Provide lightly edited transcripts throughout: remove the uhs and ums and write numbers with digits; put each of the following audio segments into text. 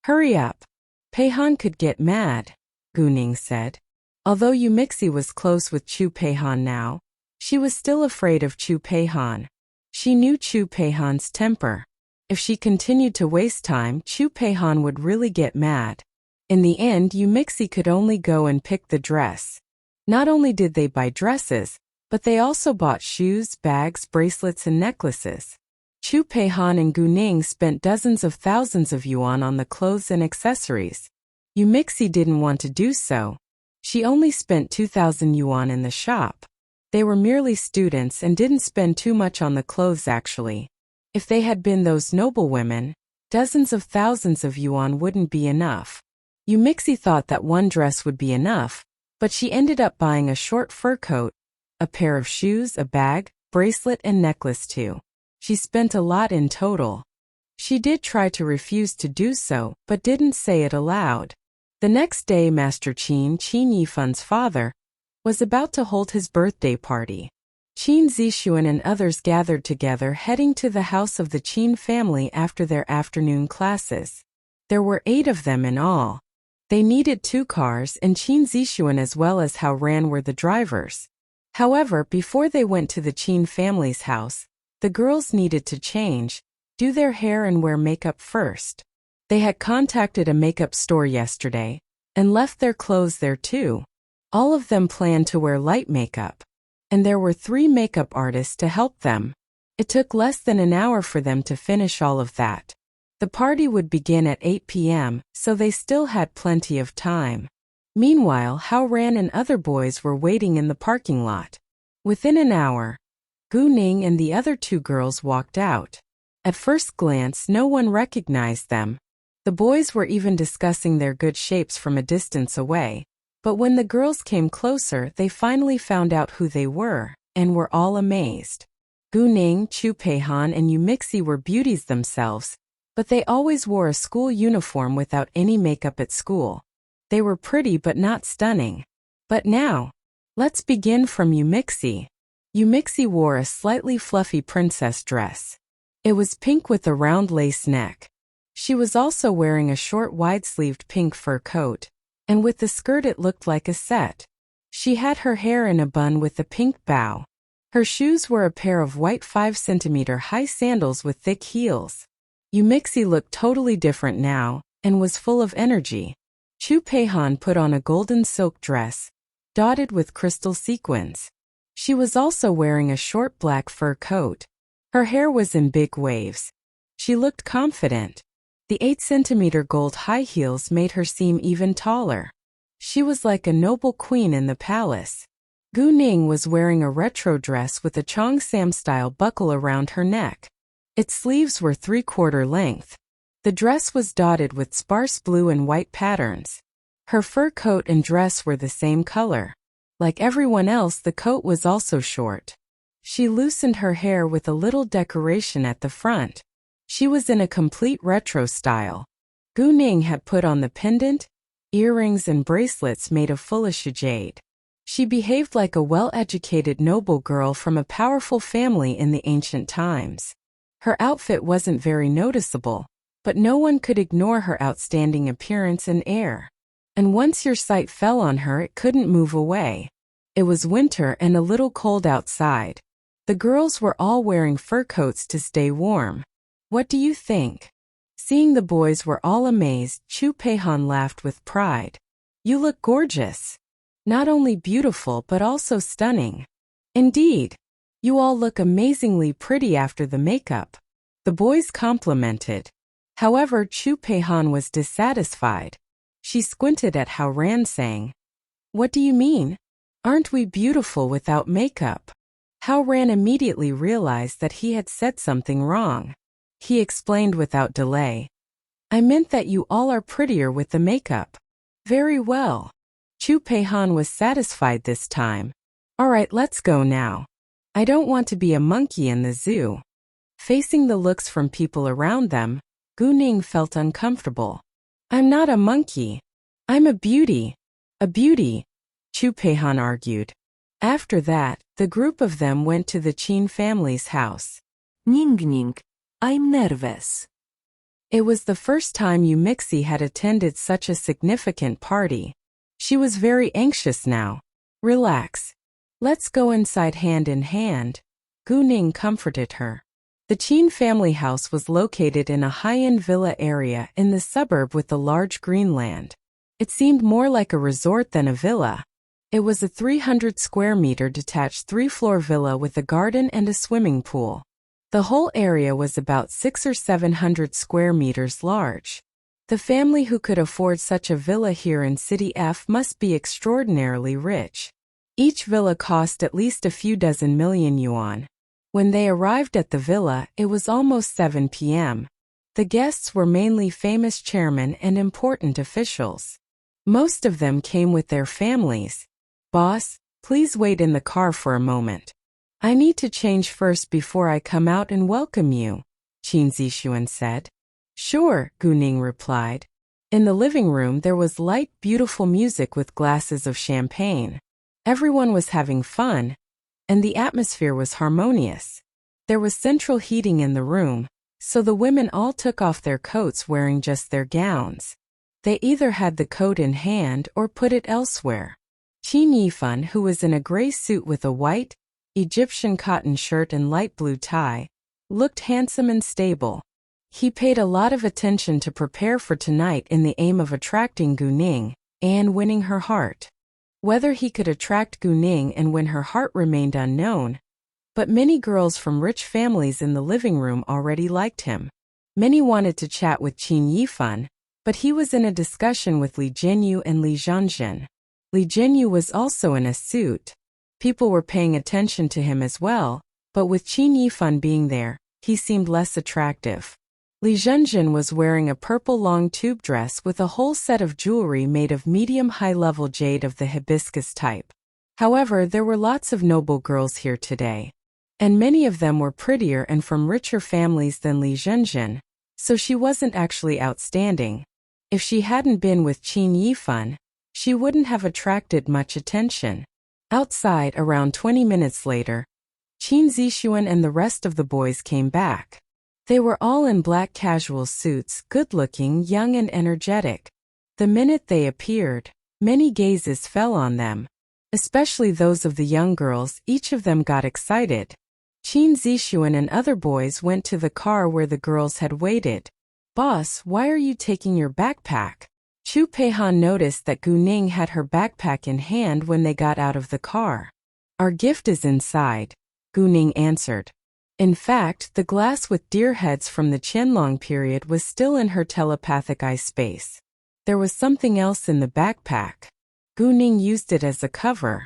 Hurry up. Peihan could get mad, Gu Ning said. Although Yumixi was close with Chu Peihan now, she was still afraid of Chu Peihan. She knew Chu Peihan's temper. If she continued to waste time, Chu Peihan would really get mad. In the end, Yumixi could only go and pick the dress. Not only did they buy dresses, but they also bought shoes, bags, bracelets, and necklaces. Chu Peihan and Gu Ning spent dozens of thousands of yuan on the clothes and accessories. Yumixi didn't want to do so. She only spent 2,000 yuan in the shop. They were merely students and didn't spend too much on the clothes actually. If they had been those noble women, dozens of thousands of yuan wouldn't be enough. Yumixi thought that one dress would be enough, but she ended up buying a short fur coat, a pair of shoes, a bag, bracelet, and necklace too. She spent a lot in total. She did try to refuse to do so, but didn't say it aloud. The next day, Master Qin Yifun's father, was about to hold his birthday party. Qin Zixuan and others gathered together heading to the house of the Qin family after their afternoon classes. There were 8 of them in all. They needed 2 cars and Qin Zixuan as well as Hao Ran were the drivers. However, before they went to the Qin family's house, the girls needed to change, do their hair and wear makeup first. They had contacted a makeup store yesterday and left their clothes there too. All of them planned to wear light makeup, and there were 3 makeup artists to help them. It took less than an hour for them to finish all of that. The party would begin at 8 p.m., so they still had plenty of time. Meanwhile, Hao Ran and other boys were waiting in the parking lot. Within an hour, Gu Ning and the other 2 girls walked out. At first glance, no one recognized them. The boys were even discussing their good shapes from a distance away. But when the girls came closer, they finally found out who they were, and were all amazed. Gu Ning, Chu Peihan, and Yumixi were beauties themselves, but they always wore a school uniform without any makeup at school. They were pretty but not stunning. But now, let's begin from Yumixi. Yumixi wore a slightly fluffy princess dress. It was pink with a round lace neck. She was also wearing a short wide-sleeved pink fur coat, and with the skirt it looked like a set. She had her hair in a bun with a pink bow. Her shoes were a pair of white 5-centimeter high sandals with thick heels. Yumixi looked totally different now, and was full of energy. Chu Peihan put on a golden silk dress, dotted with crystal sequins. She was also wearing a short black fur coat. Her hair was in big waves. She looked confident. The 8-centimeter gold high heels made her seem even taller. She was like a noble queen in the palace. Gu Ning was wearing a retro dress with a Cheongsam-style buckle around her neck. Its sleeves were 3/4 length. The dress was dotted with sparse blue and white patterns. Her fur coat and dress were the same color. Like everyone else, the coat was also short. She loosened her hair with a little decoration at the front. She was in a complete retro style. Gu Ning had put on the pendant, earrings and bracelets made of foolish jade. She behaved like a well-educated noble girl from a powerful family in the ancient times. Her outfit wasn't very noticeable, but no one could ignore her outstanding appearance and air. And once your sight fell on her, it couldn't move away. It was winter and a little cold outside. The girls were all wearing fur coats to stay warm. What do you think? Seeing the boys were all amazed, Chu Peihan laughed with pride. You look gorgeous. Not only beautiful but also stunning. Indeed. You all look amazingly pretty after the makeup. The boys complimented. However, Chu Peihan was dissatisfied. She squinted at Hao Ran saying, "What do you mean? Aren't we beautiful without makeup?" Hao Ran immediately realized that he had said something wrong. He explained without delay. "I meant that you all are prettier with the makeup." "Very well." Chu Peihan was satisfied this time. "All right, let's go now. I don't want to be a monkey in the zoo." Facing the looks from people around them, Gu Ning felt uncomfortable. "I'm not a monkey. I'm a beauty." "A beauty," Chu Peihan argued. After that, the group of them went to the Qin family's house. Ning Ning, I'm nervous. It was the first time Yu Mixi had attended such a significant party. She was very anxious now. Relax. Let's go inside hand in hand, Gu Ning comforted her. The Qin family house was located in a high-end villa area in the suburb with a large green land. It seemed more like a resort than a villa. It was a 300 square meter detached 3-floor villa with a garden and a swimming pool. The whole area was about 600 or 700 square meters large. The family who could afford such a villa here in City F must be extraordinarily rich. Each villa cost at least a few dozen million yuan. When they arrived at the villa, it was almost 7 p.m. The guests were mainly famous chairmen and important officials. Most of them came with their families. Boss, please wait in the car for a moment. I need to change first before I come out and welcome you, Qin Zixuan said. Sure, Gu Ning replied. In the living room there was light, beautiful music with glasses of champagne. Everyone was having fun, and the atmosphere was harmonious. There was central heating in the room, so the women all took off their coats wearing just their gowns. They either had the coat in hand or put it elsewhere. Qin Yifan, who was in a gray suit with a white, Egyptian cotton shirt and light blue tie, looked handsome and stable. He paid a lot of attention to prepare for tonight in the aim of attracting Gu Ning and winning her heart. Whether he could attract Gu Ning and win her heart remained unknown, but many girls from rich families in the living room already liked him. Many wanted to chat with Qin Yifan, but he was in a discussion with Li Jinyu and Li Zhangjin. Li Jinyu was also in a suit. People were paying attention to him as well, but with Qin Yifan being there, he seemed less attractive. Li Zhenjin was wearing a purple long tube dress with a whole set of jewelry made of medium high-level jade of the hibiscus type. However, there were lots of noble girls here today, and many of them were prettier and from richer families than Li Zhenjin, so she wasn't actually outstanding. If she hadn't been with Qin Yifan, she wouldn't have attracted much attention. Outside, around 20 minutes later, Qin Zixuan and the rest of the boys came back. They were all in black casual suits, good-looking, young and energetic. The minute they appeared, many gazes fell on them, especially those of the young girls. Each of them got excited. Qin Zixuan and other boys went to the car where the girls had waited. Boss, why are you taking your backpack? Chu Peihan noticed that Gu Ning had her backpack in hand when they got out of the car. Our gift is inside, Gu Ning answered. In fact, the glass with deer heads from the Qianlong period was still in her telepathic eye space. There was something else in the backpack. Gu Ning used it as a cover.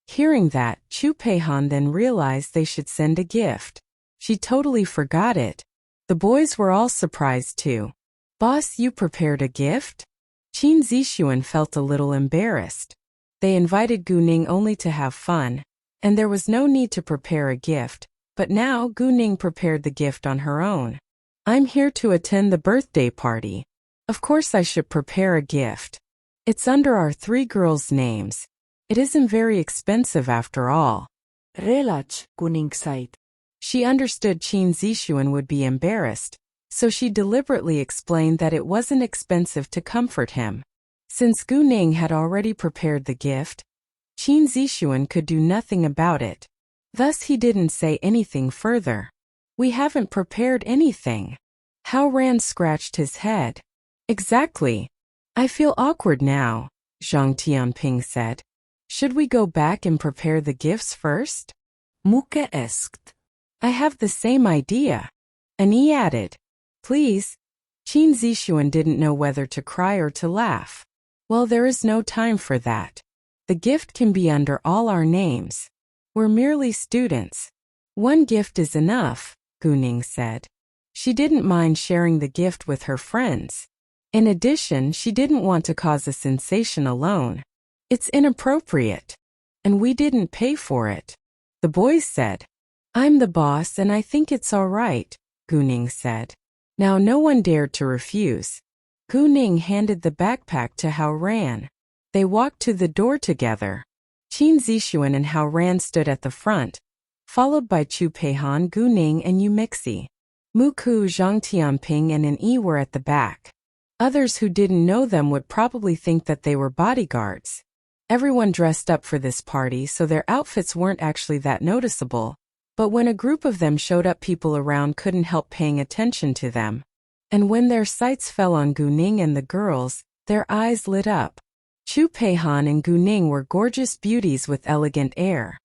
Hearing that, Chu Peihan then realized they should send a gift. She totally forgot it. The boys were all surprised too. Boss, you prepared a gift? Qin Zixuan felt a little embarrassed. They invited Gu Ning only to have fun, and there was no need to prepare a gift. But now Gu Ning prepared the gift on her own. I'm here to attend the birthday party. Of course I should prepare a gift. It's under our 3 girls' names. It isn't very expensive after all. Relax, Gu Ning said. She understood Qin Zixuan would be embarrassed, so she deliberately explained that it wasn't expensive to comfort him. Since Gu Ning had already prepared the gift, Qin Zixuan could do nothing about it. Thus he didn't say anything further. We haven't prepared anything. Hao Ran scratched his head. Exactly. I feel awkward now, Zhang Tianping said. Should we go back and prepare the gifts first? Muke asked. I have the same idea. And he added. Please. Qin Zixuan didn't know whether to cry or to laugh. Well, there is no time for that. The gift can be under all our names. We're merely students. 1 gift is enough, Gu Ning said. She didn't mind sharing the gift with her friends. In addition, she didn't want to cause a sensation alone. It's inappropriate. And we didn't pay for it. The boys said. I'm the boss and I think it's all right, Gu Ning said. Now no one dared to refuse. Gu Ning handed the backpack to Hao Ran. They walked to the door together. Qin Zixuan and Hao Ran stood at the front, followed by Chu Peihan, Gu Ning and Yu Mixi. Muku, Zhang Tianping and an Yi were at the back. Others who didn't know them would probably think that they were bodyguards. Everyone dressed up for this party, so their outfits weren't actually that noticeable. But when a group of them showed up, people around couldn't help paying attention to them. And when their sights fell on Guning and the girls, their eyes lit up. Chu Peihan and Guning were gorgeous beauties with elegant air.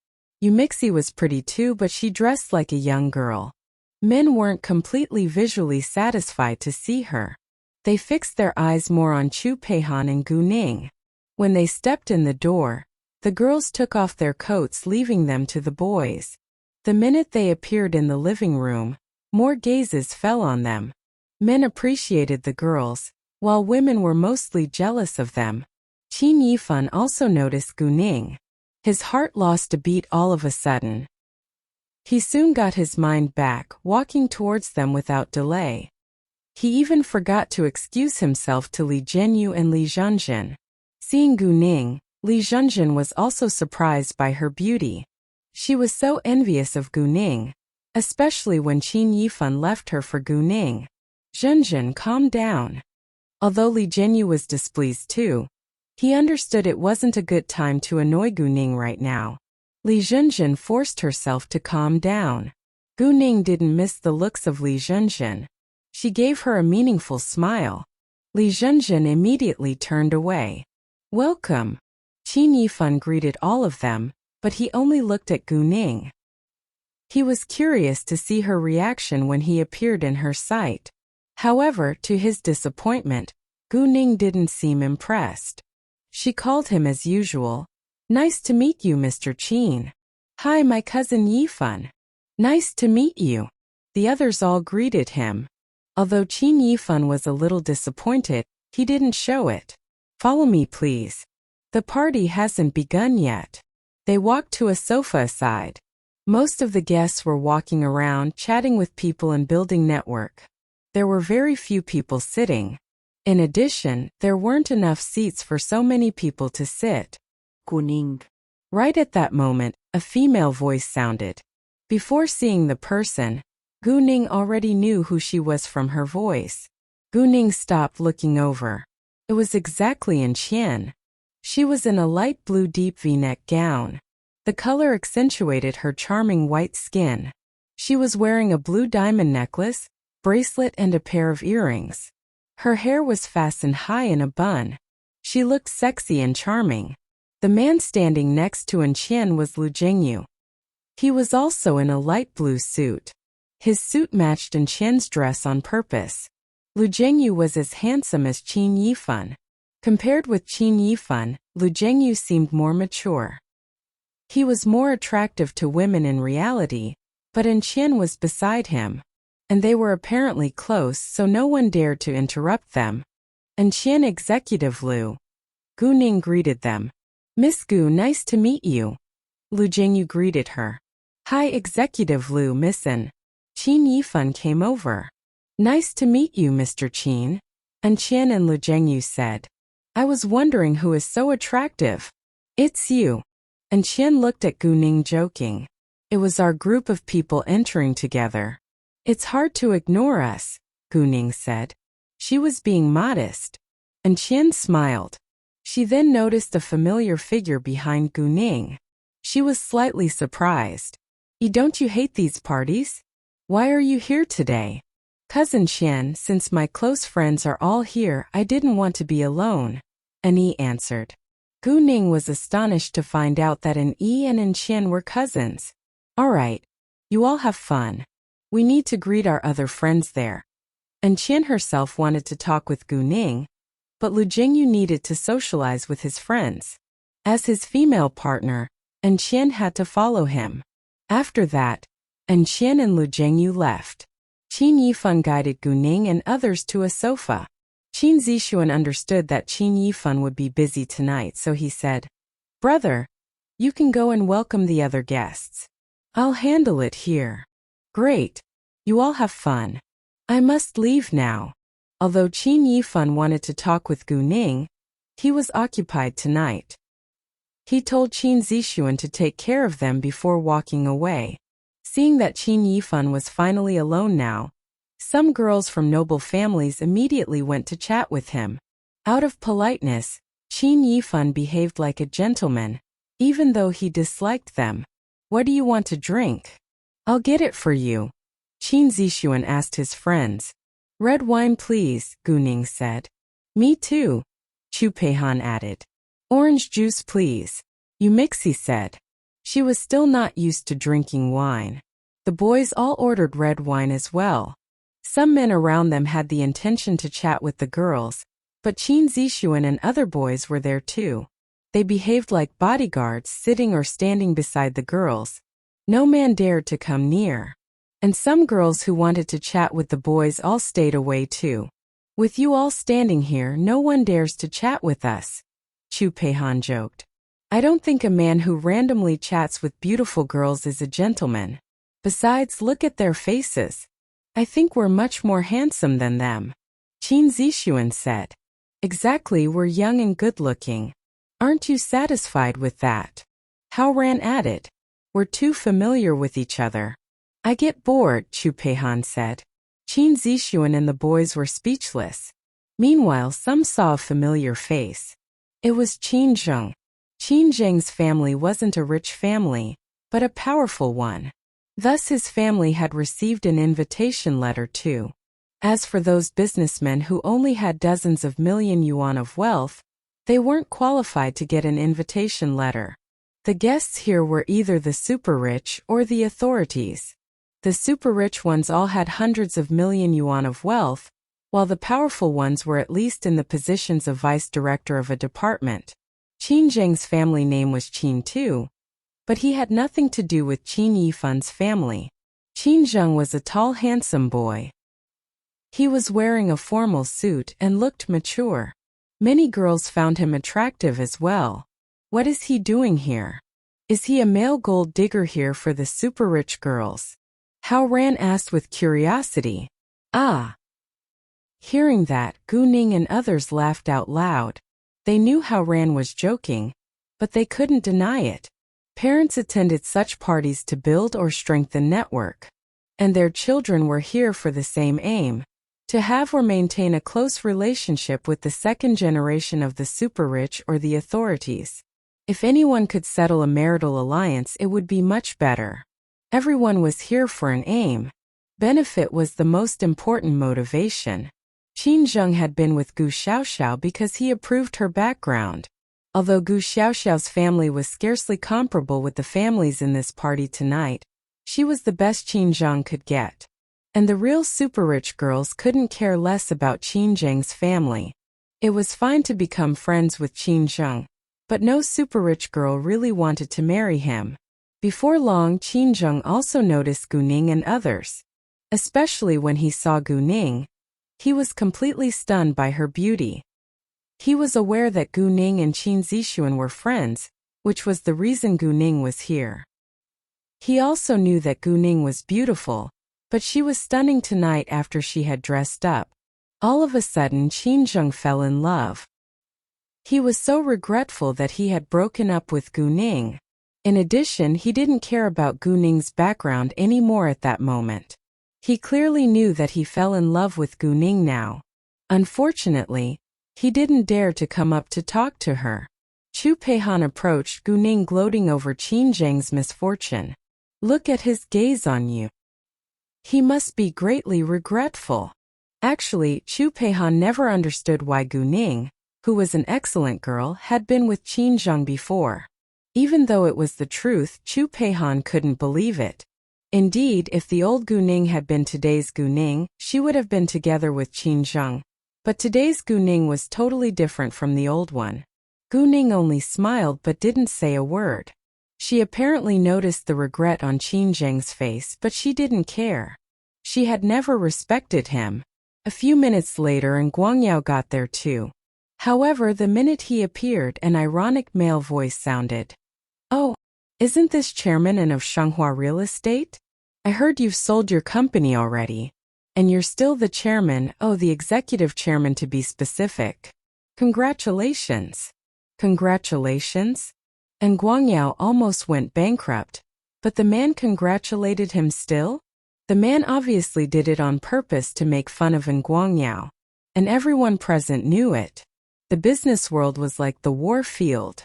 Yumixi was pretty too, but she dressed like a young girl. Men weren't completely visually satisfied to see her. They fixed their eyes more on Chu Peihan and Guning. When they stepped in the door, the girls took off their coats, leaving them to the boys. The minute they appeared in the living room, more gazes fell on them. Men appreciated the girls, while women were mostly jealous of them. Qin Yifan also noticed Guning. His heart lost a beat all of a sudden. He soon got his mind back, walking towards them without delay. He even forgot to excuse himself to Li Zhenyu and Li Zhenjin. Seeing Guning, Li Zhenjin was also surprised by her beauty. She was so envious of Guning, especially when Qin Yifan left her for Guning. Zhenjin calmed down. Although Li Zhenyu was displeased too, he understood it wasn't a good time to annoy Guning right now. Li Zhenjin forced herself to calm down. Guning didn't miss the looks of Li Zhenjin. She gave her a meaningful smile. Li Zhenjin immediately turned away. "Welcome." Qin Yifan greeted all of them, but he only looked at Guning. He was curious to see her reaction when he appeared in her sight. However, to his disappointment, Guning didn't seem impressed. She called him as usual. "Nice to meet you, Mr. Qin." "Hi, my cousin Yifan." "Nice to meet you." The others all greeted him. Although Qin Yifan was a little disappointed, he didn't show it. "Follow me, please. The party hasn't begun yet." They walked to a sofa aside. Most of the guests were walking around, chatting with people and building network. There were very few people sitting. In addition, there weren't enough seats for so many people to sit. Guning. Right at that moment, a female voice sounded. Before seeing the person, Guning already knew who she was from her voice. Guning stopped, looking over. It was exactly Qian. She was in a light blue deep V-neck gown. The color accentuated her charming white skin. She was wearing a blue diamond necklace, bracelet and a pair of earrings. Her hair was fastened high in a bun. She looked sexy and charming. The man standing next to Qian was Lu Jingyu. He was also in a light blue suit. His suit matched Qian's dress on purpose. Lu Jingyu was as handsome as Qin Yifan. Compared with Qin Yifan, Lu Jingyu seemed more mature. He was more attractive to women in reality, but Qian was beside him. And they were apparently close, so no one dared to interrupt them. Qian Executive Lu. Guning greeted them. "Miss Gu, nice to meet you." Lu Jingyu greeted her. "Hi, Executive Lu, Missin." Qin Yifan came over. "Nice to meet you, Mr. Qin." Qian and Lu Jingyu said. "I was wondering who is so attractive." "It's you." Qian looked at Guning, joking. "It was our group of people entering together. It's hard to ignore us," Guning said. She was being modest. Qian smiled. She then noticed a familiar figure behind Guning. She was slightly surprised. Don't you hate these parties? Why are you here today?" "Cousin Qian, since my close friends are all here, I didn't want to be alone," Yi answered. Guning was astonished to find out that Yi and Qian were cousins. "All right. You all have fun. We need to greet our other friends there." Qian herself wanted to talk with Guning, but Lu Jingyu needed to socialize with his friends. As his female partner, Qian had to follow him. After that, Qian and Lu Jingyu left. Qin Yifan guided Guning and others to a sofa. Qin Zixuan understood that Qin Yifan would be busy tonight, so he said, "Brother, you can go and welcome the other guests. I'll handle it here." "Great. You all have fun. I must leave now." Although Qin Yifan wanted to talk with Guning, he was occupied tonight. He told Qin Zixuan to take care of them before walking away. Seeing that Qin Yifan was finally alone now, Some girls from noble families immediately went to chat with him. Out of politeness, Qin Yifan behaved like a gentleman, even though he disliked them. What do you want to drink? I'll get it for you. Qin Zixuan asked his friends. Red wine please, Gu Ning said. Me too, Chu Peihan added. Orange juice please, Yu Mixi said. She was still not used to drinking wine. The boys all ordered red wine as well. Some men around them had the intention to chat with the girls, but Qin Zixuan and other boys were there too. They behaved like bodyguards sitting or standing beside the girls. No man dared to come near. And some girls who wanted to chat with the boys all stayed away too. With you all standing here, no one dares to chat with us, Chu Peihan joked. I don't think a man who randomly chats with beautiful girls is a gentleman. Besides, look at their faces. I think we're much more handsome than them, Qin Zixuan said. Exactly, we're young and good-looking. Aren't you satisfied with that? Hao Ran added. We're too familiar with each other. I get bored, Chu Peihan said. Qin Zixuan and the boys were speechless. Meanwhile, some saw a familiar face. It was Qin Zheng. Qin Zheng's family wasn't a rich family, but a powerful one. Thus his family had received an invitation letter too. As for those businessmen who only had dozens of million yuan of wealth, they weren't qualified to get an invitation letter. The guests here were either the super-rich or the authorities. The super-rich ones all had hundreds of million yuan of wealth, while the powerful ones were at least in the positions of vice director of a department. Qin Zheng's family name was Qin too, but he had nothing to do with Qin Yifan's family. Qin Zheng was a tall, handsome boy. He was wearing a formal suit and looked mature. Many girls found him attractive as well. What is he doing here? Is he a male gold digger here for the super-rich girls? Hao Ran asked with curiosity. Ah! Hearing that, Gu Ning and others laughed out loud. They knew Hao Ran was joking, but they couldn't deny it. Parents attended such parties to build or strengthen network. And their children were here for the same aim, to have or maintain a close relationship with the second generation of the super-rich or the authorities. If anyone could settle a marital alliance, it would be much better. Everyone was here for an aim. Benefit was the most important motivation. Qin Zheng had been with Gu Xiaoxiao because he approved her background. Although Gu Xiaoxiao's family was scarcely comparable with the families in this party tonight, she was the best Qin Zheng could get. And the real super-rich girls couldn't care less about Qin Zheng's family. It was fine to become friends with Qin Zheng, but no super-rich girl really wanted to marry him. Before long, Qin Zheng also noticed Gu Ning and others. Especially when he saw Gu Ning, he was completely stunned by her beauty. He was aware that Gu Ning and Qin Zixuan were friends, which was the reason Gu Ning was here. He also knew that Gu Ning was beautiful, but she was stunning tonight after she had dressed up. All of a sudden, Qin Zheng fell in love. He was so regretful that he had broken up with Gu Ning. In addition, he didn't care about Gu Ning's background anymore at that moment. He clearly knew that he fell in love with Gu Ning now. Unfortunately, he didn't dare to come up to talk to her. Chu Peihan approached Gu Ning, gloating over Qin Zheng's misfortune. Look at his gaze on you. He must be greatly regretful. Actually, Chu Peihan never understood why Gu Ning, who was an excellent girl, had been with Qin Zheng before. Even though it was the truth, Chu Peihan couldn't believe it. Indeed, if the old Gu Ning had been today's Gu Ning, she would have been together with Qin Zheng. But today's Gu Ning was totally different from the old one. Gu Ning only smiled but didn't say a word. She apparently noticed the regret on Qin Zheng's face, but she didn't care. She had never respected him. A few minutes later, and Guangyao got there too. However, the minute he appeared, an ironic male voice sounded. Oh, isn't this chairman and of Shanghua Real Estate? I heard you've sold your company already. And you're still the chairman, the executive chairman to be specific. Congratulations. Congratulations? And Guangyao almost went bankrupt. But the man congratulated him still? The man obviously did it on purpose to make fun of Nguyen, and everyone present knew it. The business world was like the war field.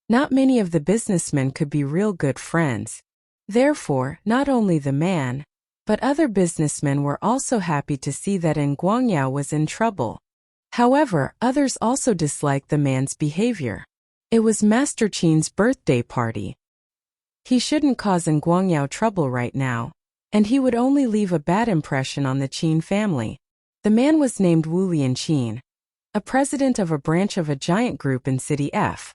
Not many of the businessmen could be real good friends. Therefore, not only the man, but other businessmen were also happy to see that Nguyen was in trouble. However, others also disliked the man's behavior. It was Master Chin's birthday party. He shouldn't cause Nguyen trouble right now, and he would only leave a bad impression on the Chin family. The man was named Wu Lianchin, a president of a branch of a giant group in City F.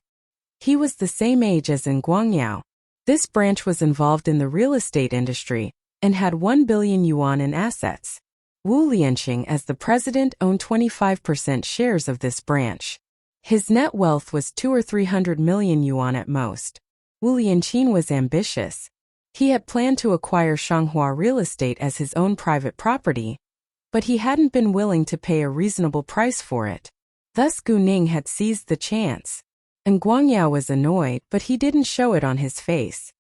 He was the same age as Nguyen. This branch was involved in the real estate industry and had 1 billion yuan in assets. Wu Lianqing, as the president, owned 25% shares of this branch. His net wealth was 200 or 300 million yuan at most. Wu Lianqing was ambitious. He had planned to acquire Shanghua real estate as his own private property, but he hadn't been willing to pay a reasonable price for it. Thus Gu Ning had seized the chance. Nguyen was annoyed, but he didn't show it on his face.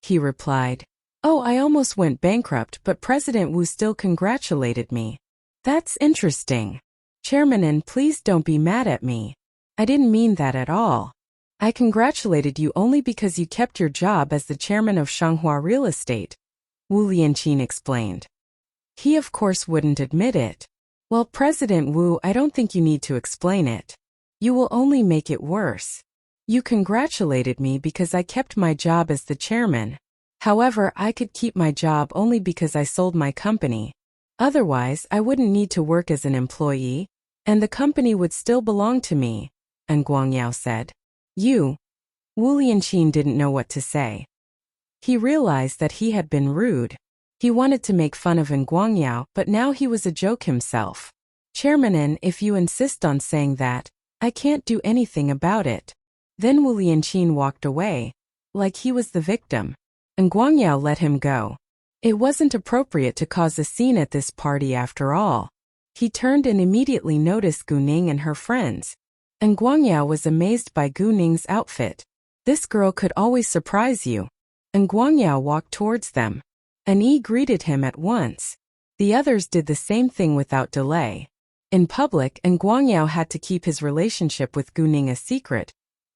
He replied, "Oh, I almost went bankrupt, but President Wu still congratulated me. That's interesting. Chairman, please don't be mad at me. I didn't mean that at all. I congratulated you only because you kept your job as the chairman of Shanghua Real Estate," Wu Lianqing explained. He of course wouldn't admit it. "Well, President Wu, I don't think you need to explain it. You will only make it worse. You congratulated me because I kept my job as the chairman. However, I could keep my job only because I sold my company. Otherwise, I wouldn't need to work as an employee, and the company would still belong to me," Nguyen said. "You." Wu Lianqing didn't know what to say. He realized that he had been rude. He wanted to make fun of Nguyen, but now he was a joke himself. "Chairman, if you insist on saying that, I can't do anything about it." Then Wu Lianqing walked away, like he was the victim. Nguyen let him go. It wasn't appropriate to cause a scene at this party after all. He turned and immediately noticed Gu Ning and her friends. Nguyen was amazed by Gu Ning's outfit. "This girl could always surprise you." Nguyen walked towards them. An Yi greeted him at once. The others did the same thing without delay. In public, Nguyen had to keep his relationship with Gu Ning a secret,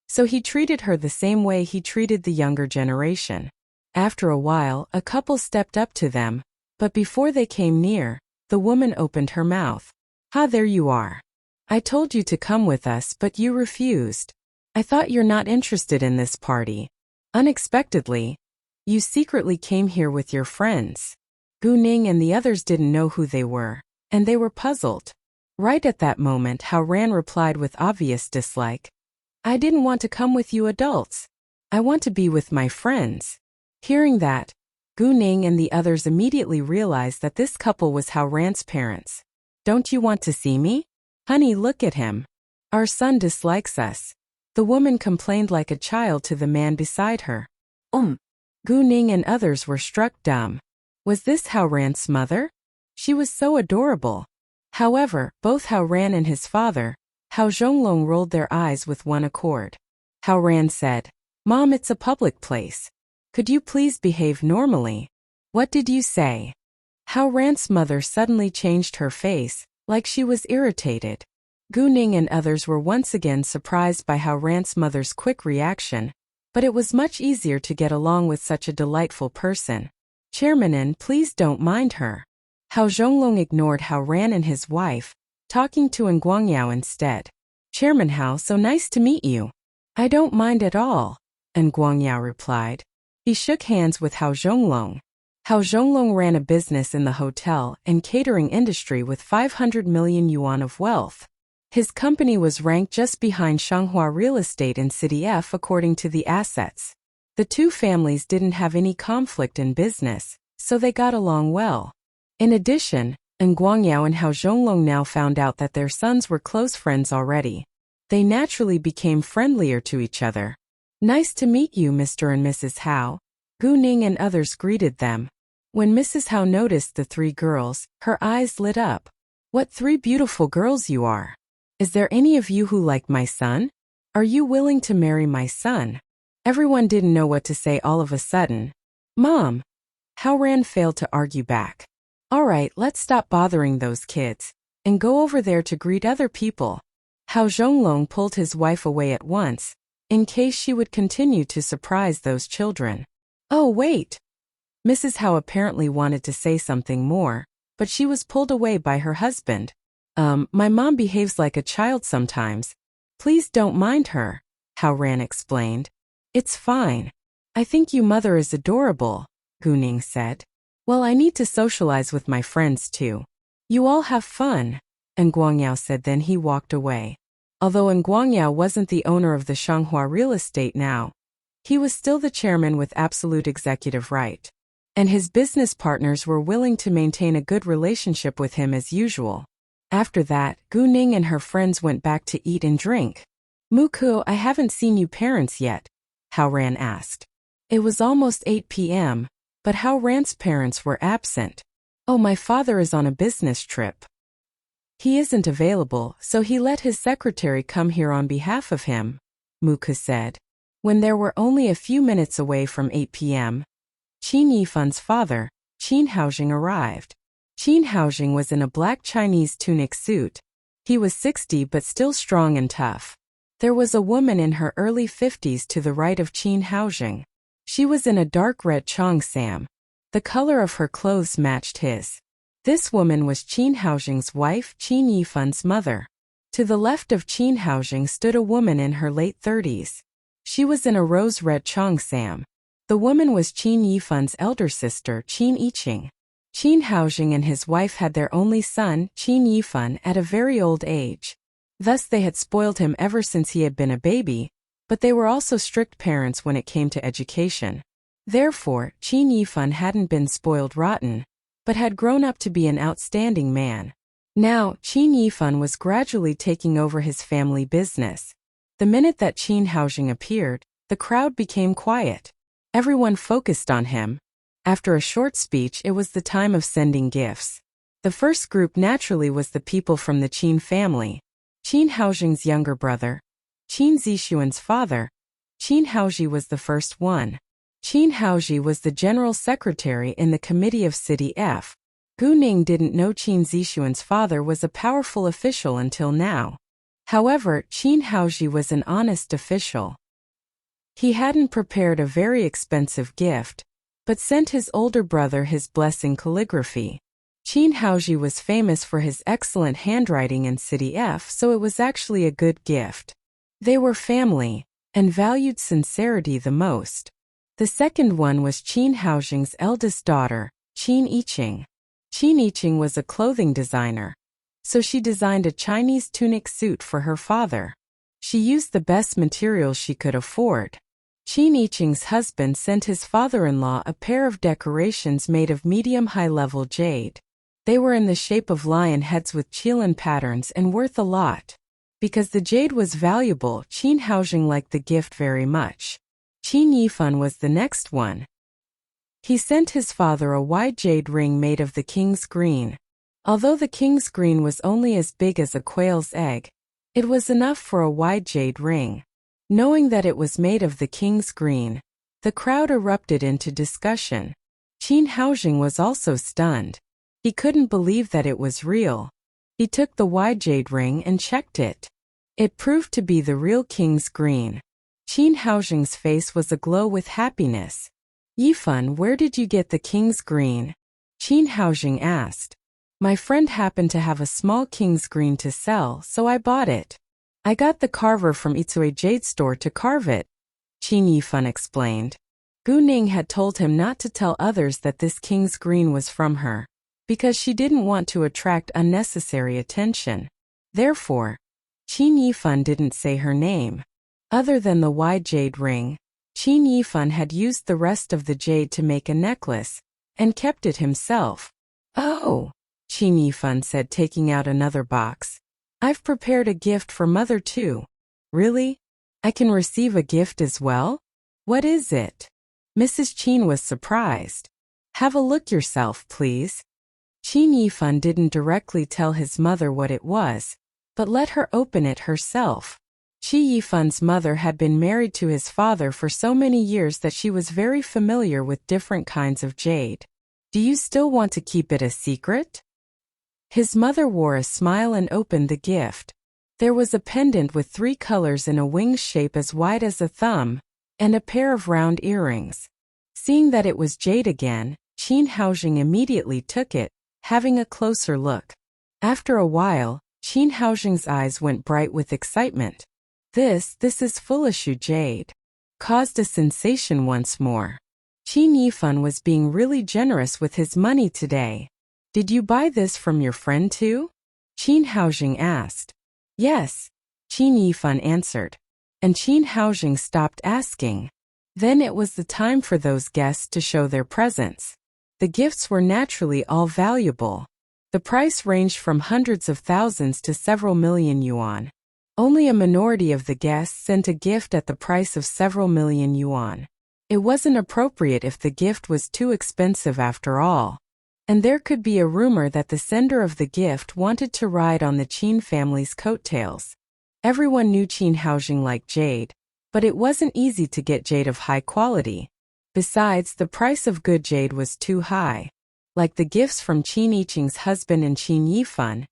so he treated her the same way he treated the younger generation. After a while, a couple stepped up to them, but before they came near, the woman opened her mouth. "Ha, there you are. I told you to come with us, but you refused. I thought you're not interested in this party. Unexpectedly, you secretly came here with your friends." Gu Ning and the others didn't know who they were, and they were puzzled. Right at that moment, Hao Ran replied with obvious dislike, "I didn't want to come with you adults. I want to be with my friends." Hearing that, Gu Ning and the others immediately realized that this couple was Hao Ran's parents. "Don't you want to see me? Honey, look at him. Our son dislikes us." The woman complained like a child to the man beside her. Gu Ning and others were struck dumb. Was this Hao Ran's mother? She was so adorable. However, both Hao Ran and his father, Hao Zhonglong, rolled their eyes with one accord. Hao Ran said, "Mom, it's a public place. Could you please behave normally?" "What did you say?" Hao Ran's mother suddenly changed her face, like she was irritated. Gu Ning and others were once again surprised by Hao Ran's mother's quick reaction, but it was much easier to get along with such a delightful person. "Chairman, please don't mind her." Hao Zhonglong ignored Hao Ran and his wife, talking to Nguyen instead. "Chairman Hao, so nice to meet you." "I don't mind at all," Nguyen replied. He shook hands with Hao Zhonglong. Hao Zhonglong ran a business in the hotel and catering industry with 500 million yuan of wealth. His company was ranked just behind Shanghua Real Estate in City F according to the assets. The two families didn't have any conflict in business, so they got along well. In addition, Nguyen and Hao Zhonglong now found out that their sons were close friends already. They naturally became friendlier to each other. "Nice to meet you, Mr. and Mrs. Hao." Gu Ning and others greeted them. When Mrs. Hao noticed the three girls, her eyes lit up. "What three beautiful girls you are! Is there any of you who like my son? Are you willing to marry my son?" Everyone didn't know what to say all of a sudden. "Mom!" Hao Ran failed to argue back. All right, let's stop bothering those kids and go over there to greet other people. Hao Zhonglong pulled his wife away at once, in case she would continue to surprise those children. Oh, wait. Mrs. Hao apparently wanted to say something more, but she was pulled away by her husband. My mom behaves like a child sometimes. Please don't mind her, Hao Ran explained. It's fine. I think you mother is adorable, Guning said. Well, I need to socialize with my friends too. You all have fun, and Guangyao said. Then he walked away. Although Guangyao wasn't the owner of the Shanghua real estate now, he was still the chairman with absolute executive right. And his business partners were willing to maintain a good relationship with him as usual. After that, Gu Ning and her friends went back to eat and drink. Muku, I haven't seen you parents yet, Hao Ran asked. It was almost 8 p.m., but Hao Ran's parents were absent. Oh, my father is on a business trip. He isn't available, so he let his secretary come here on behalf of him, Muku said. When they were only a few minutes away from 8 p.m., Qin Yifan's father, Qin Haojing, arrived. Qin Haojing was in a black Chinese tunic suit. He was 60 but still strong and tough. There was a woman in her early 50s to the right of Qin Haojing. She was in a dark red cheongsam. The color of her clothes matched his. This woman was Qin Haojing's wife, Qin Yifan's mother. To the left of Qin Haojing stood a woman in her late 30s. She was in a rose-red cheongsam. The woman was Qin Yifan's elder sister, Qin Yiqing. Qin Haojing and his wife had their only son, Qin Yifan, at a very old age. Thus they had spoiled him ever since he had been a baby, but they were also strict parents when it came to education. Therefore, Qin Yifan hadn't been spoiled rotten, but had grown up to be an outstanding man. Now, Qin Yifan was gradually taking over his family business. The minute that Qin Haojing appeared, the crowd became quiet. Everyone focused on him. After a short speech, it was the time of sending gifts. The first group naturally was the people from the Qin family. Qin Haojing's younger brother, Qin Zixuan's father. Qin Haoji was the first one. Qin Haoji was the general secretary in the committee of City F. Gu Ning didn't know Qin Zixuan's father was a powerful official until now. However, Qin Haoji was an honest official. He hadn't prepared a very expensive gift, but sent his older brother his blessing calligraphy. Qin Haoji was famous for his excellent handwriting in City F, so it was actually a good gift. They were family, and valued sincerity the most. The second one was Qin Haojing's eldest daughter, Qin Yiqing. Qin Yiqing was a clothing designer, so she designed a Chinese tunic suit for her father. She used the best materials she could afford. Qin Yiqing's husband sent his father-in-law a pair of decorations made of medium high-level jade. They were in the shape of lion heads with qilin patterns and worth a lot. Because the jade was valuable, Qin Haojing liked the gift very much. Qin Yifan was the next one. He sent his father a wide jade ring made of the king's green. Although the king's green was only as big as a quail's egg, it was enough for a wide jade ring. Knowing that it was made of the king's green, the crowd erupted into discussion. Qin Haojing was also stunned. He couldn't believe that it was real. He took the wide jade ring and checked it. It proved to be the real king's green. Qin Haojing's face was aglow with happiness. Yifan, where did you get the king's green? Qin Haojing asked. My friend happened to have a small king's green to sell, so I bought it. I got the carver from Itsue Jade Store to carve it, Qin Yifan explained. Gu Ning had told him not to tell others that this king's green was from her, because she didn't want to attract unnecessary attention. Therefore, Qin Yifan didn't say her name. Other than the wide jade ring, Qin Yifan had used the rest of the jade to make a necklace, and kept it himself. Oh, Qin Yifan said, taking out another box. I've prepared a gift for Mother too. Really? I can receive a gift as well? What is it? Mrs. Qin was surprised. Have a look yourself, please. Qin Yifan didn't directly tell his mother what it was, but let her open it herself. Qin Yifan's mother had been married to his father for so many years that she was very familiar with different kinds of jade. Do you still want to keep it a secret? His mother wore a smile and opened the gift. There was a pendant with 3 colors in a wing shape as wide as a thumb, and a pair of round earrings. Seeing that it was jade again, Qin Haojing immediately took it, having a closer look. After a while, Qin Haojing's eyes went bright with excitement. This is full-issue jade. Caused a sensation once more. Qin Yifan was being really generous with his money today. Did you buy this from your friend too? Qin Haojing asked. Yes, Qin Yifan answered. And Qin Haojing stopped asking. Then it was the time for those guests to show their presents. The gifts were naturally all valuable. The price ranged from hundreds of thousands to several million yuan. Only a minority of the guests sent a gift at the price of several million yuan. It wasn't appropriate if the gift was too expensive after all. And there could be a rumor that the sender of the gift wanted to ride on the Qin family's coattails. Everyone knew Qin Haojing liked jade, but it wasn't easy to get jade of high quality. Besides, the price of good jade was too high. Like the gifts from Qin Yiqing's husband and Qin Yifan,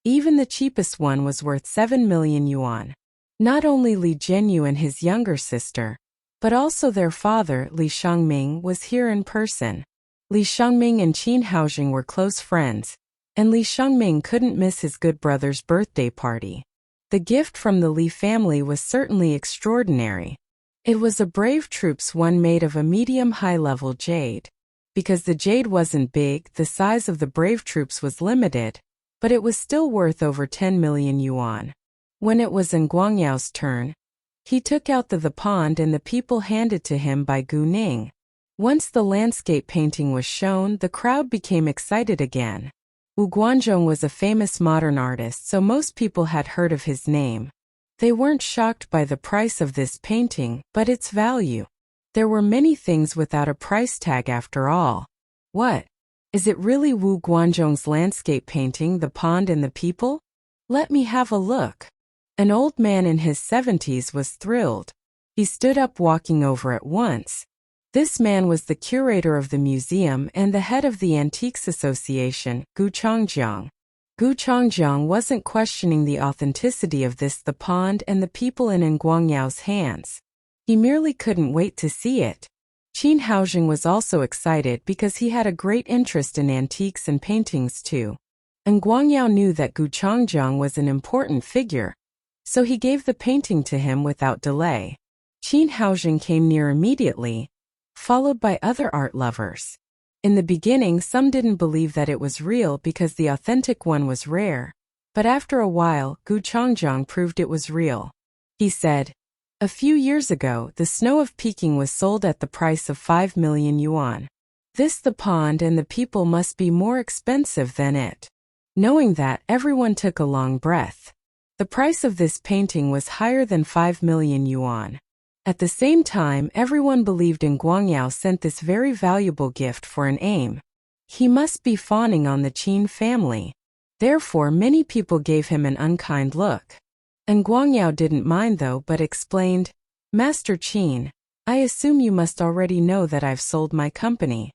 even the cheapest one was worth 7 million yuan. Not only Li Zhenyu and his younger sister, but also their father, Li Shangming, was here in person. Li Shangming and Qin Haojing were close friends, and Li Shangming couldn't miss his good brother's birthday party. The gift from the Li family was certainly extraordinary. It was a Brave Troops one made of a medium high-level jade. Because the jade wasn't big, the size of the Brave Troops was limited, but it was still worth over 10 million yuan. When it was Guangyao's turn, he took out the pond and the people handed to him by Gu Ning. Once the landscape painting was shown, the crowd became excited again. Wu Guanzhong was a famous modern artist, so most people had heard of his name. They weren't shocked by the price of this painting, but its value. There were many things without a price tag after all. What? Is it really Wu Guanzhong's landscape painting, the pond and the people? Let me have a look. An old man in his 70s was thrilled. He stood up, walking over at once. This man was the curator of the museum and the head of the Antiques Association, Gu Changjiang. Gu Changjiang wasn't questioning the authenticity of the pond and the people in Guangyao's hands. He merely couldn't wait to see it. Qin Haojing was also excited because he had a great interest in antiques and paintings too. And Guangyao knew that Gu Changjiang was an important figure, so he gave the painting to him without delay. Qin Haojing came near immediately, followed by other art lovers. In the beginning, some didn't believe that it was real because the authentic one was rare, but after a while, Gu Changjiang proved it was real. He said, "A few years ago, the snow of Peking was sold at the price of 5 million yuan. The pond and the people must be more expensive than it." Knowing that, everyone took a long breath. The price of this painting was higher than 5 million yuan. At the same time, everyone believed Guangyao sent this very valuable gift for an aim. He must be fawning on the Qin family. Therefore, many people gave him an unkind look. And Guangyao didn't mind though, but explained, "Master Qin, I assume you must already know that I've sold my company.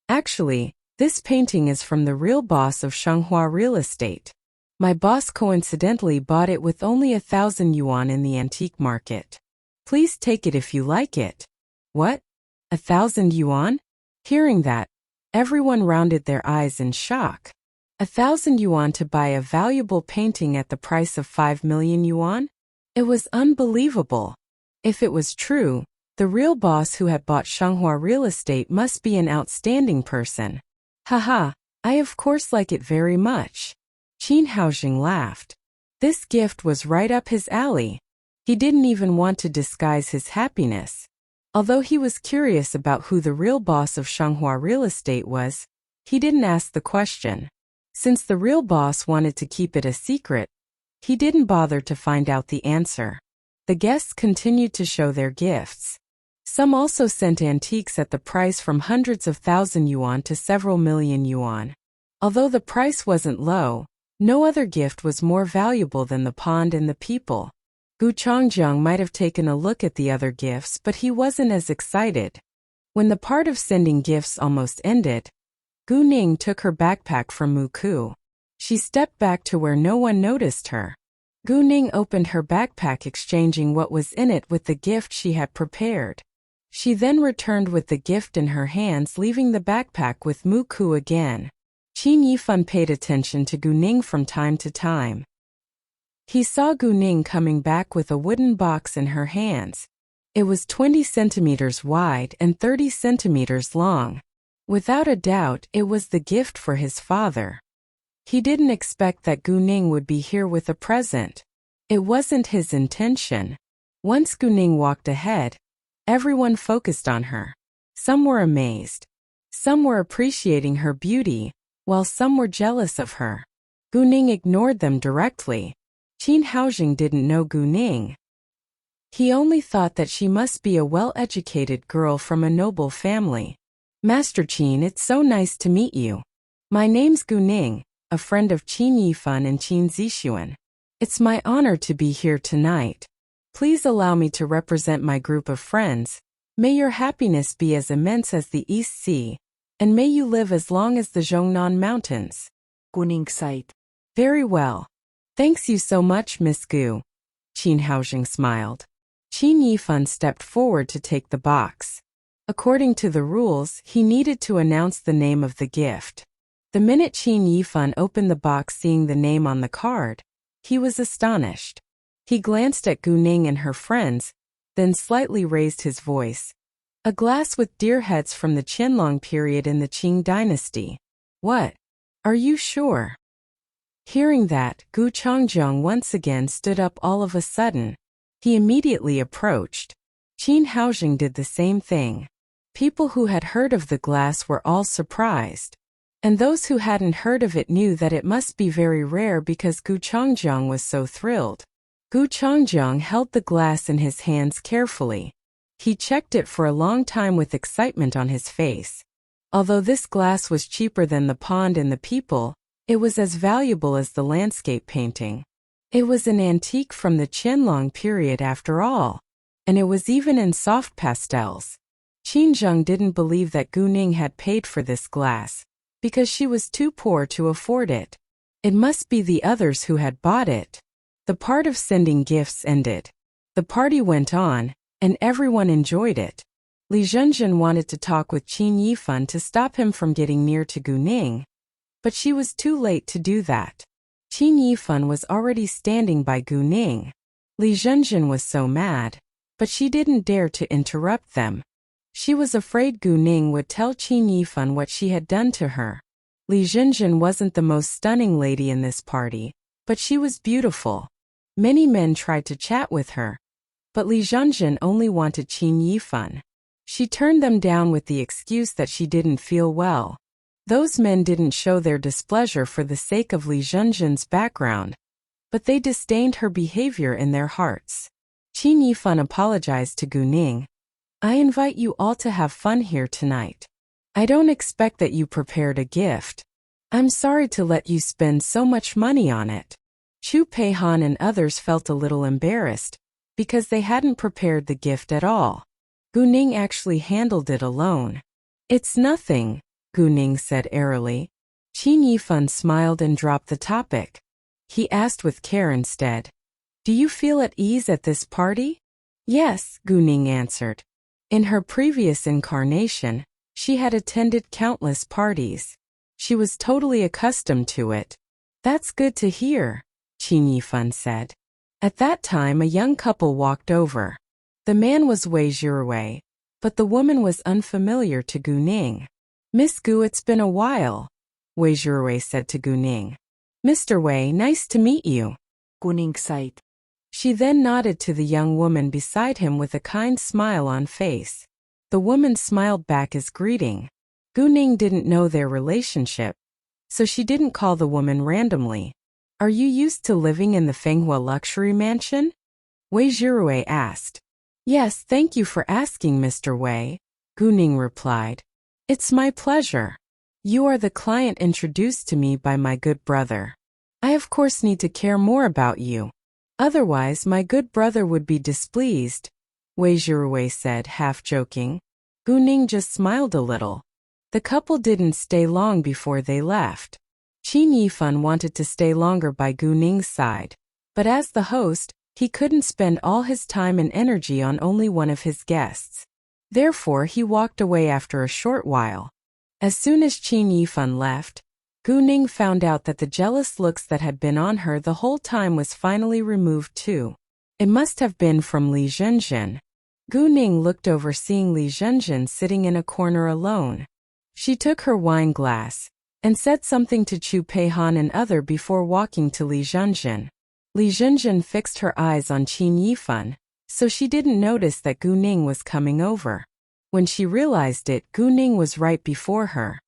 Actually, this painting is from the real boss of Shanghua Real Estate. My boss coincidentally bought it with only 1,000 yuan in the antique market. Please take it if you like it." What? 1,000 yuan? Hearing that, everyone rounded their eyes in shock. 1,000 yuan to buy a valuable painting at the price of 5 million yuan? It was unbelievable. If it was true, the real boss who had bought Shanghua Real Estate must be an outstanding person. Haha, I of course like it very much. Qin Haojing laughed. This gift was right up his alley. He didn't even want to disguise his happiness. Although he was curious about who the real boss of Shanghua Real Estate was, he didn't ask the question. Since the real boss wanted to keep it a secret, he didn't bother to find out the answer. The guests continued to show their gifts. Some also sent antiques at the price from hundreds of thousand yuan to several million yuan. Although the price wasn't low, no other gift was more valuable than the pond and the people. Gu Changjiang might have taken a look at the other gifts, but he wasn't as excited. When the part of sending gifts almost ended, Gu Ning took her backpack from Muku. She stepped back to where no one noticed her. Gu Ning opened her backpack, exchanging what was in it with the gift she had prepared. She then returned with the gift in her hands, leaving the backpack with Muku again. Qin Yifan paid attention to Gu Ning from time to time. He saw Gu Ning coming back with a wooden box in her hands. It was 20 centimeters wide and 30 centimeters long. Without a doubt, it was the gift for his father. He didn't expect that Gu Ning would be here with a present. It wasn't his intention. Once Gu Ning walked ahead, everyone focused on her. Some were amazed. Some were appreciating her beauty, while some were jealous of her. Gu Ning ignored them directly. Qin Haojing didn't know Gu Ning. He only thought that she must be a well-educated girl from a noble family. Master Qin, it's so nice to meet you. My name's Gu Ning, a friend of Qin Yifan and Qin Zixuan. It's my honor to be here tonight. Please allow me to represent my group of friends. May your happiness be as immense as the East Sea, and may you live as long as the Zhongnan Mountains. Gu Ning sighed. Very well. Thanks you so much, Miss Gu. Qin Haojing smiled. Qin Yifan stepped forward to take the box. According to the rules, he needed to announce the name of the gift. The minute Qin Yifan opened the box, seeing the name on the card, he was astonished. He glanced at Gu Ning and her friends, then slightly raised his voice. A glass with deer heads from the Qianlong period in the Qing dynasty. What? Are you sure? Hearing that, Gu Changjiang once again stood up all of a sudden. He immediately approached. Qin Haojing did the same thing. People who had heard of the glass were all surprised. And those who hadn't heard of it knew that it must be very rare because Gu Changjiang was so thrilled. Gu Changjiang held the glass in his hands carefully. He checked it for a long time with excitement on his face. Although this glass was cheaper than the pond and the people, it was as valuable as the landscape painting. It was an antique from the Qianlong period after all, and it was even in soft pastels. Qin Zheng didn't believe that Gu Ning had paid for this glass, because she was too poor to afford it. It must be the others who had bought it. The part of sending gifts ended. The party went on, and everyone enjoyed it. Li Zhenjin wanted to talk with Qin Yifan to stop him from getting near to Gu Ning, but she was too late to do that. Qin Yifan was already standing by Gu Ning. Li Zhenjin was so mad, but she didn't dare to interrupt them. She was afraid Gu Ning would tell Qin Yifan what she had done to her. Li Zhenjin wasn't the most stunning lady in this party, but she was beautiful. Many men tried to chat with her, but Li Zhenjin only wanted Qin Yifan. She turned them down with the excuse that she didn't feel well. Those men didn't show their displeasure for the sake of Li Zhenjin's background, but they disdained her behavior in their hearts. Qin Yifan apologized to Gu Ning. I invite you all to have fun here tonight. I don't expect that you prepared a gift. I'm sorry to let you spend so much money on it. Chu Peihan and others felt a little embarrassed, because they hadn't prepared the gift at all. Gu Ning actually handled it alone. It's nothing, Gu Ning said airily. Qin Yifan smiled and dropped the topic. He asked with care instead. Do you feel at ease at this party? Yes, Gu Ning answered. In her previous incarnation, she had attended countless parties. She was totally accustomed to it. That's good to hear, Qin Yifan said. At that time a young couple walked over. The man was Wei Zhiruwei, but the woman was unfamiliar to Gu Ning. Miss Gu, it's been a while, Wei Zhiruwei said to Gu Ning. Mr. Wei, nice to meet you. Gu Ning sighed. She then nodded to the young woman beside him with a kind smile on face. The woman smiled back as greeting. Gu Ning didn't know their relationship, so she didn't call the woman randomly. Are you used to living in the Fenghua luxury mansion? Wei Zhiruwei asked. Yes, thank you for asking, Mr. Wei, Gu Ning replied. It's my pleasure. You are the client introduced to me by my good brother. I of course need to care more about you. Otherwise my good brother would be displeased, Wei Zhiruwei said, half joking. Gu Ning just smiled a little. The couple didn't stay long before they left. Qin Yifan wanted to stay longer by Gu Ning's side, but as the host, he couldn't spend all his time and energy on only one of his guests. Therefore, he walked away after a short while. As soon as Qin Yifan left, Gu Ning found out that the jealous looks that had been on her the whole time was finally removed too. It must have been from Li Zhenjin. Gu Ning looked over, seeing Li Zhenjin sitting in a corner alone. She took her wine glass and said something to Chu Peihan and other before walking to Li Zhenjin. Li Zhenjin fixed her eyes on Qin Yifan, so she didn't notice that Gu Ning was coming over. When she realized it, Gu Ning was right before her.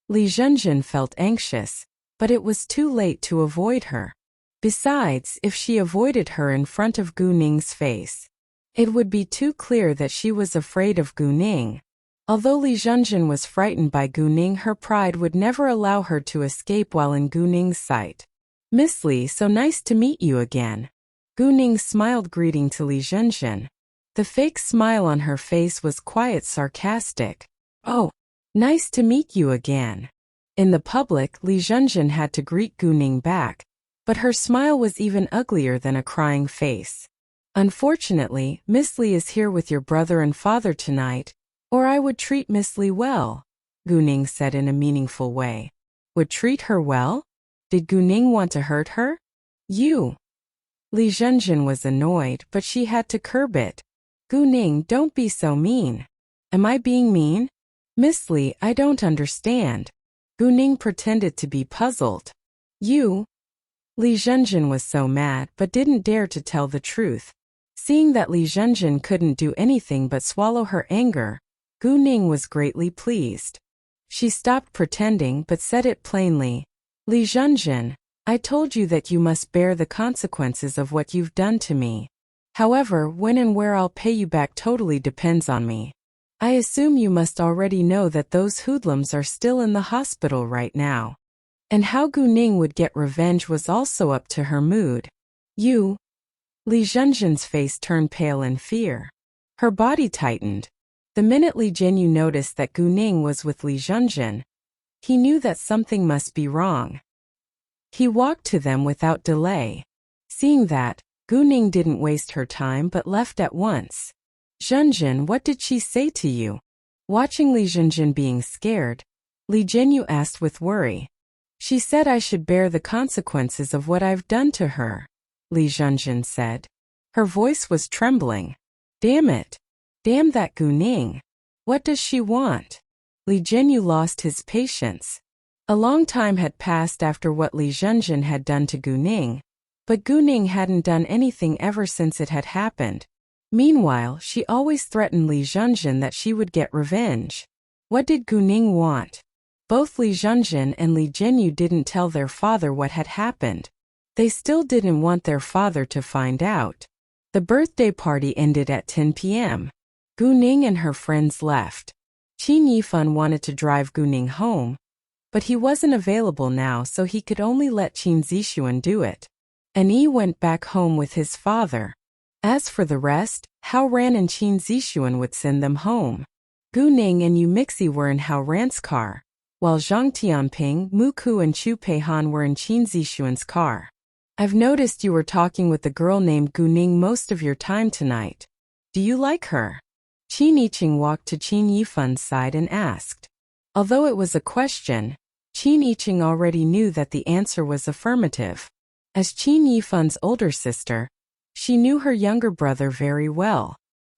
Li Zhenjin felt anxious, but it was too late to avoid her. Besides, if she avoided her in front of Gu Ning's face, it would be too clear that she was afraid of Gu Ning. Although Li Zhenjin was frightened by Gu Ning, her pride would never allow her to escape while in Gu Ning's sight. "Miss Li, so nice to meet you again." Gu Ning smiled, greeting to Li Zhenjin. The fake smile on her face was quite sarcastic. "Oh, nice to meet you again." In the public, Li Zhenjin had to greet Gu Ning back, but her smile was even uglier than a crying face. "Unfortunately, Miss Li is here with your brother and father tonight, or I would treat Miss Li well," Gu Ning said in a meaningful way. "Would treat her well? Did Gu Ning want to hurt her?" "You." Li Zhenjin was annoyed, but she had to curb it. "Gu Ning, don't be so mean." "Am I being mean?" "Miss Li, I don't understand." Gu Ning pretended to be puzzled. "You?" Li Zhenjin was so mad but didn't dare to tell the truth. Seeing that Li Zhenjin couldn't do anything but swallow her anger, Gu Ning was greatly pleased. She stopped pretending but said it plainly. "Li Zhenjin, I told you that you must bear the consequences of what you've done to me. However, when and where I'll pay you back totally depends on me. I assume you must already know that those hoodlums are still in the hospital right now. And how Gu Ning would get revenge was also up to her mood." "You?" Li Zhenjin's face turned pale in fear. Her body tightened. The minute Li Zhenyu noticed that Gu Ning was with Li Zhenjin, he knew that something must be wrong. He walked to them without delay. Seeing that, Gu Ning didn't waste her time but left at once. "Zhenjin, what did she say to you?" Watching Li Zhenjin being scared, Li Zhenyu asked with worry. "She said I should bear the consequences of what I've done to her," Li Zhenjin said. Her voice was trembling. "Damn it. Damn that Gu Ning. What does she want?" Li Zhenyu lost his patience. A long time had passed after what Li Zhenjin had done to Gu Ning, but Gu Ning hadn't done anything ever since it had happened. Meanwhile, she always threatened Li Zhenjin that she would get revenge. What did Gu Ning want? Both Li Zhenjin and Li Zhenyu didn't tell their father what had happened. They still didn't want their father to find out. The birthday party ended at 10 p.m. Gu Ning and her friends left. Qin Yifan wanted to drive Gu Ning home, but he wasn't available now, so he could only let Qin Zixuan do it. And Yi went back home with his father. As for the rest, Hao Ran and Qin Zixuan would send them home. Gu Ning and Yu Mixi were in Hao Ran's car, while Zhang Tianping, Mu Ku and Chu Peihan were in Qin Zixuan's car. "I've noticed you were talking with the girl named Gu Ning most of your time tonight. Do you like her?" Qin Yiqing walked to Qin Yifan's side and asked. Although it was a question, Qin Yiqing already knew that the answer was affirmative. As Qin Yifan's older sister, she knew her younger brother very well.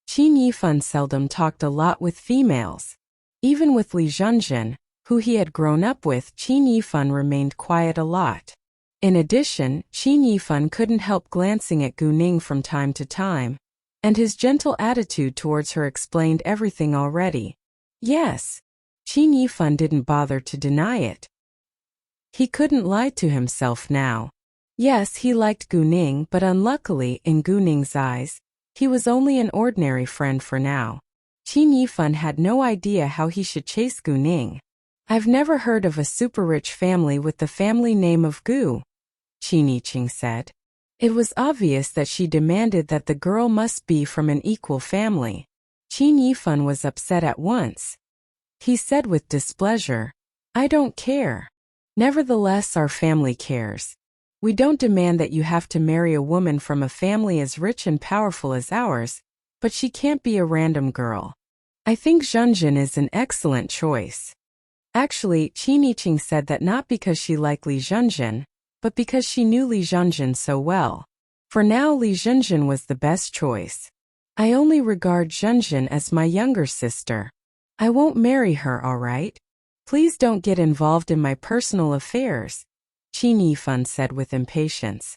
Qin Yifan seldom talked a lot with females. Even with Li Zhenjin, who he had grown up with, Qin Yifan remained quiet a lot. In addition, Qin Yifan couldn't help glancing at Gu Ning from time to time, and his gentle attitude towards her explained everything already. Yes, Qin Yifan didn't bother to deny it. He couldn't lie to himself now. Yes, he liked Gu Ning, but unluckily, in Gu Ning's eyes, he was only an ordinary friend for now. Qin Yifan had no idea how he should chase Gu Ning. "I've never heard of a super-rich family with the family name of Gu," Qin Yiqing said. It was obvious that she demanded that the girl must be from an equal family. Qin Yifan was upset at once. He said with displeasure. I don't care. Nevertheless, our family cares. We don't demand that you have to marry a woman from a family as rich and powerful as ours, but she can't be a random girl. I think Zhenjin is an excellent choice. Actually, Qin Yiqing said that not because she liked Li Zhenjin, but because she knew Li Zhenjin so well. For now, Li Zhenjin was the best choice. I only regard Zhenjin as my younger sister. I won't marry her, all right? Please don't get involved in my personal affairs, Qin Yifan said with impatience.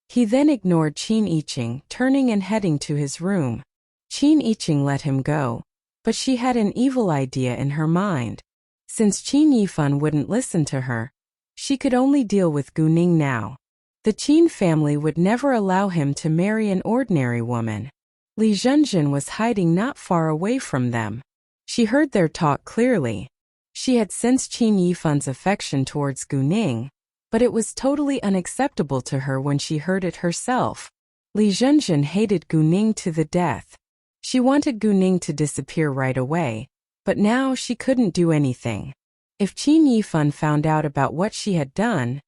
He then ignored Qin Yiqing, turning and heading to his room. Qin Yiqing let him go, but she had an evil idea in her mind. Since Qin Yifan wouldn't listen to her, she could only deal with Guning now. The Qin family would never allow him to marry an ordinary woman. Li Zhenjin was hiding not far away from them. She heard their talk clearly. She had sensed Qin Yifan's affection towards Guning, but it was totally unacceptable to her when she heard it herself. Li Zhenjin hated Guning to the death. She wanted Guning to disappear right away, but now she couldn't do anything. If Qin Yifan found out about what she had done,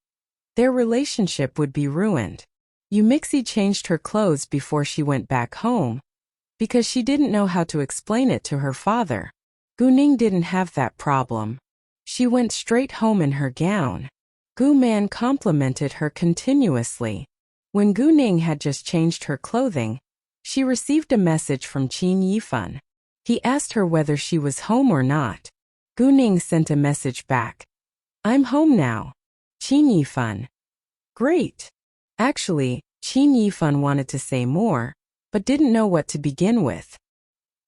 their relationship would be ruined. Yumixi changed her clothes before she went back home, because she didn't know how to explain it to her father. Guning didn't have that problem. She went straight home in her gown. Gu Man complimented her continuously. When Guning had just changed her clothing, she received a message from Qin Yifan. He asked her whether she was home or not. Guning sent a message back. I'm home now. Qin Yifan. Great. Actually, Qin Yifan wanted to say more, but didn't know what to begin with.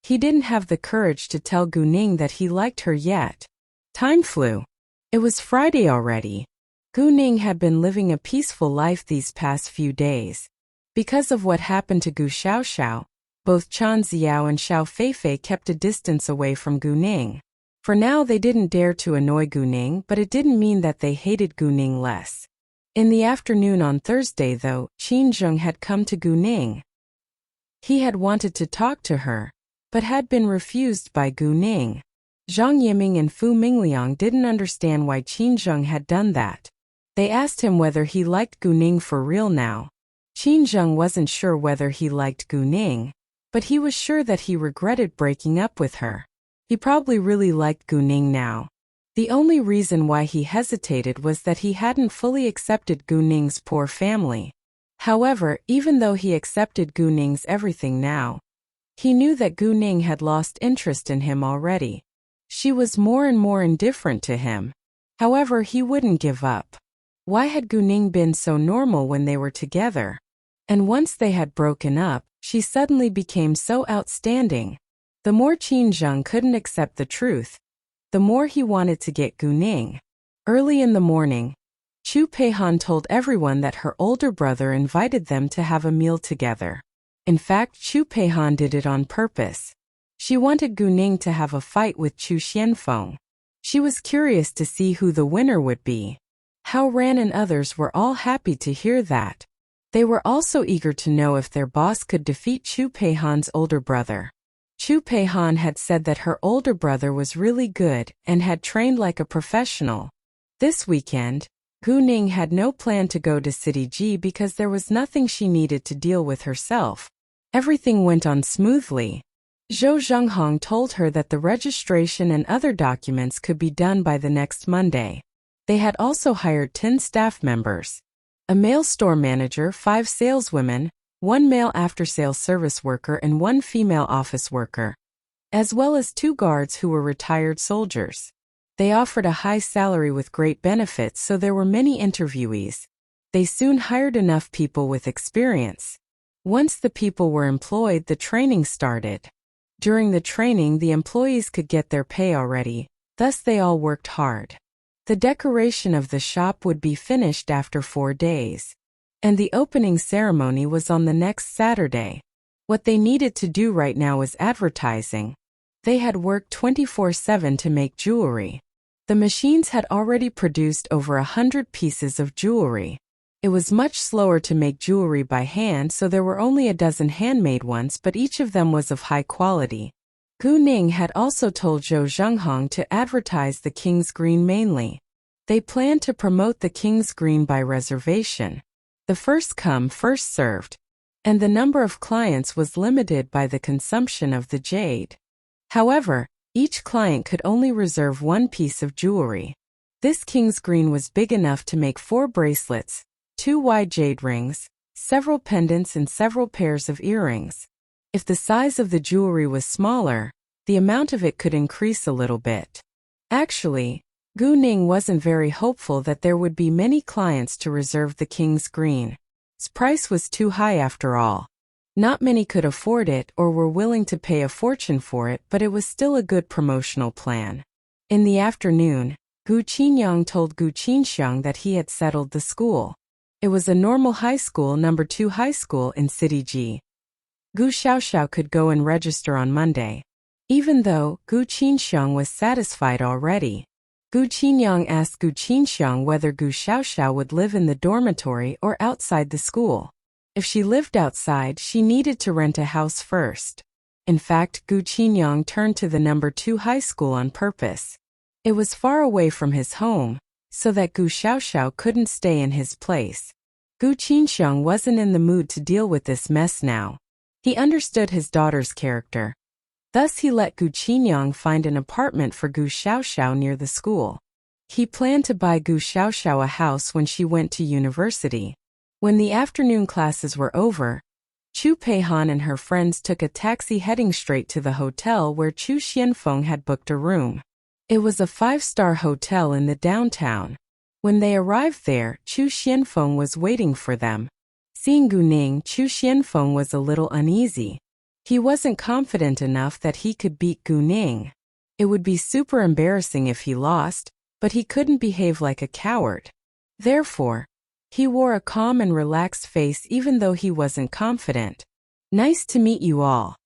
He didn't have the courage to tell Guning that he liked her yet. Time flew. It was Friday already. Guning had been living a peaceful life these past few days. Because of what happened to Gu Xiaoxiao, both Chan Xiao and Xiao Feifei kept a distance away from Guning. For now they didn't dare to annoy Guning, but it didn't mean that they hated Guning less. In the afternoon on Thursday though, Qin Zheng had come to Guning. He had wanted to talk to her, but had been refused by Guning. Zhang Yiming and Fu Mingliang didn't understand why Qin Zheng had done that. They asked him whether he liked Guning for real now. Qin Zheng wasn't sure whether he liked Guning, but he was sure that he regretted breaking up with her. He probably really liked Guning now. The only reason why he hesitated was that he hadn't fully accepted Guning's poor family. However, even though he accepted Guning's everything now, he knew that Guning had lost interest in him already. She was more and more indifferent to him. However, he wouldn't give up. Why had Guning been so normal when they were together? And once they had broken up, she suddenly became so outstanding. The more Qin Zheng couldn't accept the truth, the more he wanted to get Guning. Early in the morning, Chu Peihan told everyone that her older brother invited them to have a meal together. In fact, Chu Peihan did it on purpose. She wanted Guning to have a fight with Chu Xianfeng. She was curious to see who the winner would be. Hao Ran and others were all happy to hear that. They were also eager to know if their boss could defeat Chu Peihan's older brother. Chu Peihan had said that her older brother was really good and had trained like a professional. This weekend, Guning had no plan to go to City G because there was nothing she needed to deal with herself. Everything went on smoothly. Zhou Zhenghong told her that the registration and other documents could be done by the next Monday. They had also hired 10 staff members. A male store manager, 5 saleswomen, 1 male after-sales service worker and 1 female office worker, as well as 2 guards who were retired soldiers. They offered a high salary with great benefits, so there were many interviewees. They soon hired enough people with experience. Once the people were employed, the training started. During the training, the employees could get their pay already, thus they all worked hard. The decoration of the shop would be finished after 4 days. And the opening ceremony was on the next Saturday. What they needed to do right now was advertising. They had worked 24/7 to make jewelry. The machines had already produced over 100 pieces of jewelry. It was much slower to make jewelry by hand, so there were only a dozen handmade ones, but each of them was of high quality. Gu Ning had also told Zhou Zhenghong to advertise the King's Green mainly. They planned to promote the King's Green by reservation, the first come, first served, and the number of clients was limited by the consumption of the jade. However, each client could only reserve one piece of jewelry. This King's Green was big enough to make 4 bracelets, 2 wide jade rings, several pendants and several pairs of earrings. If the size of the jewelry was smaller, the amount of it could increase a little bit. Actually, Gu Ning wasn't very hopeful that there would be many clients to reserve the King's Green. Its price was too high after all. Not many could afford it or were willing to pay a fortune for it, but it was still a good promotional plan. In the afternoon, Gu Qinyang told Gu Qinxiang that he had settled the school. It was a normal high school, number 2 high school in City G. Gu Xiaoxiao could go and register on Monday. Even though Gu Qinxiang was satisfied already, Gu Qinyang asked Gu Qinxiang whether Gu Xiaoxiao would live in the dormitory or outside the school. If she lived outside, she needed to rent a house first. In fact, Gu Qinyang turned to the number 2 high school on purpose. It was far away from his home, so that Gu Xiaoxiao couldn't stay in his place. Gu Qinxiang wasn't in the mood to deal with this mess now. He understood his daughter's character. Thus he let Gu Qinyang find an apartment for Gu Xiaoxiao near the school. He planned to buy Gu Xiaoxiao a house when she went to university. When the afternoon classes were over, Chu Peihan and her friends took a taxi heading straight to the hotel where Chu Xianfeng had booked a room. It was a 5-star hotel in the downtown. When they arrived there, Chu Xianfeng was waiting for them. Seeing Gu Ning, Chu Xianfeng was a little uneasy. He wasn't confident enough that he could beat Gu Ning. It would be super embarrassing if he lost, but he couldn't behave like a coward. Therefore, he wore a calm and relaxed face even though he wasn't confident. "Nice to meet you all.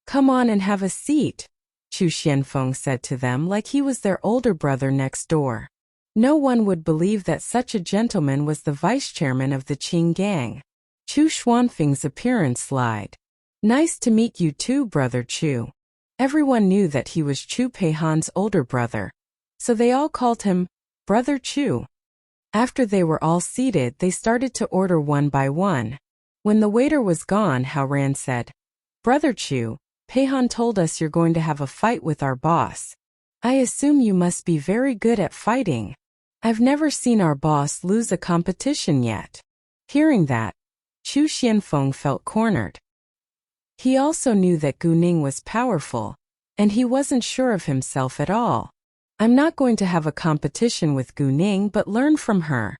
Come on and have a seat," Chu Xianfeng said to them like he was their older brother next door. No one would believe that such a gentleman was the vice-chairman of the Qing gang. Chu Xuanfeng's appearance lied. "Nice to meet you too, Brother Chu." Everyone knew that he was Chu Peihan's older brother, so they all called him Brother Chu. After they were all seated, they started to order one by one. When the waiter was gone, Hao Ran said, "Brother Chu, Peihan told us you're going to have a fight with our boss. I assume you must be very good at fighting. I've never seen our boss lose a competition yet." Hearing that, Chu Xianfeng felt cornered. He also knew that Gu Ning was powerful, and he wasn't sure of himself at all. "I'm not going to have a competition with Gu Ning but learn from her,"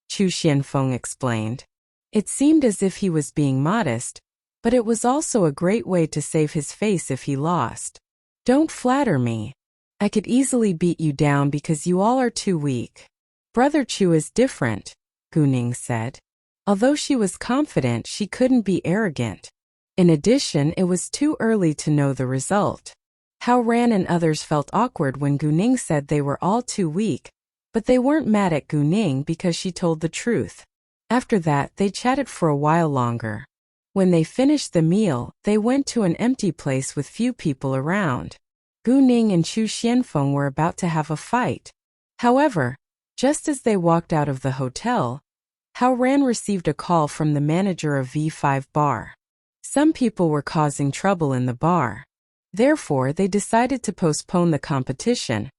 Chu Xianfeng explained. It seemed as if he was being modest, but it was also a great way to save his face if he lost. "Don't flatter me. I could easily beat you down because you all are too weak." "Brother Chu is different," Gu Ning said. Although she was confident, she couldn't be arrogant. In addition, it was too early to know the result. Hao Ran and others felt awkward when Gu Ning said they were all too weak, but they weren't mad at Gu Ning because she told the truth. After that, they chatted for a while longer. When they finished the meal, they went to an empty place with few people around. Gu Ning and Chu Xianfeng were about to have a fight. However, just as they walked out of the hotel, Hao Ran received a call from the manager of V5 Bar. Some people were causing trouble in the bar. Therefore, they decided to postpone the competition,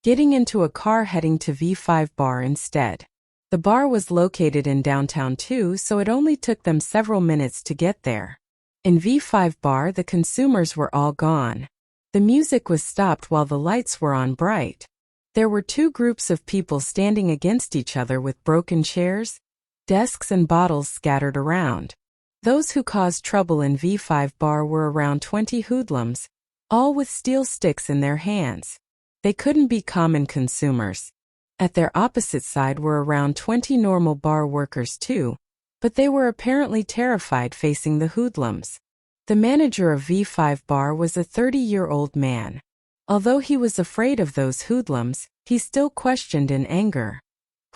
getting into a car heading to V5 Bar instead. The bar was located in downtown too, so it only took them several minutes to get there. In V5 Bar, the consumers were all gone. The music was stopped while the lights were on bright. There were 2 groups of people standing against each other with broken chairs, desks and bottles scattered around. Those who caused trouble in V5 Bar were around 20 hoodlums, all with steel sticks in their hands. They couldn't be common consumers. At their opposite side were around 20 normal bar workers too, but they were apparently terrified facing the hoodlums. The manager of V5 Bar was a 30-year-old man. Although he was afraid of those hoodlums, he still questioned in anger.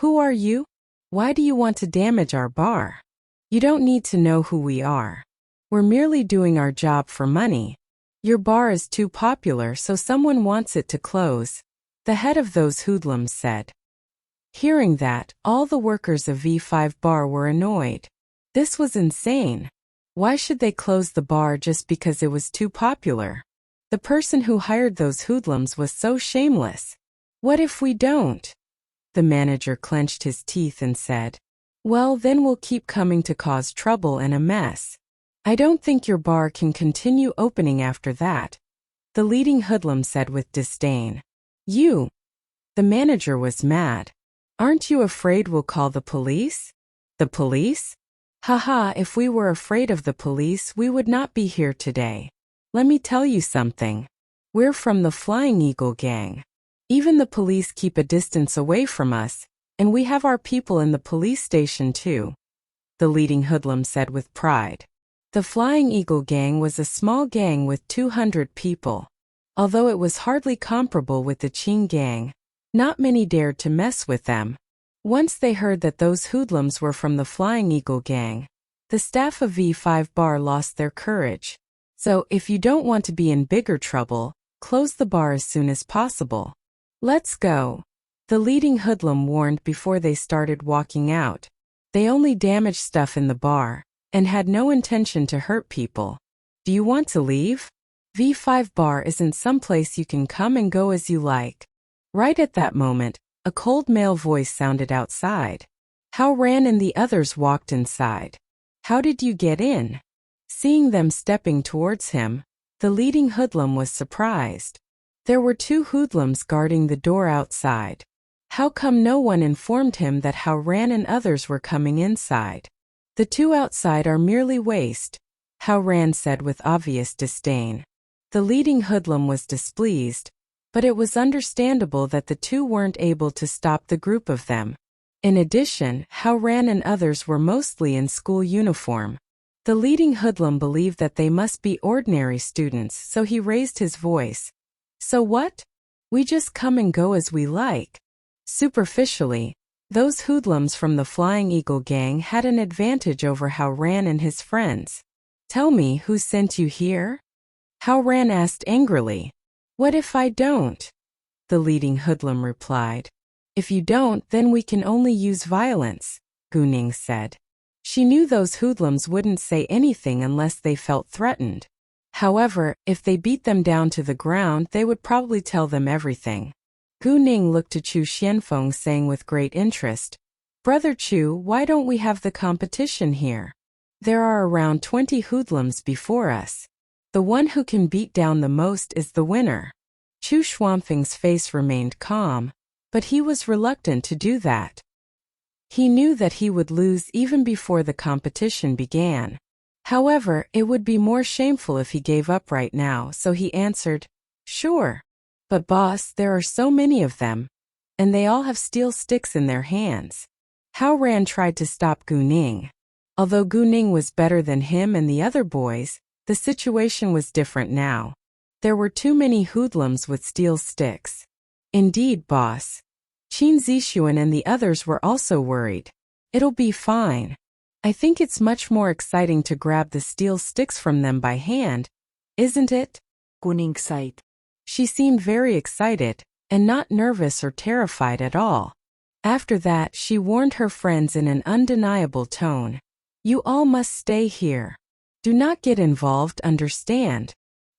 "Who are you? Why do you want to damage our bar? You don't need to know who we are. We're merely doing our job for money." Your bar is too popular, so someone wants it to close, the head of those hoodlums said. Hearing that, all the workers of V5 Bar were annoyed. This was insane. Why should they close the bar just because it was too popular? The person who hired those hoodlums was so shameless. What if we don't? The manager clenched his teeth and said, well, then we'll keep coming to cause trouble and a mess. I don't think your bar can continue opening after that, the leading hoodlum said with disdain. You. The manager was mad. Aren't you afraid we'll call the police? The police? Haha, if we were afraid of the police, we would not be here today. Let me tell you something. We're from the Flying Eagle gang. Even the police keep a distance away from us, and we have our people in the police station too, the leading hoodlum said with pride. The Flying Eagle gang was a small gang with 200 people. Although it was hardly comparable with the Qing gang, not many dared to mess with them. Once they heard that those hoodlums were from the Flying Eagle gang, the staff of V5 Bar lost their courage. So, if you don't want to be in bigger trouble, close the bar as soon as possible. Let's go, the leading hoodlum warned before they started walking out. They only damaged stuff in the bar, and had no intention to hurt people. Do you want to leave? V5 Bar isn't someplace you can come and go as you like. Right at that moment, a cold male voice sounded outside. Hao Ran and the others walked inside. How did you get in? Seeing them stepping towards him, the leading hoodlum was surprised. There were 2 hoodlums guarding the door outside. How come no one informed him that Hao Ran and others were coming inside? The 2 outside are merely waste, Hao Ran said with obvious disdain. The leading hoodlum was displeased, but it was understandable that the 2 weren't able to stop the group of them. In addition, Hao Ran and others were mostly in school uniform. The leading hoodlum believed that they must be ordinary students, so he raised his voice. So what? We just come and go as we like. Superficially, those hoodlums from the Flying Eagle gang had an advantage over Hao Ran and his friends. Tell me who sent you here? Hao Ran asked angrily. What if I don't? The leading hoodlum replied. If you don't, then we can only use violence, Gu Ning said. She knew those hoodlums wouldn't say anything unless they felt threatened. However, if they beat them down to the ground, they would probably tell them everything. Gu Ning looked to Chu Xianfeng saying with great interest, Brother Chu, why don't we have the competition here? There are around 20 hoodlums before us. The one who can beat down the most is the winner. Chu Xuanfeng's face remained calm, but he was reluctant to do that. He knew that he would lose even before the competition began. However, it would be more shameful if he gave up right now, so he answered, Sure. But boss, there are so many of them, and they all have steel sticks in their hands. Hao Ran tried to stop Gu Ning. Although Gu Ning was better than him and the other boys, the situation was different now. There were too many hoodlums with steel sticks. Indeed, boss. Qin Zixuan and the others were also worried. It'll be fine. I think it's much more exciting to grab the steel sticks from them by hand, isn't it? Gu Ning sighed. She seemed very excited, and not nervous or terrified at all. After that, she warned her friends in an undeniable tone. You all must stay here. Do not get involved, understand?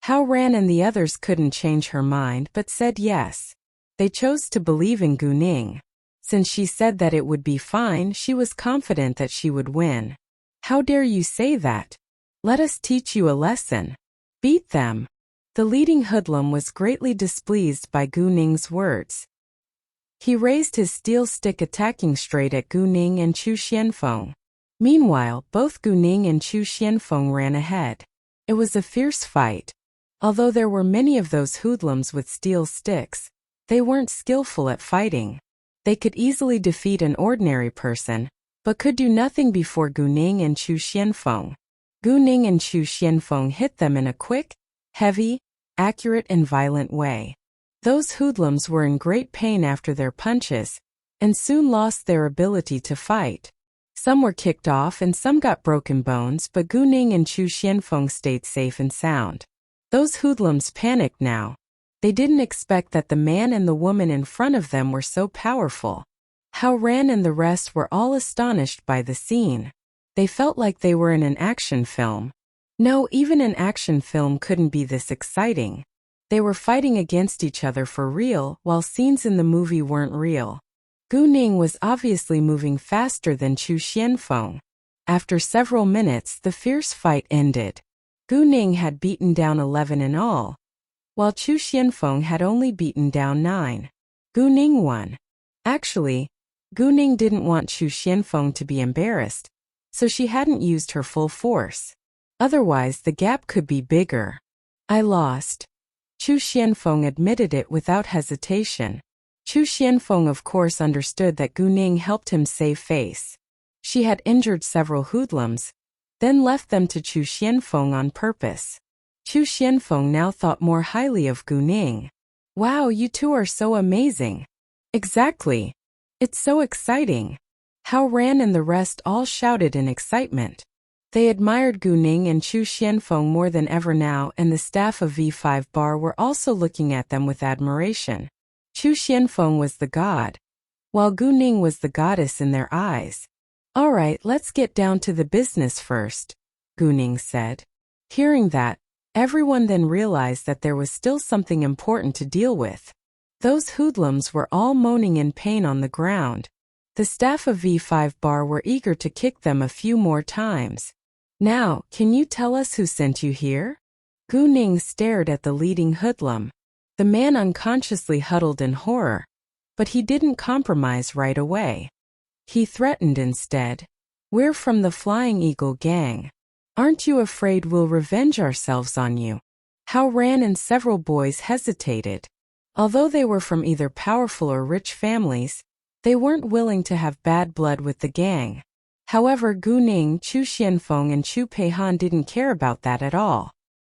Hao Ran and the others couldn't change her mind but said yes. They chose to believe in Gu Ning. Since she said that it would be fine, she was confident that she would win. How dare you say that? Let us teach you a lesson. Beat them. The leading hoodlum was greatly displeased by Gu Ning's words. He raised his steel stick attacking straight at Gu Ning and Chu Xianfeng. Meanwhile, both Gu Ning and Chu Xianfeng ran ahead. It was a fierce fight. Although there were many of those hoodlums with steel sticks, they weren't skillful at fighting. They could easily defeat an ordinary person, but could do nothing before Gu Ning and Chu Xianfeng. Gu Ning and Chu Xianfeng hit them in a quick, heavy, accurate and violent way. Those hoodlums were in great pain after their punches, and soon lost their ability to fight. Some were kicked off and some got broken bones, but Gu Ning and Chu Xianfeng stayed safe and sound. Those hoodlums panicked now. They didn't expect that the man and the woman in front of them were so powerful. Hao Ran and the rest were all astonished by the scene. They felt like they were in an action film. No, even an action film couldn't be this exciting. They were fighting against each other for real, while scenes in the movie weren't real. Gu Ning was obviously moving faster than Chu Xianfeng. After several minutes, the fierce fight ended. Gu Ning had beaten down 11 in all, while Chu Xianfeng had only beaten down 9. Gu Ning won. Actually, Gu Ning didn't want Chu Xianfeng to be embarrassed, so she hadn't used her full force. Otherwise, the gap could be bigger. I lost. Chu Xianfeng admitted it without hesitation. Chu Xianfeng of course understood that Gu Ning helped him save face. She had injured several hoodlums, then left them to Chu Xianfeng on purpose. Chu Xianfeng now thought more highly of Gu Ning. Wow, you two are so amazing. Exactly. It's so exciting. Hao Ran and the rest all shouted in excitement. They admired Gu Ning and Chu Xianfeng more than ever now, and the staff of V5 Bar were also looking at them with admiration. Chu Xianfeng was the god, while Gu Ning was the goddess in their eyes. All right, let's get down to the business first, Gu Ning said. Hearing that, everyone then realized that there was still something important to deal with. Those hoodlums were all moaning in pain on the ground. The staff of V5 Bar were eager to kick them a few more times. Now, can you tell us who sent you here? Gu Ning stared at the leading hoodlum. The man unconsciously huddled in horror, but he didn't compromise right away. He threatened instead. We're from the Flying Eagle gang. Aren't you afraid we'll revenge ourselves on you? Hao Ran and several boys hesitated. Although they were from either powerful or rich families, they weren't willing to have bad blood with the gang. However, Gu Ning, Chu Xianfeng and Chu Peihan didn't care about that at all.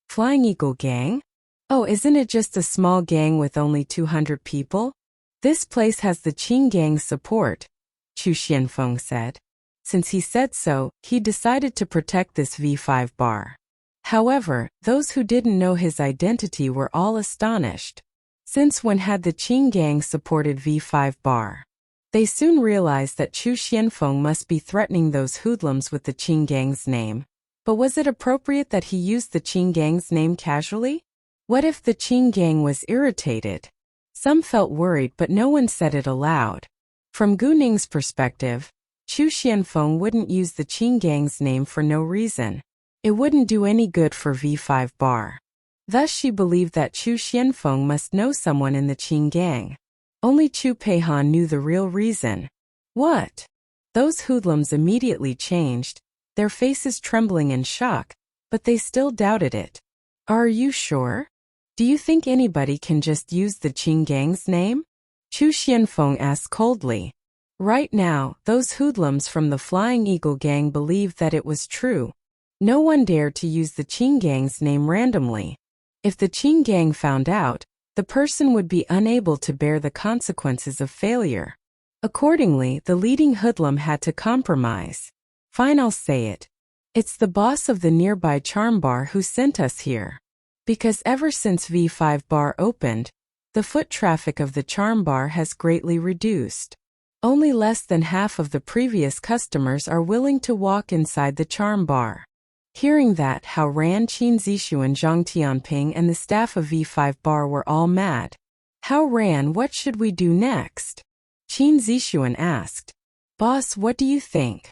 Flying Eagle gang? Oh, isn't it just a small gang with only 200 people? This place has the Qing gang's support, Chu Xianfeng said. Since he said so, he decided to protect this V5 bar. However, those who didn't know his identity were all astonished. Since when had the Qing gang supported V5 bar? They soon realized that Chu Xianfeng must be threatening those hoodlums with the Qing gang's name. But was it appropriate that he used the Qing gang's name casually? What if the Qing gang was irritated? Some felt worried, but no one said it aloud. From Gu Ning's perspective, Chu Xianfeng wouldn't use the Qing gang's name for no reason. It wouldn't do any good for V5 bar. Thus she believed that Chu Xianfeng must know someone in the Qing gang. Only Chu Peihan knew the real reason. What? Those hoodlums immediately changed, their faces trembling in shock, but they still doubted it. Are you sure? Do you think anybody can just use the Qing gang's name? Chu Xianfeng asked coldly. Right now, those hoodlums from the Flying Eagle gang believed that it was true. No one dared to use the Qing gang's name randomly. If the Qing gang found out, the person would be unable to bear the consequences of failure. Accordingly, the leading hoodlum had to compromise. Fine, I'll say it. It's the boss of the nearby charm bar who sent us here. Because ever since V5 bar opened, the foot traffic of the charm bar has greatly reduced. Only less than half of the previous customers are willing to walk inside the charm bar. Hearing that, Hao Ran, Qin Zishu and Zhang Tianping and the staff of V5 bar were all mad. Hao Ran, what should we do next? Qin Zishuan asked. Boss, what do you think?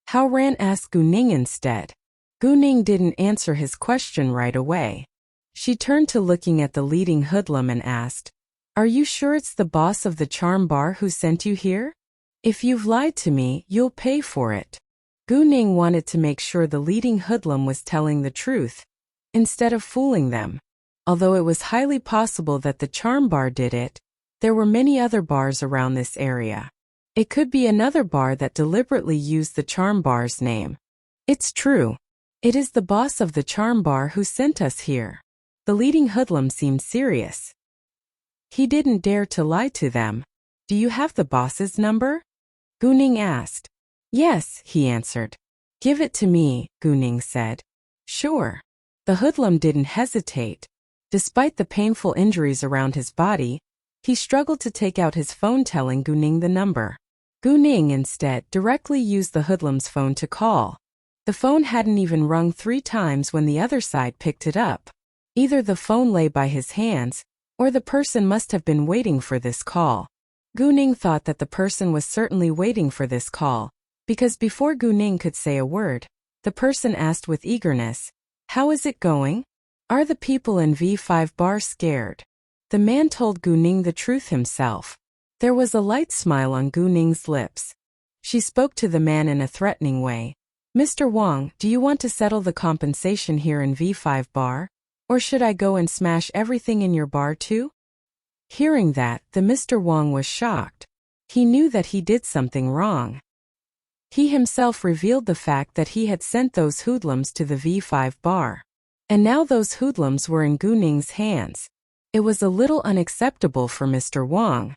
Hao Ran asked Gu Ning instead. Gu Ning didn't answer his question right away. She turned to looking at the leading hoodlum and asked, Are you sure it's the boss of the charm bar who sent you here? If you've lied to me, you'll pay for it. Gu Ning wanted to make sure the leading hoodlum was telling the truth, instead of fooling them. Although it was highly possible that the charm bar did it, there were many other bars around this area. It could be another bar that deliberately used the charm bar's name. It's true. It is the boss of the charm bar who sent us here. The leading hoodlum seemed serious. He didn't dare to lie to them. Do you have the boss's number? Gu Ning asked. Yes, he answered. Give it to me, Gu Ning said. Sure. The hoodlum didn't hesitate. Despite the painful injuries around his body, he struggled to take out his phone telling Gu Ning the number. Gu Ning instead directly used the hoodlum's phone to call. The phone hadn't even rung 3 times when the other side picked it up. Either the phone lay by his hands, or the person must have been waiting for this call. Gu Ning thought that the person was certainly waiting for this call, because before Gu Ning could say a word, the person asked with eagerness, "How is it going? Are the people in V5 bar scared?" The man told Gu Ning the truth himself. There was a light smile on Gu Ning's lips. She spoke to the man in a threatening way. "Mr. Wang, do you want to settle the compensation here in V5 bar? Or should I go and smash everything in your bar too?" Hearing that, the Mr. Wang was shocked. He knew that he did something wrong. He himself revealed the fact that he had sent those hoodlums to the V5 bar. And now those hoodlums were in Gu Ning's hands. It was a little unacceptable for Mr. Wang.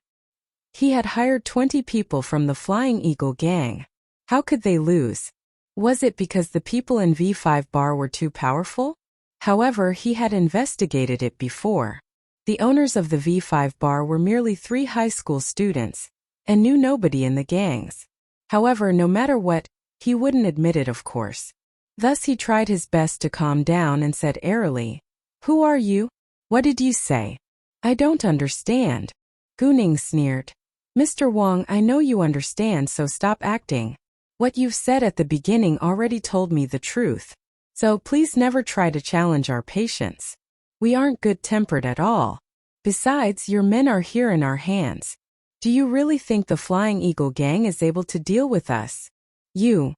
He had hired 20 people from the Flying Eagle gang. How could they lose? Was it because the people in V5 bar were too powerful? However, he had investigated it before. The owners of the V5 bar were merely 3 high school students, and knew nobody in the gangs. However, no matter what, he wouldn't admit it, of course. Thus he tried his best to calm down and said airily, "Who are you? What did you say? I don't understand." Gu Ning sneered. "Mr. Wang, I know you understand, so stop acting. What you've said at the beginning already told me the truth. So please never try to challenge our patience. We aren't good-tempered at all. Besides, your men are here in our hands. Do you really think the Flying Eagle gang is able to deal with us? You..."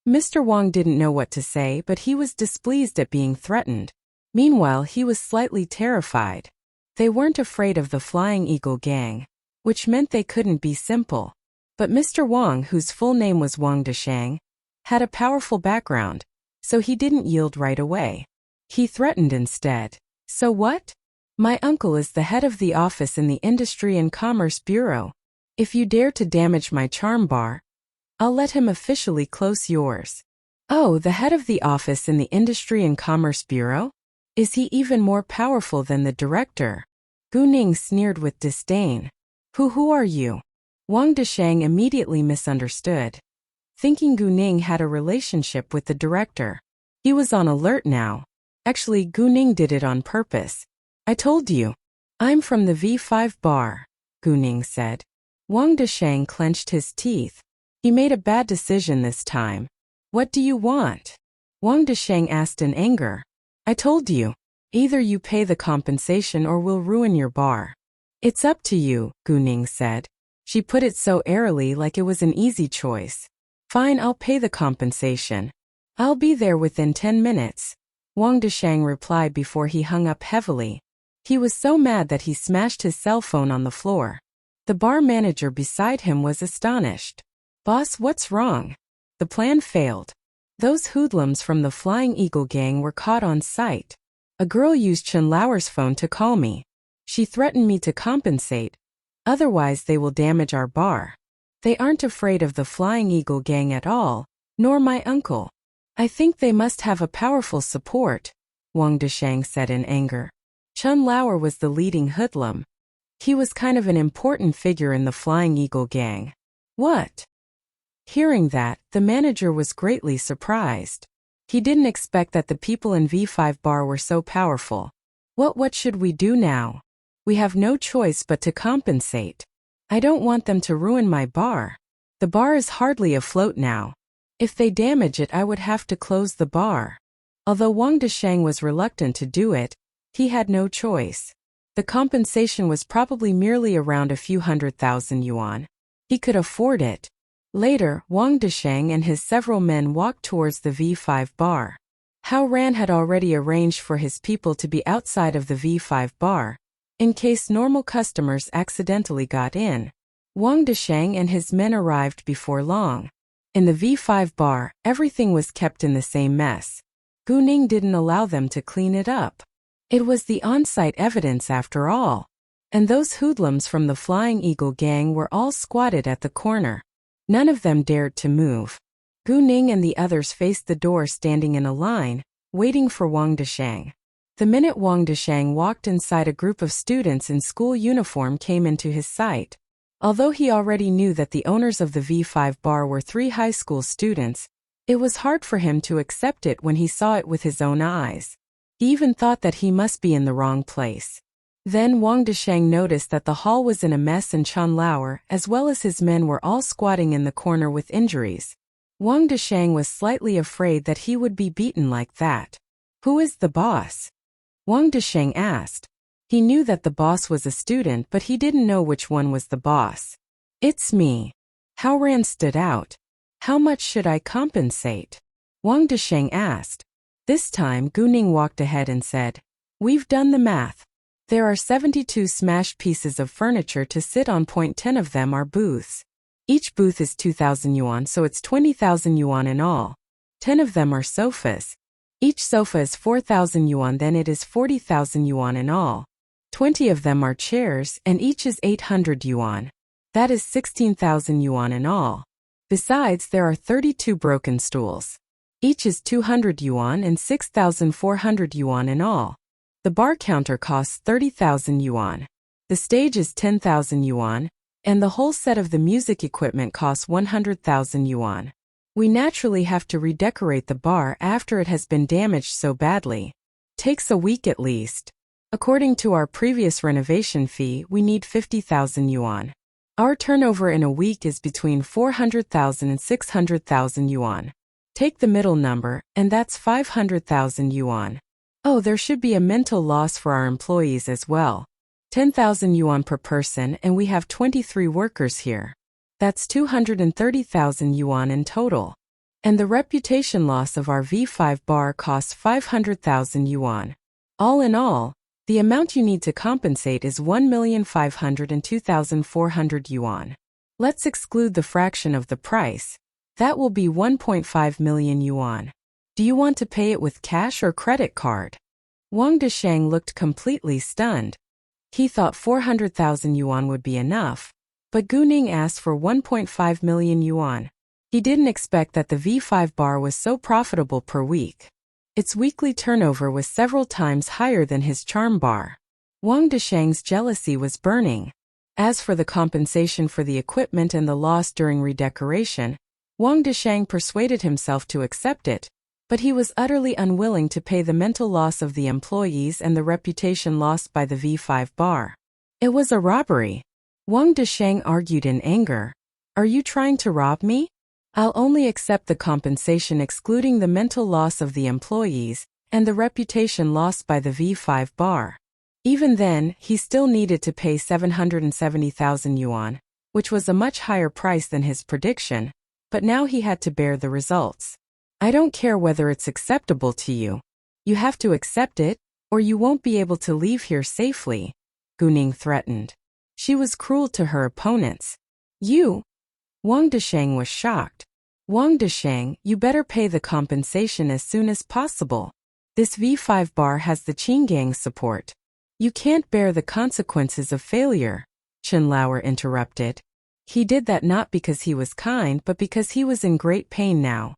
Mr. Wang didn't know what to say, but he was displeased at being threatened. Meanwhile, he was slightly terrified. They weren't afraid of the Flying Eagle gang, which meant they couldn't be simple. But Mr. Wang, whose full name was Wang Deshang, had a powerful background, so he didn't yield right away. He threatened instead. "So what? My uncle is the head of the office in the Industry and Commerce Bureau. If you dare to damage my charm bar, I'll let him officially close yours." "Oh, the head of the office in the Industry and Commerce Bureau? Is he even more powerful than the director?" Gu Ning sneered with disdain. Who are you?" Wang Deshang immediately misunderstood, thinking Gu Ning had a relationship with the director. He was on alert now. Actually, Gu Ning did it on purpose. "I told you. I'm from the V5 bar," Gu Ning said. Wang Deshang clenched his teeth. He made a bad decision this time. "What do you want?" Wang Deshang asked in anger. "I told you. Either you pay the compensation or we'll ruin your bar." "It's up to you," Gu Ning said. She put it so airily, like it was an easy choice. "Fine, I'll pay the compensation. I'll be there within 10 minutes. Wang Deshang replied before he hung up heavily. He was so mad that he smashed his cell phone on the floor. The bar manager beside him was astonished. "Boss, what's wrong?" The plan failed. Those hoodlums from the Flying Eagle gang were caught on sight. A girl used Chen Lauer's phone to call me. She threatened me to compensate. Otherwise they will damage our bar. They aren't afraid of the Flying Eagle gang at all, nor my uncle. I think they must have a powerful support, Wang Deshang said in anger. Chen Lauer was the leading hoodlum. He was kind of an important figure in the Flying Eagle gang. What? Hearing that, the manager was greatly surprised. He didn't expect that the people in V5 bar were so powerful. What should we do now? We have no choice but to compensate. I don't want them to ruin my bar. The bar is hardly afloat now. If they damage it, I would have to close the bar. Although Wang Deshang was reluctant to do it, he had no choice. The compensation was probably merely around a few 100,000 yuan. He could afford it. Later, Wang Deshang and his several men walked towards the V5 bar. Hao Ran had already arranged for his people to be outside of the V5 bar, in case normal customers accidentally got in. Wang Deshang and his men arrived before long. In the V5 bar, everything was kept in the same mess. Gu Ning didn't allow them to clean it up. It was the on-site evidence after all. And those hoodlums from the Flying Eagle gang were all squatted at the corner. None of them dared to move. Gu Ning and the others faced the door standing in a line, waiting for Wang Deshang. The minute Wang Deshang walked inside, a group of students in school uniform came into his sight. Although he already knew that the owners of the V5 bar were 3 high school students, it was hard for him to accept it when he saw it with his own eyes. He even thought that he must be in the wrong place. Then Wang Deshang noticed that the hall was in a mess and Chen Lauer, as well as his men, were all squatting in the corner with injuries. Wang Deshang was slightly afraid that he would be beaten like that. "Who is the boss?" Wang Deshang asked. He knew that the boss was a student, but he didn't know which one was the boss. "It's me." Hao Ran stood out. "How much should I compensate?" Wang Deshang asked. This time Gu Ning walked ahead and said, "We've done the math. There are 72 smashed pieces of furniture to sit on. 10 of them are booths. Each booth is 2,000 yuan, so it's 20,000 yuan in all. 10 of them are sofas. Each sofa is 4,000 yuan, then it is 40,000 yuan in all. 20 of them are chairs, and each is 800 yuan. That is 16,000 yuan in all. Besides, there are 32 broken stools. Each is 200 yuan and 6,400 yuan in all. The bar counter costs 30,000 yuan. The stage is 10,000 yuan, and the whole set of the music equipment costs 100,000 yuan. We naturally have to redecorate the bar after it has been damaged so badly. Takes a week at least. According to our previous renovation fee, we need 50,000 yuan. Our turnover in a week is between 400,000 and 600,000 yuan. Take the middle number, and that's 500,000 yuan. Oh, there should be a mental loss for our employees as well. 10,000 yuan per person, and we have 23 workers here. That's 230,000 yuan in total. And the reputation loss of our V5 bar costs 500,000 yuan. All in all, the amount you need to compensate is 1,502,400 yuan. Let's exclude the fraction of the price. That will be 1.5 million yuan. Do you want to pay it with cash or credit card? Wang Deshang looked completely stunned. He thought 400,000 yuan would be enough, but Gu Ning asked for 1.5 million yuan. He didn't expect that the V5 bar was so profitable per week. Its weekly turnover was several times higher than his charm bar. Wang Deshang's jealousy was burning. As for the compensation for the equipment and the loss during redecoration, Wang Deshang persuaded himself to accept it, but he was utterly unwilling to pay the mental loss of the employees and the reputation lost by the V5 bar. It was a robbery. Wang Deshang argued in anger. "Are you trying to rob me? I'll only accept the compensation excluding the mental loss of the employees and the reputation lost by the V5 bar." Even then, he still needed to pay 770,000 yuan, which was a much higher price than his prediction, but now he had to bear the results. "I don't care whether it's acceptable to you. You have to accept it, or you won't be able to leave here safely," Gu Ning threatened. She was cruel to her opponents. "You?" Wang Deshang was shocked. "Wang Deshang, you better pay the compensation as soon as possible. This V5 bar has the Qing Gang's support. You can't bear the consequences of failure," Chen Lauer interrupted. He did that not because he was kind, but because he was in great pain now.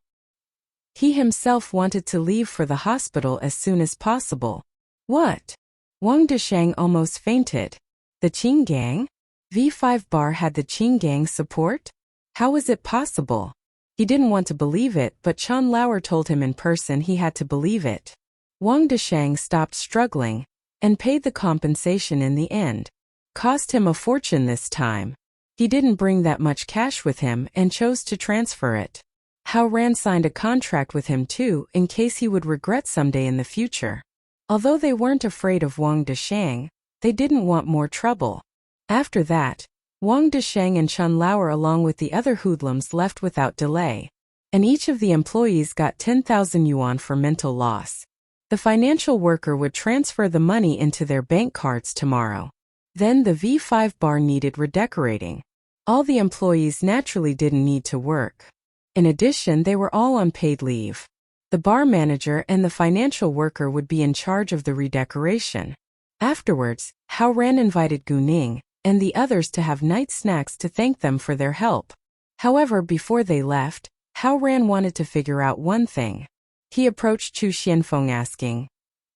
He himself wanted to leave for the hospital as soon as possible. "What?" Wang Deshang almost fainted. "The Qing Gang? V5 bar had the Qing Gang support? How was it possible?" He didn't want to believe it, but Chen Lauer told him in person he had to believe it. Wang Deshang stopped struggling and paid the compensation in the end. Cost him a fortune this time. He didn't bring that much cash with him and chose to transfer it. Hao Ran signed a contract with him too, in case he would regret someday in the future. Although they weren't afraid of Wang Deshang, they didn't want more trouble. After that, Wang Deshang and Chen Lauer along with the other hoodlums left without delay, and each of the employees got 10,000 yuan for mental loss. The financial worker would transfer the money into their bank cards tomorrow. Then the V5 bar needed redecorating. All the employees naturally didn't need to work. In addition, they were all on paid leave. The bar manager and the financial worker would be in charge of the redecoration. Afterwards, Hao Ran invited Gu Ning and the others to have night snacks to thank them for their help. However, before they left, Hao Ran wanted to figure out one thing. He approached Chu Xianfeng asking,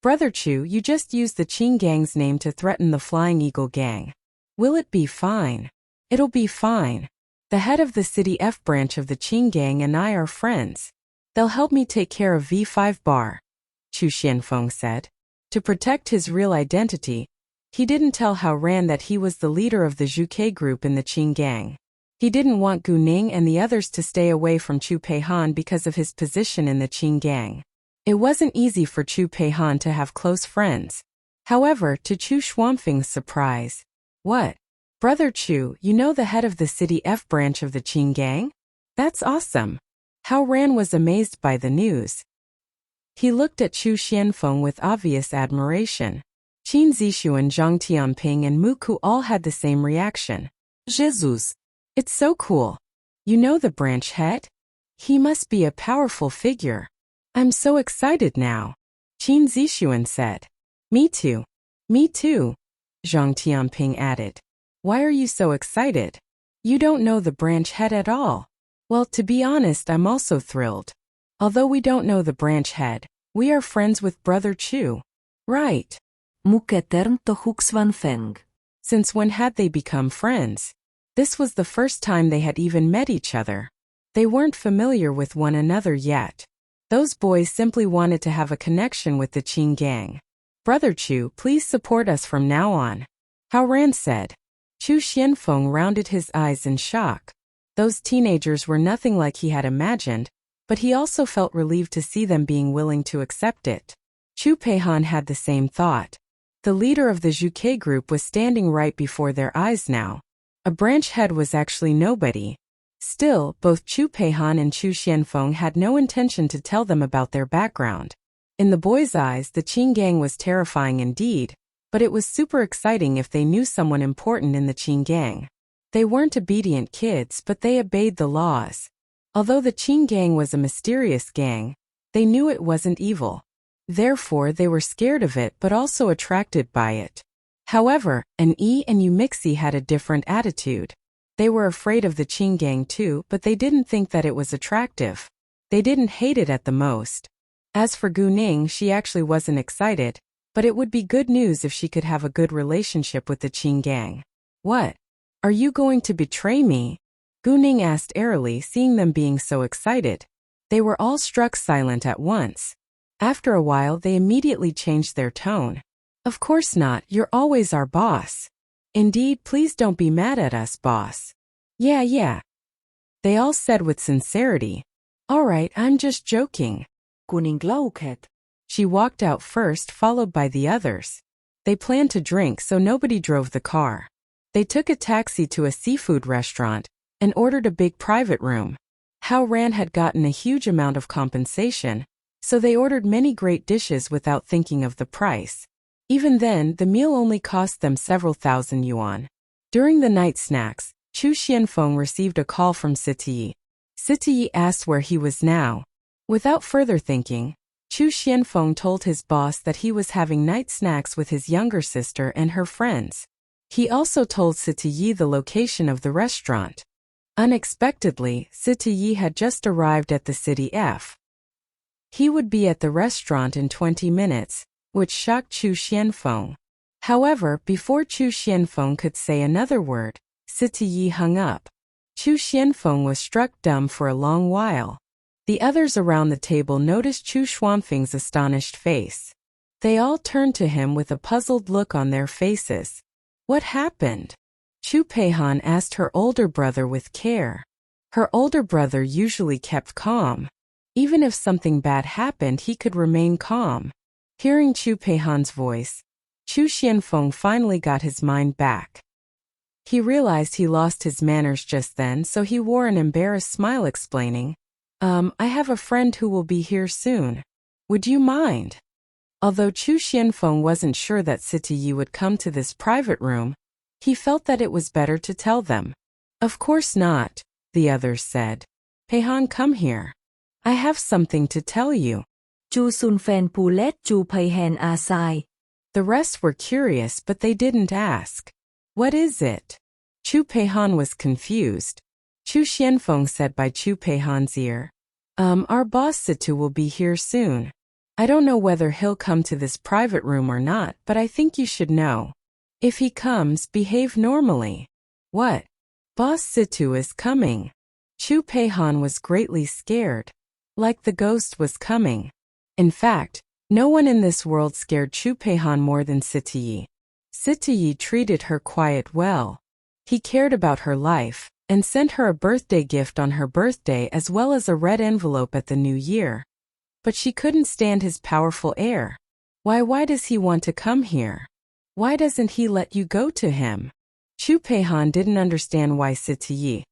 Brother Chu, you just used the Qing Gang's name to threaten the Flying Eagle Gang. Will it be fine? It'll be fine. The head of the City F branch of the Qing Gang and I are friends. They'll help me take care of V5 Bar, Chu Xianfeng said. To protect his real identity, he didn't tell Hao Ran that he was the leader of the Zhuke group in the Qing Gang. He didn't want Gu Ning and the others to stay away from Chu Peihan because of his position in the Qing Gang. It wasn't easy for Chu Peihan to have close friends. However, to Chu Xuanfeng's surprise, "What? Brother Chu, you know the head of the City F branch of the Qing Gang? That's awesome." Hao Ran was amazed by the news. He looked at Chu Xianfeng with obvious admiration. Qin Zixuan, Zhang Tianping and Mu Ku all had the same reaction. Jesus! It's so cool. You know the branch head? He must be a powerful figure. I'm so excited now, Qin Zixuan said. Me too. Me too, Zhang Tianping added. Why are you so excited? You don't know the branch head at all. Well, to be honest, I'm also thrilled. Although we don't know the branch head, we are friends with Brother Chu. Right. Muketern to Huxvan Feng. Since when had they become friends? This was the first time they had even met each other. They weren't familiar with one another yet. Those boys simply wanted to have a connection with the Qing Gang. Brother Chu, please support us from now on, Hao Ran said. Chu Xianfeng rounded his eyes in shock. Those teenagers were nothing like he had imagined, but he also felt relieved to see them being willing to accept it. Chu Peihan had the same thought. The leader of the Zhuke group was standing right before their eyes now. A branch head was actually nobody. Still, both Chu Peihan and Chu Xianfeng had no intention to tell them about their background. In the boys' eyes, the Qing Gang was terrifying indeed, but it was super exciting if they knew someone important in the Qing Gang. They weren't obedient kids, but they obeyed the laws. Although the Qing Gang was a mysterious gang, they knew it wasn't evil. Therefore, they were scared of it but also attracted by it. However, An Yi and Yu Mixi had a different attitude. They were afraid of the Qing Gang too, but they didn't think that it was attractive. They didn't hate it at the most. As for Gu Ning, she actually wasn't excited, but it would be good news if she could have a good relationship with the Qing Gang. What? Are you going to betray me? Gu Ning asked airily, seeing them being so excited. They were all struck silent at once. After a while, they immediately changed their tone. Of course not, you're always our boss. Indeed, please don't be mad at us, boss. Yeah. They all said with sincerity. All right, I'm just joking. Kuning Glauket. She walked out first, followed by the others. They planned to drink, so nobody drove the car. They took a taxi to a seafood restaurant and ordered a big private room. Hao Ran had gotten a huge amount of compensation, so they ordered many great dishes without thinking of the price. Even then, the meal only cost them several thousand yuan. During the night snacks, Chu Xianfeng received a call from Sitiyi. Sitiyi asked where he was now. Without further thinking, Chu Xianfeng told his boss that he was having night snacks with his younger sister and her friends. He also told Sitiyi the location of the restaurant. Unexpectedly, Sitiyi had just arrived at the City F. He would be at the restaurant in 20 minutes, which shocked Chu Xianfeng. However, before Chu Xianfeng could say another word, Sitiyi hung up. Chu Xianfeng was struck dumb for a long while. The others around the table noticed Chu Xuanfeng's astonished face. They all turned to him with a puzzled look on their faces. What happened? Chu Peihan asked her older brother with care. Her older brother usually kept calm. Even if something bad happened, he could remain calm. Hearing Chu Peihan's voice, Chu Xianfeng finally got his mind back. He realized he lost his manners just then, so he wore an embarrassed smile explaining, I have a friend who will be here soon. Would you mind? Although Chu Xianfeng wasn't sure that Sitiyi would come to this private room, he felt that it was better to tell them. Of course not, the others said. Peihan, come here. I have something to tell you. Chu Sun Fan Poulet Chu Peihan Asai. The rest were curious, but they didn't ask. What is it? Chu Peihan was confused. Chu Xianfeng said by Chu Peihan's ear, our boss Situ will be here soon. I don't know whether he'll come to this private room or not, but I think you should know. If he comes, behave normally. What? Boss Situ is coming. Chu Peihan was greatly scared. Like the ghost was coming. In fact, no one in this world scared Chu Peihan more than Sitiyi. Sitiyi treated her quite well. He cared about her life, and sent her a birthday gift on her birthday as well as a red envelope at the new year. But she couldn't stand his powerful air. Why does he want to come here? Why doesn't he let you go to him? Chu Peihan didn't understand why Sitiyi,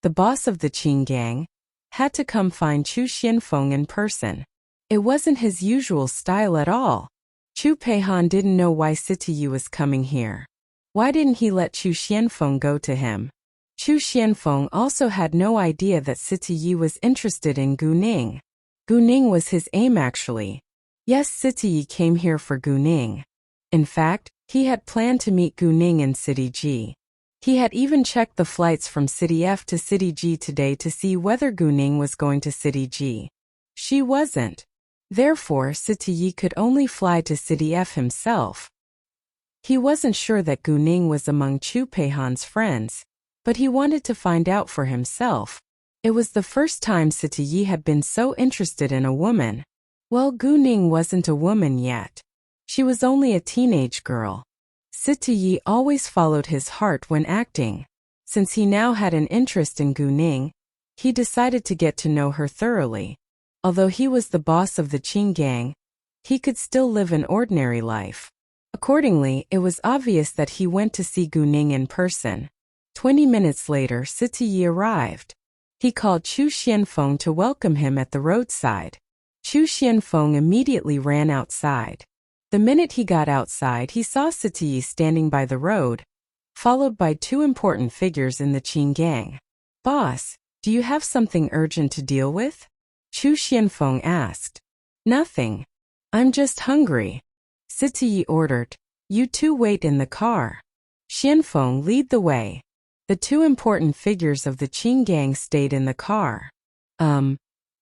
the boss of the Qing gang, had to come find Chu Xianfeng in person. It wasn't his usual style at all. Chu Peihan didn't know why Sitiyi was coming here. Why didn't he let Chu Xianfeng go to him? Chu Xianfeng also had no idea that Sitiyi was interested in Gu Ning. Gu Ning was his aim actually. Yes, Sitiyi came here for Gu Ning. In fact, he had planned to meet Gu Ning in City G. He had even checked the flights from City F to City G today to see whether Gu Ning was going to City G. She wasn't. Therefore, Sitiyi could only fly to City F himself. He wasn't sure that Gu Ning was among Chu Peihan's friends, but he wanted to find out for himself. It was the first time Sitiyi had been so interested in a woman. Well, Gu Ning wasn't a woman yet. She was only a teenage girl. Sitiyi always followed his heart when acting. Since he now had an interest in Gu Ning, he decided to get to know her thoroughly. Although he was the boss of the Qing gang, he could still live an ordinary life. Accordingly, it was obvious that he went to see Gu Ning in person. 20 minutes later, Sitiyi arrived. He called Chu Xianfeng to welcome him at the roadside. Chu Xianfeng immediately ran outside. The minute he got outside, he saw Sitiyi standing by the road, followed by two important figures in the Qing gang. "Boss, do you have something urgent to deal with?" Chu Xianfeng asked. "Nothing. I'm just hungry." Sitiyi ordered. "You two wait in the car. Xianfeng, lead the way." The two important figures of the Qing gang stayed in the car.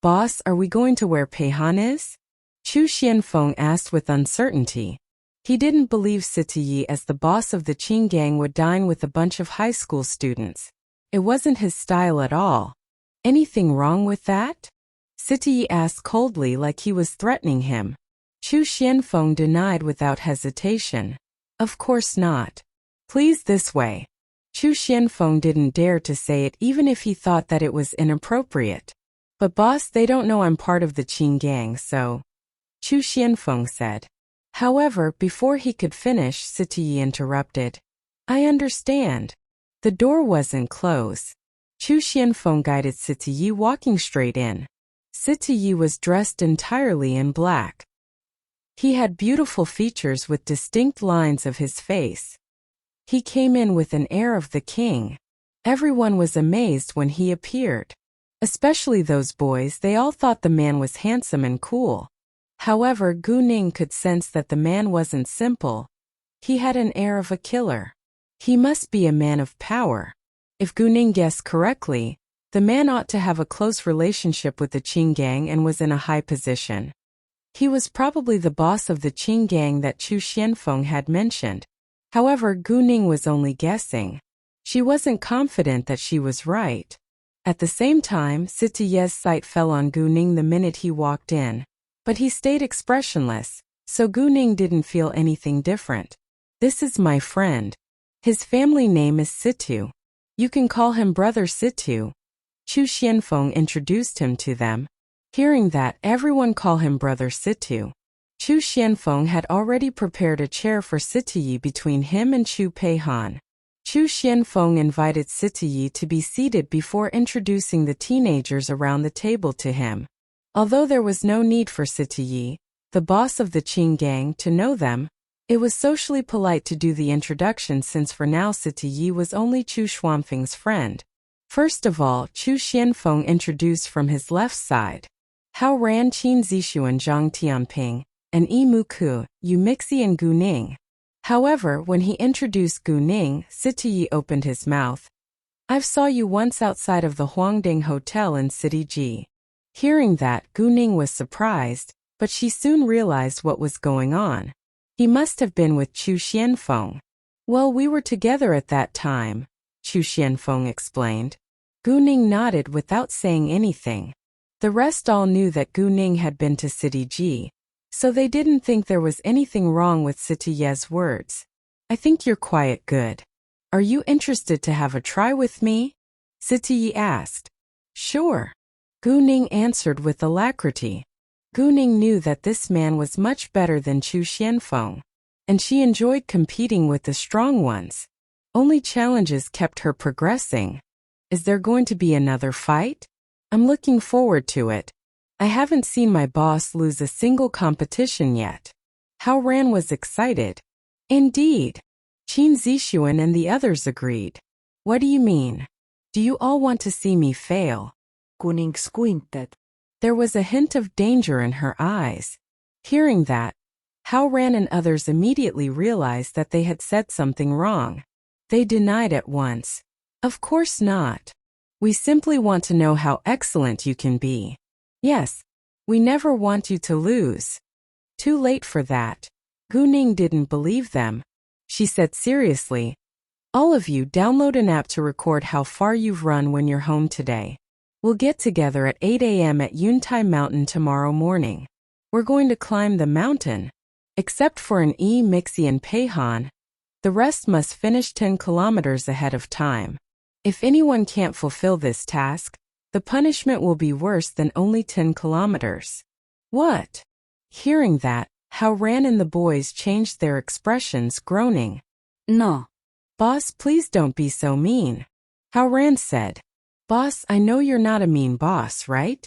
Boss, are we going to where Peihan is?" Chu Xianfeng asked with uncertainty. He didn't believe Sitiyi as the boss of the Qing gang would dine with a bunch of high school students. It wasn't his style at all. "Anything wrong with that?" Sitiyi asked coldly like he was threatening him. Chu Xianfeng denied without hesitation. "Of course not. Please this way." Chu Xianfeng didn't dare to say it even if he thought that it was inappropriate. "But boss, they don't know I'm part of the Qing gang, so," Chu Xianfeng said. However, before he could finish, Sitiyi interrupted. "I understand." The door wasn't closed. Chu Xianfeng guided Sitiyi walking straight in. Sitiyi was dressed entirely in black. He had beautiful features with distinct lines of his face. He came in with an air of the king. Everyone was amazed when he appeared. Especially those boys, they all thought the man was handsome and cool. However, Gu Ning could sense that the man wasn't simple. He had an air of a killer. He must be a man of power. If Gu Ning guessed correctly, the man ought to have a close relationship with the Qing gang and was in a high position. He was probably the boss of the Qing gang that Chu Xianfeng had mentioned. However, Gu Ning was only guessing. She wasn't confident that she was right. At the same time, Sitiyi's sight fell on Gu Ning the minute he walked in. But he stayed expressionless, so Gu Ning didn't feel anything different. "This is my friend. His family name is Situ. You can call him Brother Situ." Chu Xianfeng introduced him to them. Hearing that, everyone called him Brother Situ. Chu Xianfeng had already prepared a chair for Sitiyi between him and Chu Peihan. Chu Xianfeng invited Sitiyi to be seated before introducing the teenagers around the table to him. Although there was no need for Sitiyi, the boss of the Qing gang, to know them, it was socially polite to do the introduction since for now Sitiyi was only Chu Xuanfeng's friend. First of all, Chu Xianfeng introduced from his left side. Hao Ran Qin Zixuan Zhang Tianping, and Yi Muku, Yu Mixi and Gu Ning. However, when he introduced Gu Ning, Sitiyi opened his mouth. "I've saw you once outside of the Huangding Hotel in City G." Hearing that, Gu Ning was surprised, but she soon realized what was going on. He must have been with Chu Xianfeng. Well, we were together at that time, Chu Xianfeng explained. Gu Ning nodded without saying anything. The rest all knew that Gu Ning had been to City Ji, so they didn't think there was anything wrong with City Ye's words. I think you're quite good. Are you interested to have a try with me? City Yi asked. Sure. Gu Ning answered with alacrity. Gu Ning knew that this man was much better than Chu Xianfeng, and she enjoyed competing with the strong ones. Only challenges kept her progressing. Is there going to be another fight? I'm looking forward to it. I haven't seen my boss lose a single competition yet. Hao Ran was excited. Indeed. Qin Zixuan and the others agreed. What do you mean? Do you all want to see me fail? Gu Ning squinted. There was a hint of danger in her eyes. Hearing that, Hao Ran and others immediately realized that they had said something wrong. They denied at once. Of course not. We simply want to know how excellent you can be. Yes, we never want you to lose. Too late for that. Gu Ning didn't believe them. She said seriously, all of you download an app to record how far you've run when you're home today. We'll get together at 8 a.m. at Yuntai Mountain tomorrow morning. We're going to climb the mountain. Except for an E, Mixi and Peihan, the rest must finish 10 kilometers ahead of time. If anyone can't fulfill this task, the punishment will be worse than only 10 kilometers. What? Hearing that, Hao Ran and the boys changed their expressions, groaning. No. Boss, please don't be so mean. Hao Ran said. Boss, I know you're not a mean boss, right?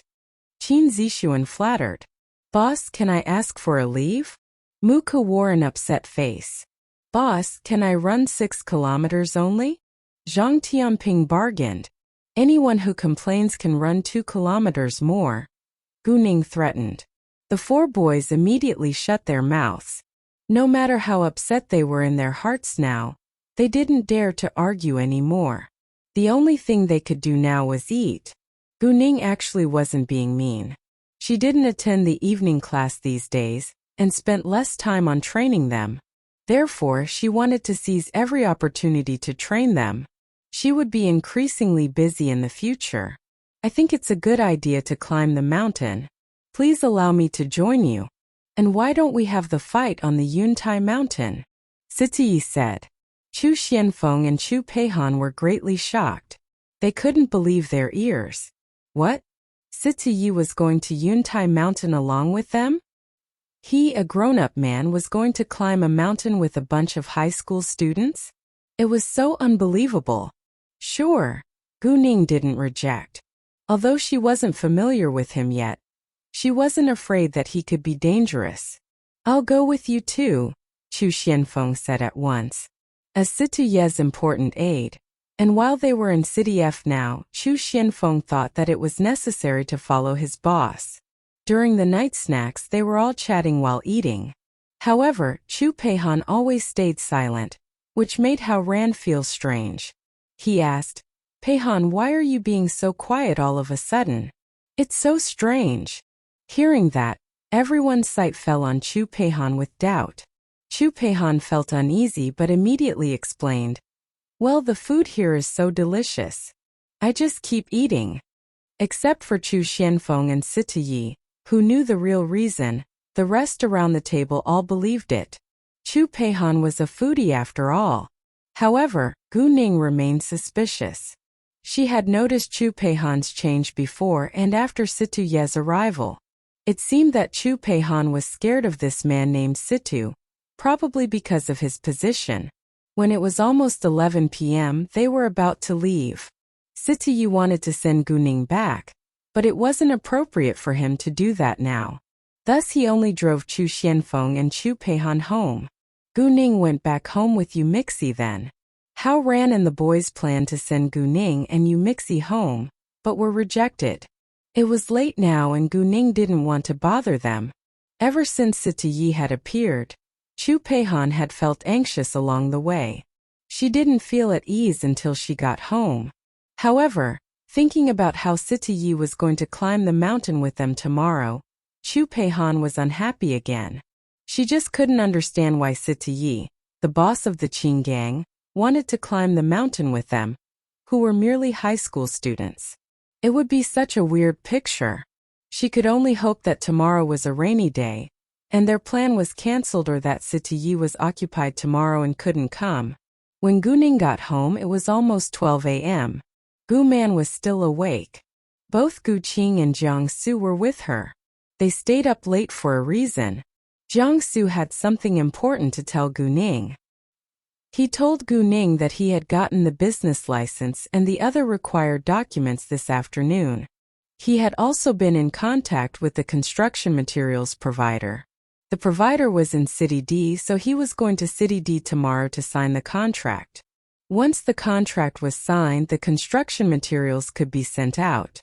Qin Zixuan flattered. Boss, can I ask for a leave? Muka wore an upset face. Boss, can I run 6 kilometers only? Zhang Tianping bargained. Anyone who complains can run 2 kilometers more. Gu Ning threatened. The 4 boys immediately shut their mouths. No matter how upset they were in their hearts now, they didn't dare to argue anymore. The only thing they could do now was eat. Gu Ning actually wasn't being mean. She didn't attend the evening class these days and spent less time on training them. Therefore, she wanted to seize every opportunity to train them. She would be increasingly busy in the future. I think it's a good idea to climb the mountain. Please allow me to join you. And why don't we have the fight on the Yuntai Mountain? Siti Yi said. Chu Xianfeng and Chu Peihan were greatly shocked. They couldn't believe their ears. What? Siti Yi was going to Yuntai Mountain along with them? He, a grown-up man, was going to climb a mountain with a bunch of high school students? It was so unbelievable. Sure, Gu Ning didn't reject. Although she wasn't familiar with him yet, she wasn't afraid that he could be dangerous. I'll go with you too, Chu Xianfeng said at once. As Situ Ye's important aide, and while they were in City F now, Chu Xianfeng thought that it was necessary to follow his boss. During the night snacks they were all chatting while eating. However, Chu Peihan always stayed silent, which made Hao Ran feel strange. He asked, Peihan, why are you being so quiet all of a sudden? It's so strange. Hearing that, everyone's sight fell on Chu Peihan with doubt. Chu Peihan felt uneasy but immediately explained, well, the food here is so delicious. I just keep eating. Except for Chu Xianfeng and Siti Yi, who knew the real reason, the rest around the table all believed it. Chu Peihan was a foodie after all. However, Gu Ning remained suspicious. She had noticed Chu Peihan's change before and after Situ Ye's arrival. It seemed that Chu Peihan was scared of this man named Situ, probably because of his position. When it was almost 11 p.m., they were about to leave. Situ Yi wanted to send Gu Ning back, but it wasn't appropriate for him to do that now. Thus he only drove Chu Xianfeng and Chu Peihan home. Gu Ning went back home with Yu Mixi then. Hao Ran and the boys planned to send Gu Ning and Yu Mixi home, but were rejected. It was late now and Gu Ning didn't want to bother them. Ever since Situ Yi had appeared, Chu Peihan had felt anxious along the way. She didn't feel at ease until she got home. However, thinking about how Situ Yi was going to climb the mountain with them tomorrow, Chu Peihan was unhappy again. She just couldn't understand why Sita Yi, the boss of the Qing gang, wanted to climb the mountain with them, who were merely high school students. It would be such a weird picture. She could only hope that tomorrow was a rainy day, and their plan was cancelled or that Sita Yi was occupied tomorrow and couldn't come. When Gu Ning got home, it was almost 12 a.m. Gu Man was still awake. Both Gu Qing and Jiang Su were with her. They stayed up late for a reason. Jiang Su had something important to tell Gu Ning. He told Gu Ning that he had gotten the business license and the other required documents this afternoon. He had also been in contact with the construction materials provider. The provider was in City D, so he was going to City D tomorrow to sign the contract. Once the contract was signed, the construction materials could be sent out.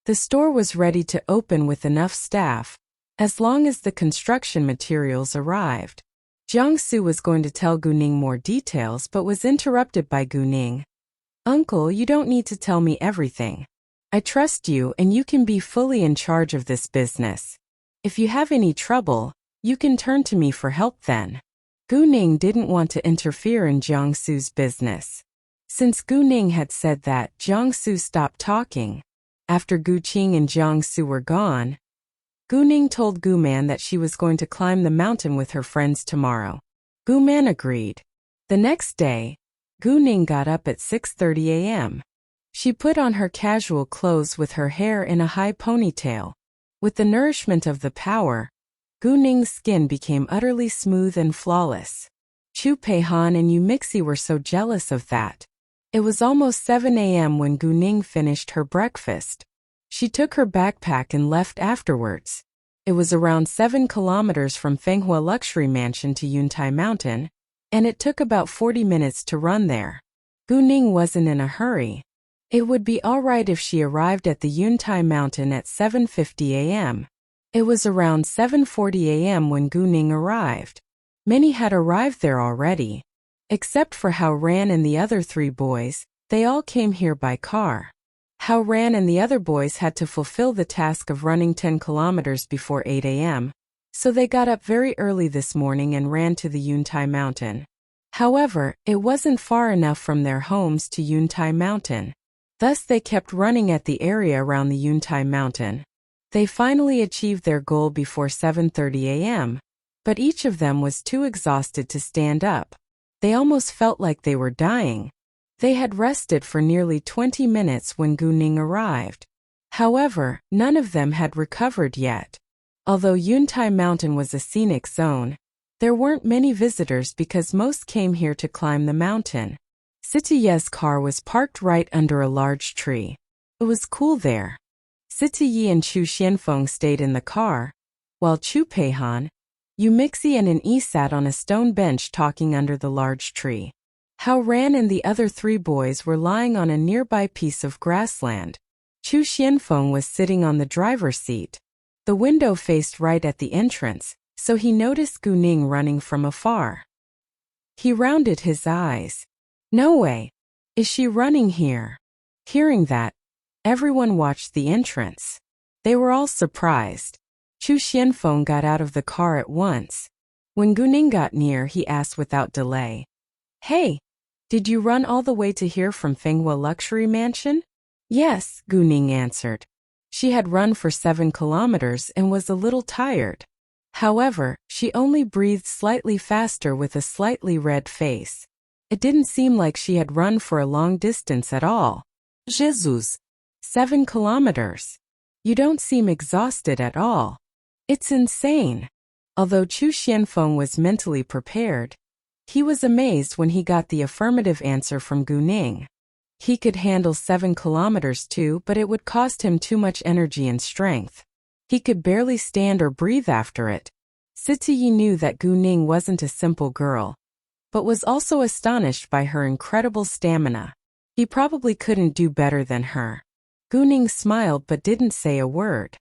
The store was ready to open with enough staff, as long as the construction materials arrived. Jiang Su was going to tell Gu Ning more details but was interrupted by Gu Ning. "Uncle, you don't need to tell me everything. I trust you and you can be fully in charge of this business. If you have any trouble, you can turn to me for help then." Gu Ning didn't want to interfere in Jiang Su's business. Since Gu Ning had said that, Jiang Su stopped talking. After Gu Qing and Jiang Su were gone, Gu Ning told Gu Man that she was going to climb the mountain with her friends tomorrow. Gu Man agreed. The next day, Gu Ning got up at 6:30 a.m. She put on her casual clothes with her hair in a high ponytail. With the nourishment of the power, Gu Ning's skin became utterly smooth and flawless. Chu Peihan and Yu Mixi were so jealous of that. It was almost 7 a.m. when Gu Ning finished her breakfast. She took her backpack and left afterwards. It was around 7 kilometers from Fenghua Luxury Mansion to Yuntai Mountain, and it took about 40 minutes to run there. Gu Ning wasn't in a hurry. It would be all right if she arrived at the Yuntai Mountain at 7:50 a.m. It was around 7:40 a.m. when Gu Ning arrived. Many had arrived there already. Except for Hao Ran and the other 3 boys, they all came here by car. Hao Ran and the other boys had to fulfill the task of running 10 kilometers before 8 a.m., so they got up very early this morning and ran to the Yuntai Mountain. However, it wasn't far enough from their homes to Yuntai Mountain. Thus they kept running at the area around the Yuntai Mountain. They finally achieved their goal before 7:30 a.m., but each of them was too exhausted to stand up. They almost felt like they were dying. They had rested for nearly 20 minutes when Gu Ning arrived. However, none of them had recovered yet. Although Yuntai Mountain was a scenic zone, there weren't many visitors because most came here to climb the mountain. Sita Ye's car was parked right under a large tree. It was cool there. Sita Yi and Chu Xianfeng stayed in the car, while Chu Peihan, Yu Mixi and An Yi sat on a stone bench talking under the large tree. Hao Ran and the other 3 boys were lying on a nearby piece of grassland. Chu Xianfeng was sitting on the driver's seat. The window faced right at the entrance, so he noticed Gu Ning running from afar. He rounded his eyes. "No way! Is she running here?" Hearing that, everyone watched the entrance. They were all surprised. Chu Xianfeng got out of the car at once. When Gu Ning got near, he asked without delay, "Hey, did you run all the way to here from Fenghua Luxury Mansion?" "Yes," Gu Ning answered. She had run for 7 kilometers and was a little tired. However, she only breathed slightly faster with a slightly red face. It didn't seem like she had run for a long distance at all. "Jesus! 7 kilometers. You don't seem exhausted at all. It's insane." Although Chu Xianfeng was mentally prepared, he was amazed when he got the affirmative answer from Gu Ning. He could handle 7 kilometers too, but it would cost him too much energy and strength. He could barely stand or breathe after it. Sita Yi knew that Gu Ning wasn't a simple girl, but was also astonished by her incredible stamina. He probably couldn't do better than her. Gu Ning smiled but didn't say a word.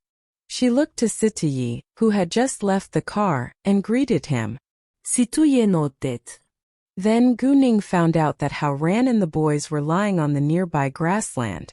She looked to Sita Yi, who had just left the car, and greeted him. "Situyen otet." Then Gu Ning found out that Hao Ran and the boys were lying on the nearby grassland.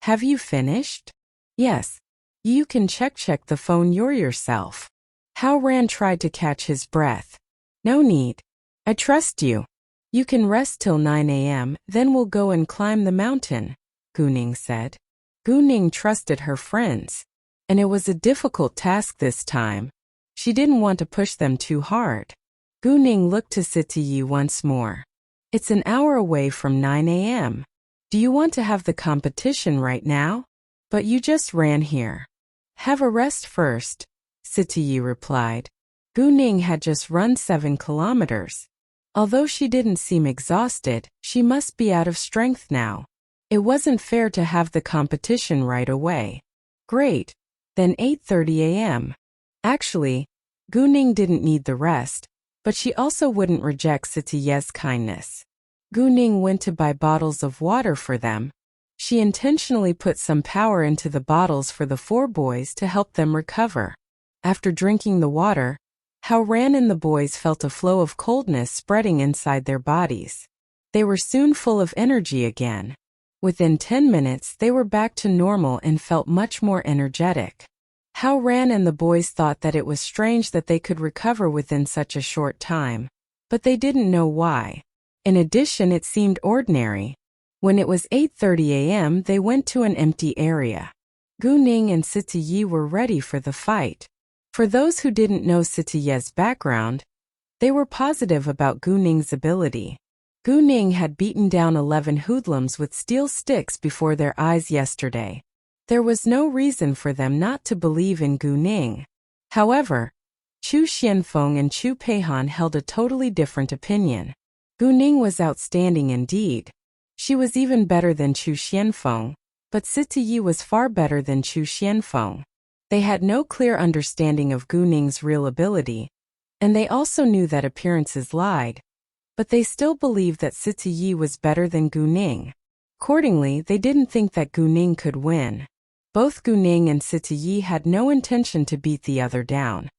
"Have you finished?" "Yes. You can check the phone yourself. Hao Ran tried to catch his breath. No need. I trust you. You can rest till 9 a.m., then we'll go and climb the mountain, Gu Ning said. Gu Ning trusted her friends. And it was a difficult task this time. She didn't want to push them too hard. Gu Ning looked to Siti Yi once more. It's an hour away from 9 a.m. Do you want to have the competition right now? But you just ran here. Have a rest first, Siti Yi replied. Gu Ning had just run 7 kilometers. Although she didn't seem exhausted, she must be out of strength now. It wasn't fair to have the competition right away. Great. Then 8:30 a.m. Actually, Gu Ning didn't need the rest, but she also wouldn't reject Siti Yi's kindness. Gu Ning went to buy bottles of water for them. She intentionally put some power into the bottles for the 4 boys to help them recover. After drinking the water, Hao Ran and the boys felt a flow of coldness spreading inside their bodies. They were soon full of energy again. Within 10 minutes, they were back to normal and felt much more energetic. Hao Ran and the boys thought that it was strange that they could recover within such a short time, but they didn't know why. In addition, it seemed ordinary. When it was 8:30 a.m., they went to an empty area. Gu Ning and Siti Yi were ready for the fight. For those who didn't know Siti Yi's background, they were positive about Gu Ning's ability. Gu Ning had beaten down 11 hoodlums with steel sticks before their eyes yesterday. There was no reason for them not to believe in Gu Ning. However, Chu Xianfeng and Chu Peihan held a totally different opinion. Gu Ning was outstanding indeed. She was even better than Chu Xianfeng, but Siti Yi was far better than Chu Xianfeng. They had no clear understanding of Gu Ning's real ability, and they also knew that appearances lied. But they still believed that Siti Yi was better than Gu Ning. Accordingly, they didn't think that Gu Ning could win. Both Gu Ning and Siti Yi had no intention to beat the other down.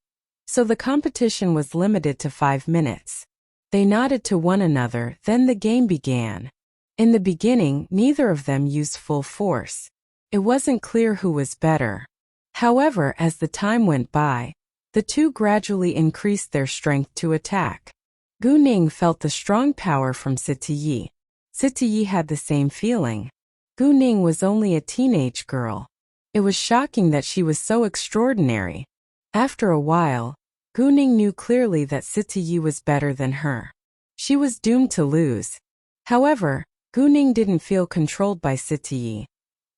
So the competition was limited to 5 minutes. They nodded to one another, then the game began. In the beginning, neither of them used full force. It wasn't clear who was better. However, as the time went by, the two gradually increased their strength to attack. Gu Ning felt the strong power from Siti Yi. Siti Yi had the same feeling. Gu Ning was only a teenage girl. It was shocking that she was so extraordinary. After a while, Gu Ning knew clearly that Siti Yi was better than her. She was doomed to lose. However, Gu Ning didn't feel controlled by Siti Yi,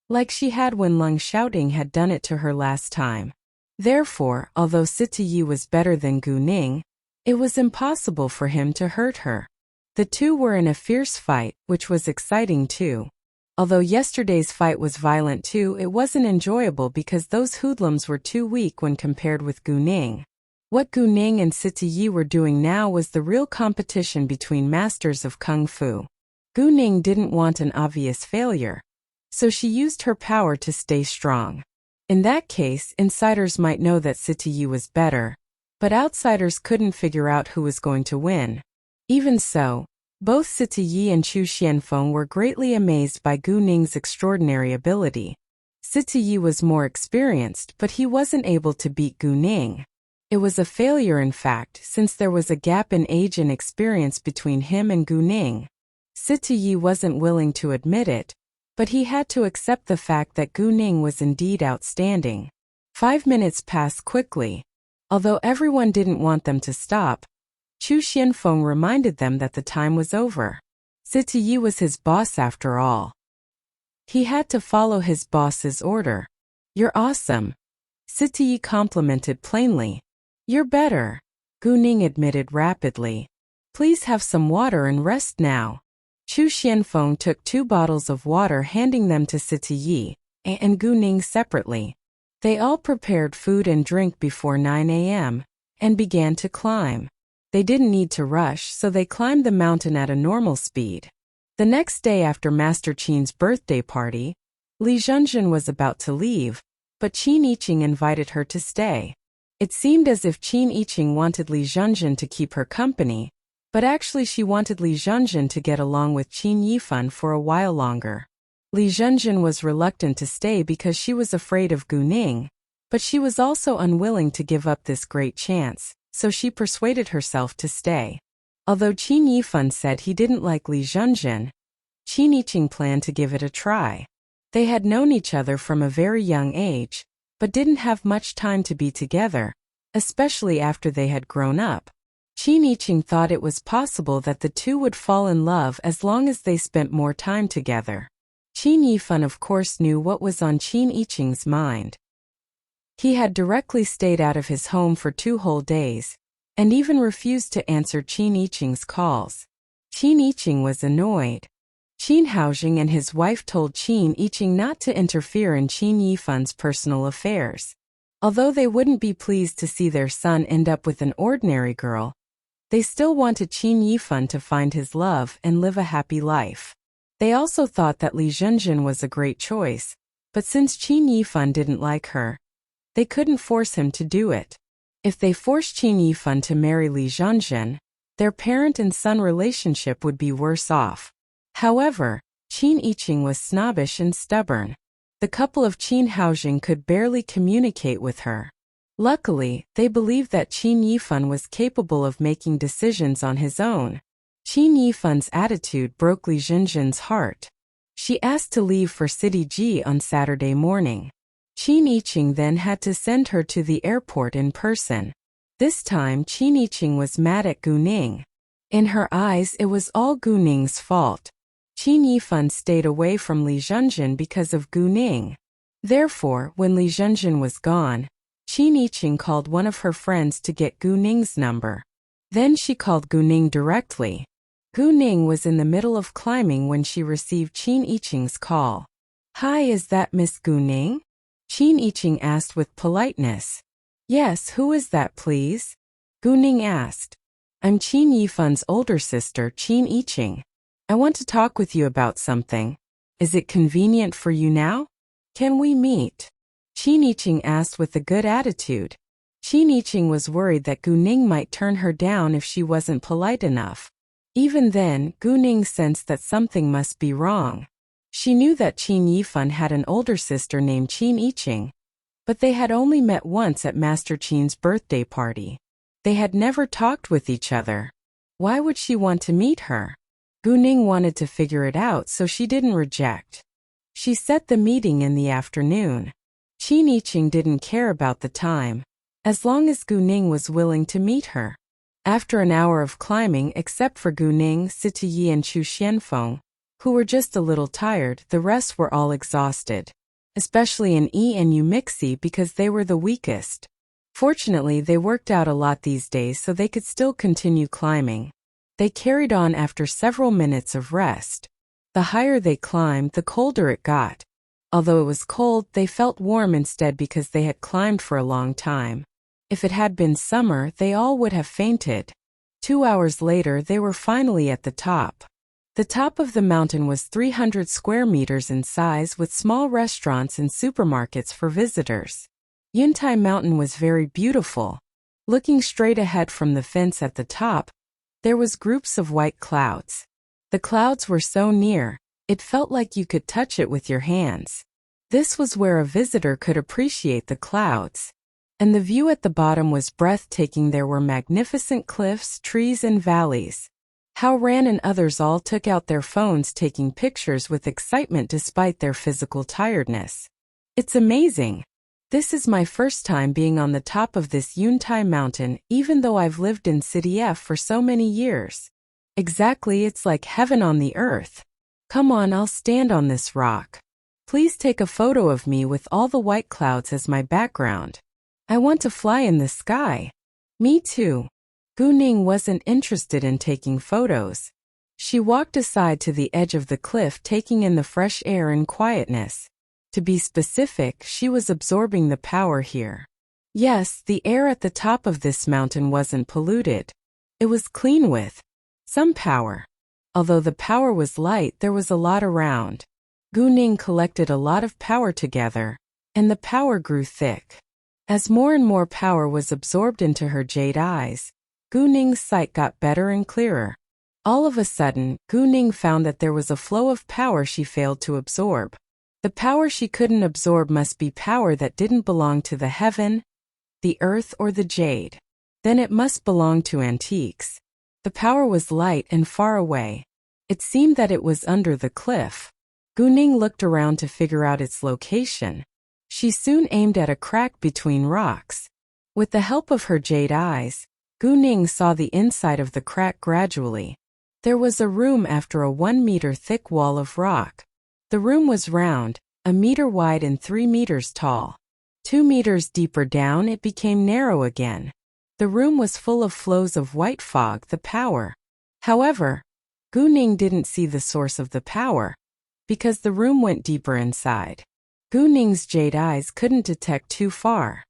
like she had when Leng Xiaoting had done it to her last time. Therefore, although Siti Yi was better than Gu Ning, it was impossible for him to hurt her. The two were in a fierce fight, which was exciting too. Although yesterday's fight was violent too, it wasn't enjoyable because those hoodlums were too weak when compared with Gu Ning. What Gu Ning and Siti Yi were doing now was the real competition between masters of Kung Fu. Gu Ning didn't want an obvious failure, so she used her power to stay strong. In that case, insiders might know that Siti Yi was better, but outsiders couldn't figure out who was going to win. Even so, both Siti Yi and Chu Xianfeng were greatly amazed by Gu Ning's extraordinary ability. Siti Yi was more experienced, but he wasn't able to beat Gu Ning. It was a failure in fact, since there was a gap in age and experience between him and Gu Ning. Siti Yi wasn't willing to admit it, but he had to accept the fact that Gu Ning was indeed outstanding. 5 minutes passed quickly. Although everyone didn't want them to stop, Chu Xianfeng reminded them that the time was over. Siti Yi was his boss after all. He had to follow his boss's order. "You're awesome," Siti Yi complimented plainly. "You're better," Gu Ning admitted rapidly. "Please have some water and rest now." Chu Xianfeng took 2 bottles of water, handing them to Siti Yi and Gu Ning separately. They all prepared food and drink before 9 a.m. and began to climb. They didn't need to rush, so they climbed the mountain at a normal speed. The next day after Master Qin's birthday party, Li Zhenzhen was about to leave, but Qin Yiqing invited her to stay. It seemed as if Qin Yiqing wanted Li Zhenzhen to keep her company, but actually she wanted Li Zhenzhen to get along with Qin Yifan for a while longer. Li Zhenzhen was reluctant to stay because she was afraid of Gu Ning, But she was also unwilling to give up this great chance, so she persuaded herself to stay. Although Qin Yifan said he didn't like Li Zhenjin, Qin Yiqing planned to give it a try. They had known each other from a very young age, but didn't have much time to be together, especially after they had grown up. Qin Yiqing thought it was possible that the two would fall in love as long as they spent more time together. Qin Yifan of course knew what was on Qin Yiqing's mind. He had directly stayed out of his home for 2 whole days, and even refused to answer Qin Yiqing's calls. Qin Yiqing was annoyed. Qin Haojing and his wife told Qin Yiqing not to interfere in Qin Yifan's personal affairs. Although they wouldn't be pleased to see their son end up with an ordinary girl, they still wanted Qin Yifan to find his love and live a happy life. They also thought that Li Zhenjin was a great choice, but since Qin Yifan didn't like her, they couldn't force him to do it. If they forced Qin Yifan to marry Li Zhenjin, their parent and son relationship would be worse off. However, Qin Yiqing was snobbish and stubborn. The couple of Qin Haojing could barely communicate with her. Luckily, they believed that Qin Yifan was capable of making decisions on his own. Qin Yifan's attitude broke Li Zhenjin's heart. She asked to leave for City Ji on Saturday morning. Qin Yiqing then had to send her to the airport in person. This time Qin Yiqing was mad at Gu Ning. In her eyes it was all Gu Ning's fault. Qin Yifan stayed away from Li Zhenjin because of Gu Ning. Therefore, when Li Zhenjin was gone, Qin Yiqing called one of her friends to get Gu Ning's number. Then she called Gu Ning directly. Gu Ning was in the middle of climbing when she received Qin Yiqing's call. "Hi, is that Miss Gu Ning?" Qin Yiqing asked with politeness. "Yes, who is that please?" Gu Ning asked. "I'm Qin Yifan's older sister, Qin Yiqing. I want to talk with you about something. Is it convenient for you now? Can we meet?" Qin Yiqing asked with a good attitude. Qin Yiqing was worried that Gu Ning might turn her down if she wasn't polite enough. Even then, Gu Ning sensed that something must be wrong. She knew that Qin Yifan had an older sister named Qin Yiqing, but they had only met once at Master Qin's birthday party. They had never talked with each other. Why would she want to meet her? Gu Ning wanted to figure it out, so she didn't reject. She set the meeting in the afternoon. Qin Yiqing didn't care about the time, as long as Gu Ning was willing to meet her. After an hour of climbing, except for Gu Ning, Sita Yi and Chu Xianfeng, who were just a little tired, the rest were all exhausted. Especially in Yi and Yu Mixi because they were the weakest. Fortunately, they worked out a lot these days so they could still continue climbing. They carried on after several minutes of rest. The higher they climbed, the colder it got. Although it was cold, they felt warm instead because they had climbed for a long time. If it had been summer, they all would have fainted. 2 hours later, they were finally at the top. The top of the mountain was 300 square meters in size with small restaurants and supermarkets for visitors. Yuntai Mountain was very beautiful. Looking straight ahead from the fence at the top, there was groups of white clouds. The clouds were so near, it felt like you could touch it with your hands. This was where a visitor could appreciate the clouds. And the view at the bottom was breathtaking. There were magnificent cliffs, trees, and valleys. Hao Ran and others all took out their phones taking pictures with excitement despite their physical tiredness. It's amazing. This is my first time being on the top of this Yuntai mountain, even though I've lived in City F for so many years. Exactly, it's like heaven on the earth. Come on, I'll stand on this rock. Please take a photo of me with all the white clouds as my background. I want to fly in the sky. Me too. Gu Ning wasn't interested in taking photos. She walked aside to the edge of the cliff, taking in the fresh air and quietness. To be specific, she was absorbing the power here. Yes, the air at the top of this mountain wasn't polluted. It was clean with some power. Although the power was light, there was a lot around. Gu Ning collected a lot of power together, and the power grew thick. As more and more power was absorbed into her jade eyes, Gu Ning's sight got better and clearer. All of a sudden, Gu Ning found that there was a flow of power she failed to absorb. The power she couldn't absorb must be power that didn't belong to the heaven, the earth, or the jade. Then it must belong to antiques. The power was light and far away. It seemed that it was under the cliff. Guning looked around to figure out its location. She soon aimed at a crack between rocks. With the help of her jade eyes, Guning saw the inside of the crack gradually. There was a room after a 1-meter thick wall of rock. The room was round, 1 meter wide and 3 meters tall. 2 meters deeper down it became narrow again. The room was full of flows of white fog, the power. However, Guning didn't see the source of the power, because the room went deeper inside. Guning's jade eyes couldn't detect too far.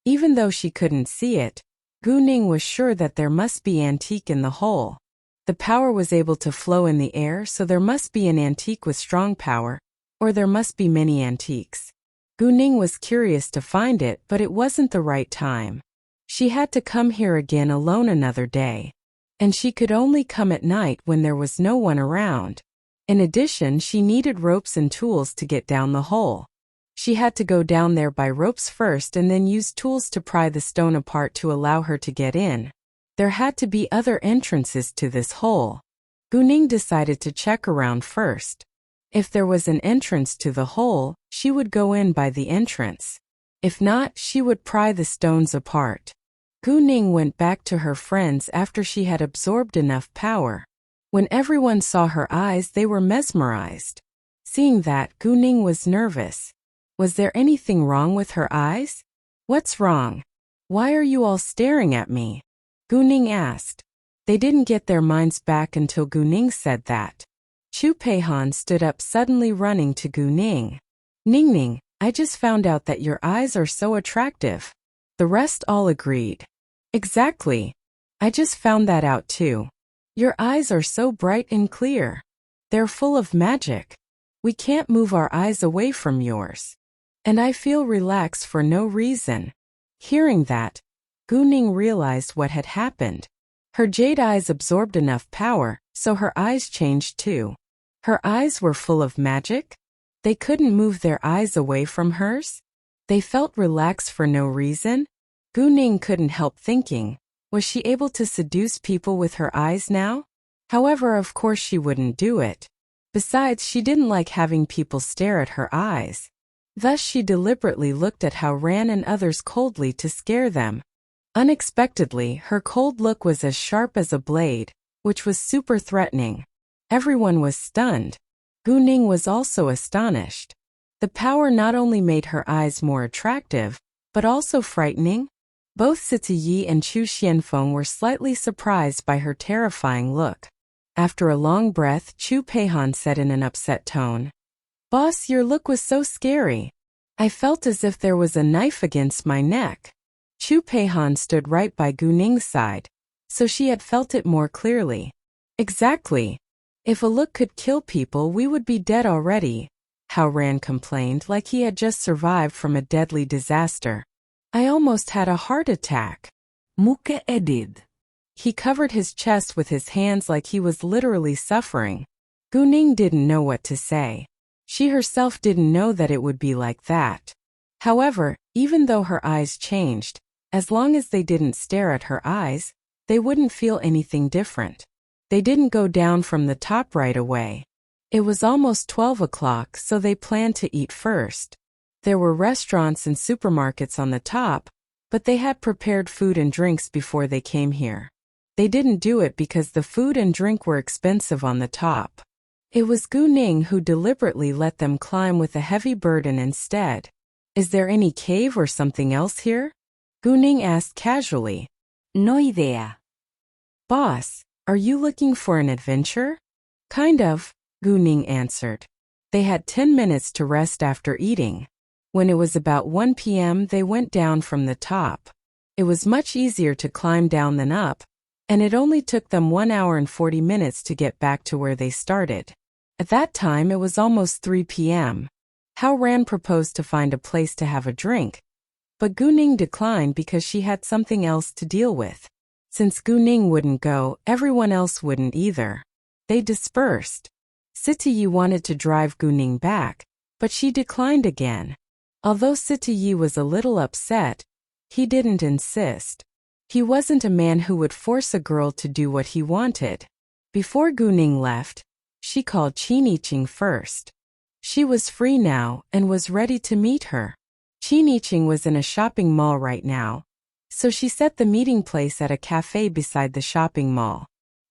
Even though she couldn't see it, Guning was sure that there must be antique in the hole. The power was able to flow in the air, so there must be an antique with strong power, or there must be many antiques. Guning was curious to find it, but it wasn't the right time. She had to come here again alone another day. And she could only come at night when there was no one around. In addition, she needed ropes and tools to get down the hole. She had to go down there by ropes first and then use tools to pry the stone apart to allow her to get in. There had to be other entrances to this hole. Guning decided to check around first. If there was an entrance to the hole, she would go in by the entrance. If not, she would pry the stones apart. Guning went back to her friends after she had absorbed enough power. When everyone saw her eyes, they were mesmerized. Seeing that, Guning was nervous. Was there anything wrong with her eyes? What's wrong? Why are you all staring at me? Guning asked. They didn't get their minds back until Guning said that. Chu Peihan stood up suddenly, running to Guning. Ningning, I just found out that your eyes are so attractive. The rest all agreed. Exactly. I just found that out too. Your eyes are so bright and clear. They're full of magic. We can't move our eyes away from yours. And I feel relaxed for no reason. Hearing that, Guning realized what had happened. Her jade eyes absorbed enough power, so her eyes changed too. Her eyes were full of magic? They couldn't move their eyes away from hers? They felt relaxed for no reason? Guning couldn't help thinking, was she able to seduce people with her eyes now? However, of course she wouldn't do it. Besides, she didn't like having people stare at her eyes. Thus she deliberately looked at Hao Ran and others coldly to scare them. Unexpectedly, her cold look was as sharp as a blade, which was super threatening. Everyone was stunned. Guning was also astonished. The power not only made her eyes more attractive, but also frightening. Both Sitiyi and Chu Xianfeng were slightly surprised by her terrifying look. After a long breath, Chu Peihan said in an upset tone, "Boss, your look was so scary. I felt as if there was a knife against my neck." Chu Peihan stood right by Guning's side, so she had felt it more clearly. Exactly. If a look could kill people, we would be dead already, Hao Ran complained, like he had just survived from a deadly disaster. I almost had a heart attack. Muke edid. He covered his chest with his hands like he was literally suffering. Guning didn't know what to say. She herself didn't know that it would be like that. However, even though her eyes changed, as long as they didn't stare at her eyes, they wouldn't feel anything different. They didn't go down from the top right away. It was almost 12 o'clock, so they planned to eat first. There were restaurants and supermarkets on the top, but they had prepared food and drinks before they came here. They didn't do it because the food and drink were expensive on the top. It was Guning who deliberately let them climb with a heavy burden instead. Is there any cave or something else here? Guning asked casually. No idea. Boss, are you looking for an adventure? Kind of, Guning answered. They had 10 minutes to rest after eating. When it was about 1 p.m., they went down from the top. It was much easier to climb down than up, and it only took them 1 hour and 40 minutes to get back to where they started. At that time, it was almost 3 p.m. Hao Ran proposed to find a place to have a drink, but Guning declined because she had something else to deal with. Since Guning wouldn't go, everyone else wouldn't either. They dispersed. Sitiyi wanted to drive Guning back, but she declined again. Although Sitayi was a little upset, he didn't insist. He wasn't a man who would force a girl to do what he wanted. Before Guning left, she called Qiniqing first. She was free now and was ready to meet her. Qiniqing was in a shopping mall right now, so she set the meeting place at a cafe beside the shopping mall.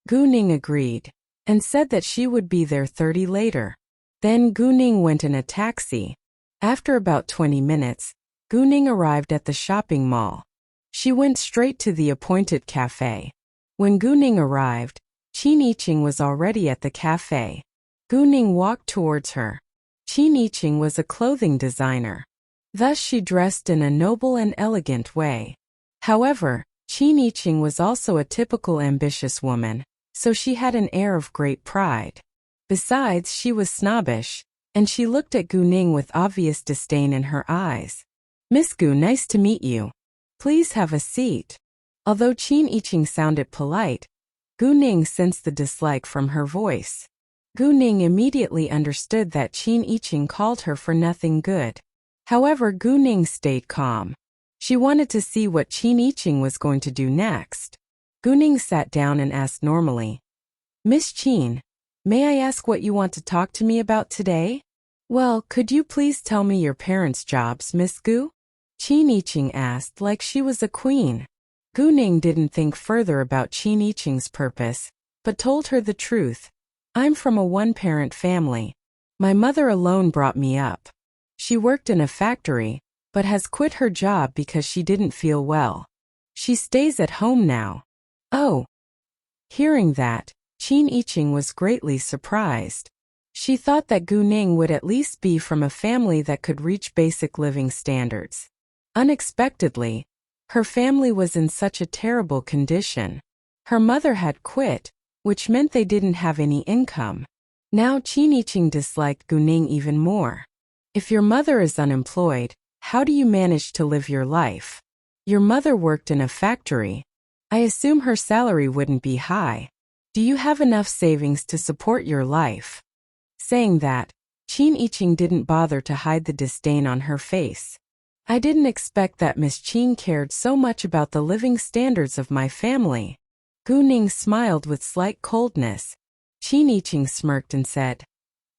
Guning agreed and said that she would be there 30 later. Then Guning went in a taxi. After about 20 minutes, Guning arrived at the shopping mall. She went straight to the appointed cafe. When Guning arrived, Qiniqing was already at the cafe. Guning walked towards her. Qiniqing was a clothing designer. Thus she dressed in a noble and elegant way. However, Qiniqing was also a typical ambitious woman, so she had an air of great pride. Besides, she was snobbish, and she looked at Guning with obvious disdain in her eyes. "Miss Gu, nice to meet you. Please have a seat." Although Qiniqing sounded polite, Guning sensed the dislike from her voice. Guning immediately understood that Qiniqing called her for nothing good. However, Guning stayed calm. She wanted to see what Qiniqing was going to do next. Guning sat down and asked normally, "Miss Qin, may I ask what you want to talk to me about today?" "Well, could you please tell me your parents' jobs, Miss Gu?" Qiniqing asked like she was a queen. Guning didn't think further about Qiniqing's purpose, but told her the truth. "I'm from a one-parent family. My mother alone brought me up. She worked in a factory, but has quit her job because she didn't feel well. She stays at home now." "Oh." Hearing that, Qiniqing was greatly surprised. She thought that Guning would at least be from a family that could reach basic living standards. Unexpectedly, her family was in such a terrible condition. Her mother had quit, which meant they didn't have any income. Now Qiniqing disliked Guning even more. "If your mother is unemployed, how do you manage to live your life? Your mother worked in a factory. I assume her salary wouldn't be high. Do you have enough savings to support your life?" Saying that, Qiniqing didn't bother to hide the disdain on her face. "I didn't expect that Miss Qin cared so much about the living standards of my family." Guning smiled with slight coldness. Qiniqing smirked and said,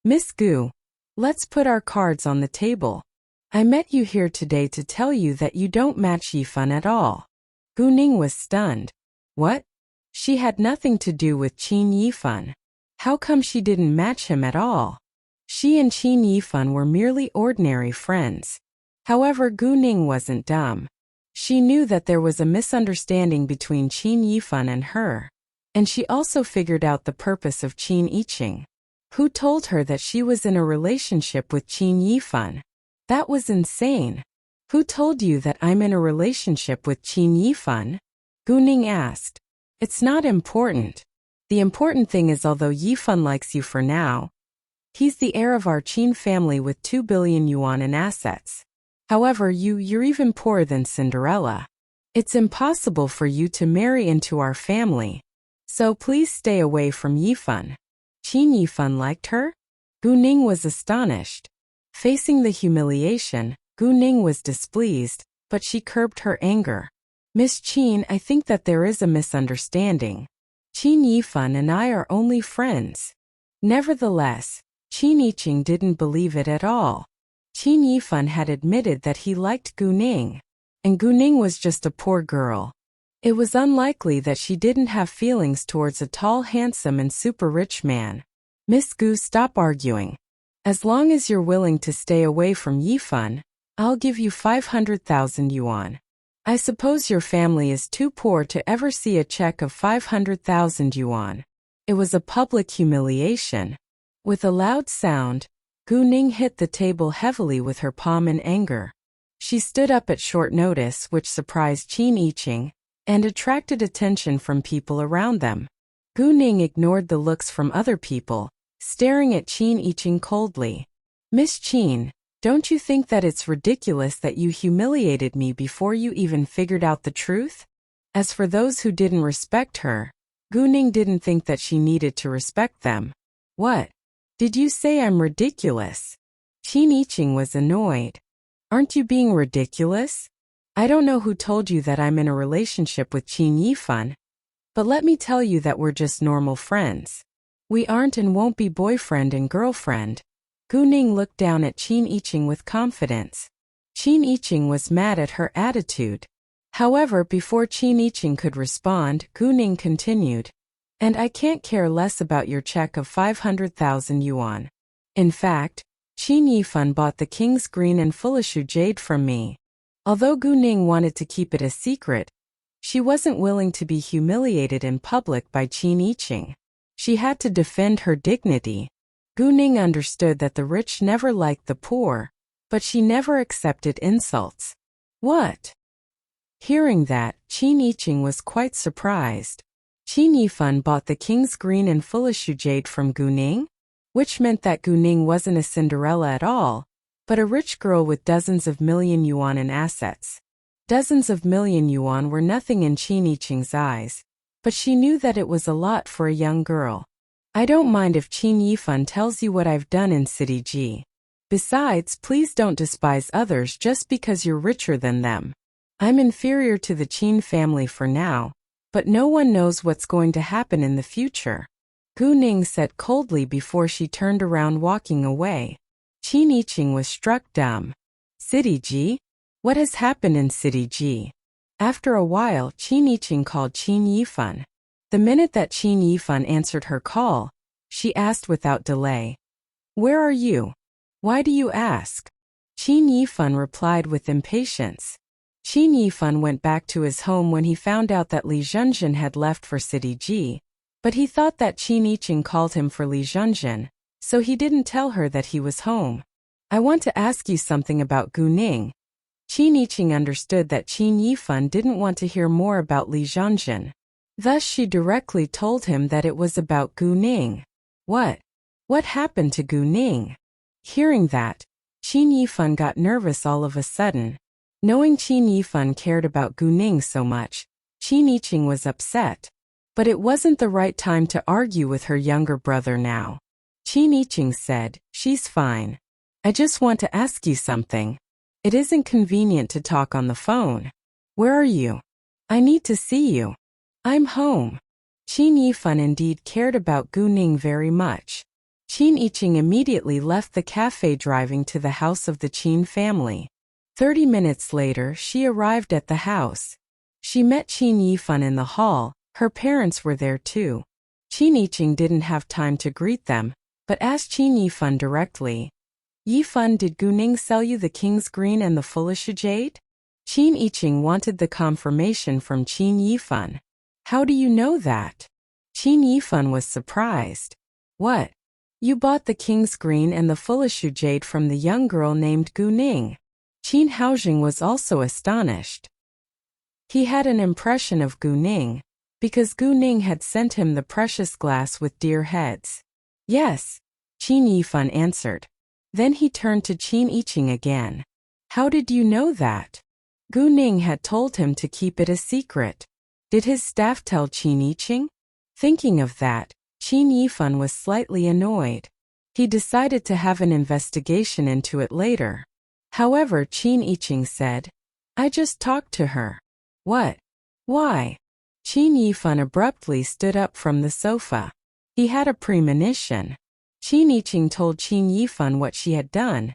"Miss Gu, let's put our cards on the table. I met you here today to tell you that you don't match Yifan at all." Guning was stunned. What? She had nothing to do with Qin Yifan. How come she didn't match him at all? She and Qin Yifan were merely ordinary friends. However, Guning wasn't dumb. She knew that there was a misunderstanding between Qin Yifan and her. And she also figured out the purpose of Qiniqing. Who told her that she was in a relationship with Qin Yifan? That was insane. "Who told you that I'm in a relationship with Qin Yifan?" Guning asked. "It's not important. The important thing is although Yifan likes you for now, he's the heir of our Qin family with 2 billion yuan in assets. However, you're even poorer than Cinderella. It's impossible for you to marry into our family. So please stay away from Yifan." Qin Yifan liked her? Guning was astonished. Facing the humiliation, Guning was displeased, but she curbed her anger. "Miss Qin, I think that there is a misunderstanding. Qin Yifan and I are only friends." Nevertheless, Qiniqing didn't believe it at all. Qin Yifan had admitted that he liked Guning, and Guning was just a poor girl. It was unlikely that she didn't have feelings towards a tall, handsome, and super rich man. "Miss Gu, stop arguing. As long as you're willing to stay away from Yifan, I'll give you 500,000 yuan. I suppose your family is too poor to ever see a check of 500,000 yuan. It was a public humiliation. With a loud sound, Guning hit the table heavily with her palm in anger. She stood up at short notice, which surprised Qiniqing and attracted attention from people around them. Guning ignored the looks from other people, staring at Qiniqing coldly. "Miss Qin, don't you think that it's ridiculous that you humiliated me before you even figured out the truth?" As for those who didn't respect her, Guning didn't think that she needed to respect them. "What? Did you say I'm ridiculous?" Qin Yiqing was annoyed. Aren't you being ridiculous? I don't know who told you that I'm in a relationship with Qin Yifan, but let me tell you that we're just normal friends. We aren't and won't be boyfriend and girlfriend. Gu Ning looked down at Qin Yiqing with confidence. Qin Yiqing was mad at her attitude. However, before Qin Yiqing could respond, Gu Ning continued, "And I can't care less about your check of 500,000 yuan. In fact, Qin Yifan bought the king's green and Fulishu jade from me." Although Gu Ning wanted to keep it a secret, she wasn't willing to be humiliated in public by Qin Yiqing. She had to defend her dignity. Gu Ning understood that the rich never liked the poor, but she never accepted insults. What? Hearing that, Qin Yiqing was quite surprised. Qin Yifan bought the king's green and Fulishu jade from Gu Ning? Which meant that Gu Ning wasn't a Cinderella at all, but a rich girl with dozens of million yuan in assets. Dozens of million yuan were nothing in Qin Yiqing's eyes, but she knew that it was a lot for a young girl. I don't mind if Qin Yifan tells you what I've done in City G. Besides, please don't despise others just because you're richer than them. I'm inferior to the Qin family for now, but no one knows what's going to happen in the future. Gu Ning said coldly before she turned around walking away. Qin Yiqing was struck dumb. City G? What has happened in City G? After a while, Qin Yiqing called Qin Yifan. The minute that Qin Yifan answered her call, she asked without delay, "Where are you? Why do you ask?" Qin Yifan replied with impatience. Qin Yifan went back to his home when he found out that Li Zhenzhen had left for City G, but he thought that Qin Yiqing called him for Li Zhenzhen, so he didn't tell her that he was home. "I want to ask you something about Gu Ning." Qin Yiqing understood that Qin Yifan didn't want to hear more about Li Zhenzhen. Thus she directly told him that it was about Gu Ning. What? What happened to Gu Ning? Hearing that, Qin Yifan got nervous all of a sudden. Knowing Qin Yifan cared about Gu Ning so much, Qin Yiqing was upset. But it wasn't the right time to argue with her younger brother now. Qin Yiqing said, "She's fine. I just want to ask you something. It isn't convenient to talk on the phone. Where are you? I need to see you." "I'm home." Qin Yifan indeed cared about Gu Ning very much. Qin Yiqing immediately left the cafe driving to the house of the Qin family. 30 minutes later, she arrived at the house. She met Qin Yifan in the hall. Her parents were there too. Qin Yiqing didn't have time to greet them, but asked Qin Yifan directly, "Yifan, did Gu Ning sell you the king's green and the Fulishu jade?" Qin Yiqing wanted the confirmation from Qin Yifan. "How do you know that?" Qin Yifan was surprised. "What? You bought the king's green and the Fulishu jade from the young girl named Gu Ning?" Qin Haojing was also astonished. He had an impression of Gu Ning, because Gu Ning had sent him the precious glass with deer heads. "Yes," Qin Yifan answered. Then he turned to Qin Yiqing again. "How did you know that?" Gu Ning had told him to keep it a secret. Did his staff tell Qin Yiqing? Thinking of that, Qin Yifan was slightly annoyed. He decided to have an investigation into it later. However, Qin Yiqing said, "I just talked to her." "What? Why?" Qin Yifan abruptly stood up from the sofa. He had a premonition. Qin Yiqing told Qin Yifan what she had done,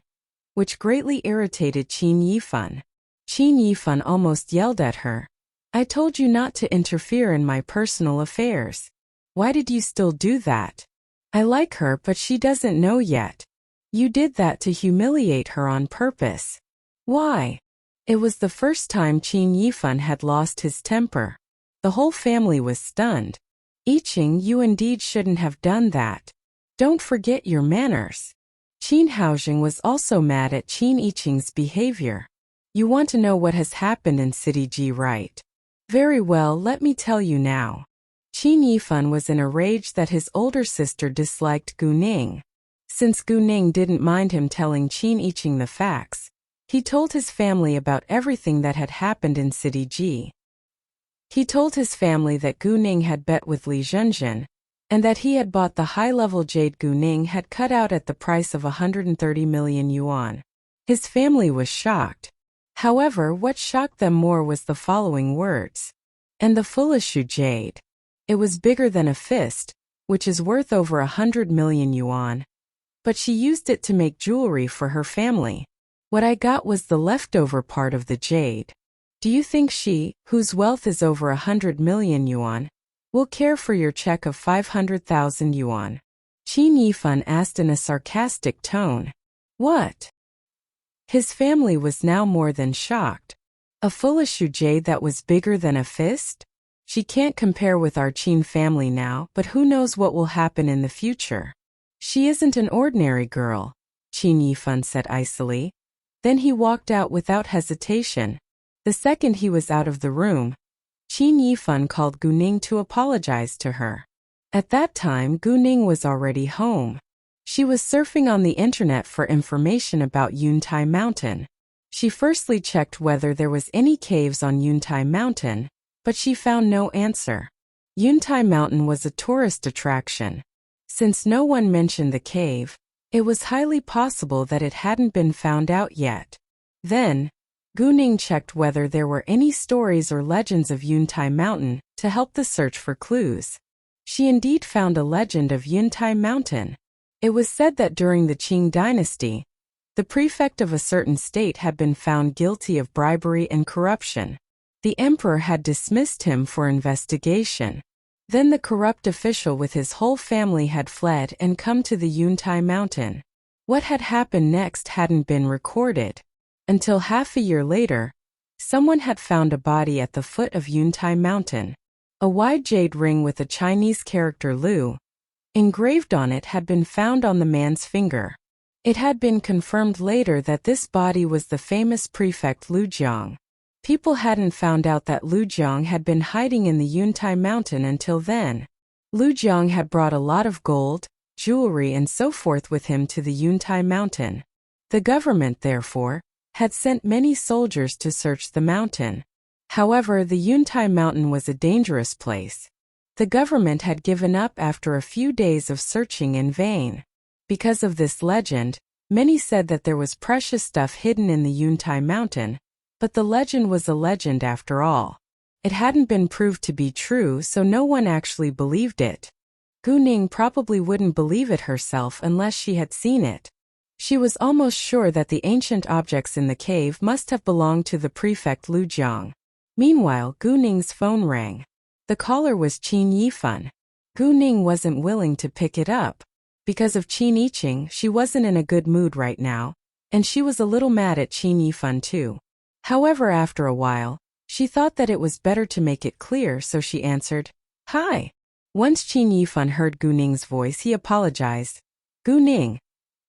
which greatly irritated Qin Yifan. Qin Yifan almost yelled at her. "I told you not to interfere in my personal affairs. Why did you still do that? I like her, but she doesn't know yet. You did that to humiliate her on purpose." "Why?" It was the first time Qin Yifan had lost his temper. The whole family was stunned. "Yiqing, you indeed shouldn't have done that. Don't forget your manners." Qin Haojing was also mad at Qin Yiqing's behavior. "You want to know what has happened in City G, right? Very well, let me tell you now." Qin Yifan was in a rage that his older sister disliked Gu Ning. Since Gu Ning didn't mind him telling Qin Yiqing the facts, he told his family about everything that had happened in City G. He told his family that Gu Ning had bet with Li Zhenzhen, and that he had bought the high-level jade Gu Ning had cut out at the price of 130 million yuan. His family was shocked. However, what shocked them more was the following words. And the foolish jade. It was bigger than a fist, which is worth over 100 million yuan. But she used it to make jewelry for her family. What I got was the leftover part of the jade. Do you think she, whose wealth is over 100 million yuan, will care for your check of 500,000 yuan? Qin Yifan asked in a sarcastic tone. What? His family was now more than shocked. A foolish jade that was bigger than a fist? She can't compare with our Qin family now, but who knows what will happen in the future. She isn't an ordinary girl, Qin Yifan said icily. Then he walked out without hesitation. The second he was out of the room, Qin Yifan called Gu Ning to apologize to her. At that time, Gu Ning was already home. She was surfing on the internet for information about Yuntai Mountain. She firstly checked whether there was any caves on Yuntai Mountain, but she found no answer. Yuntai Mountain was a tourist attraction. Since no one mentioned the cave, it was highly possible that it hadn't been found out yet. Then, Gu Ning checked whether there were any stories or legends of Yuntai Mountain to help the search for clues. She indeed found a legend of Yuntai Mountain. It was said that during the Qing dynasty, the prefect of a certain state had been found guilty of bribery and corruption. The emperor had dismissed him for investigation. Then the corrupt official with his whole family had fled and come to the Yuntai Mountain. What had happened next hadn't been recorded. Until half a year later, someone had found a body at the foot of Yuntai Mountain. A wide jade ring with a Chinese character Lu engraved on it had been found on the man's finger. It had been confirmed later that this body was the famous prefect Lu Jiang. People hadn't found out that Lu Jiang had been hiding in the Yuntai Mountain until then. Lu Jiang had brought a lot of gold, jewelry and so forth with him to the Yuntai Mountain. The government, therefore, had sent many soldiers to search the mountain. However, the Yuntai Mountain was a dangerous place. The government had given up after a few days of searching in vain. Because of this legend, many said that there was precious stuff hidden in the Yuntai Mountain, but the legend was a legend after all. It hadn't been proved to be true, so no one actually believed it. Gu Ning probably wouldn't believe it herself unless she had seen it. She was almost sure that the ancient objects in the cave must have belonged to the prefect Lu Jiang. Meanwhile, Gu Ning's phone rang. The caller was Qin Yifan. Gu Ning wasn't willing to pick it up. Because of Qin Yiqing, she wasn't in a good mood right now, and she was a little mad at Qin Yifan too. However, after a while, she thought that it was better to make it clear, so she answered, "Hi." Once Qin Yifan heard Gu Ning's voice, he apologized. "Gu Ning,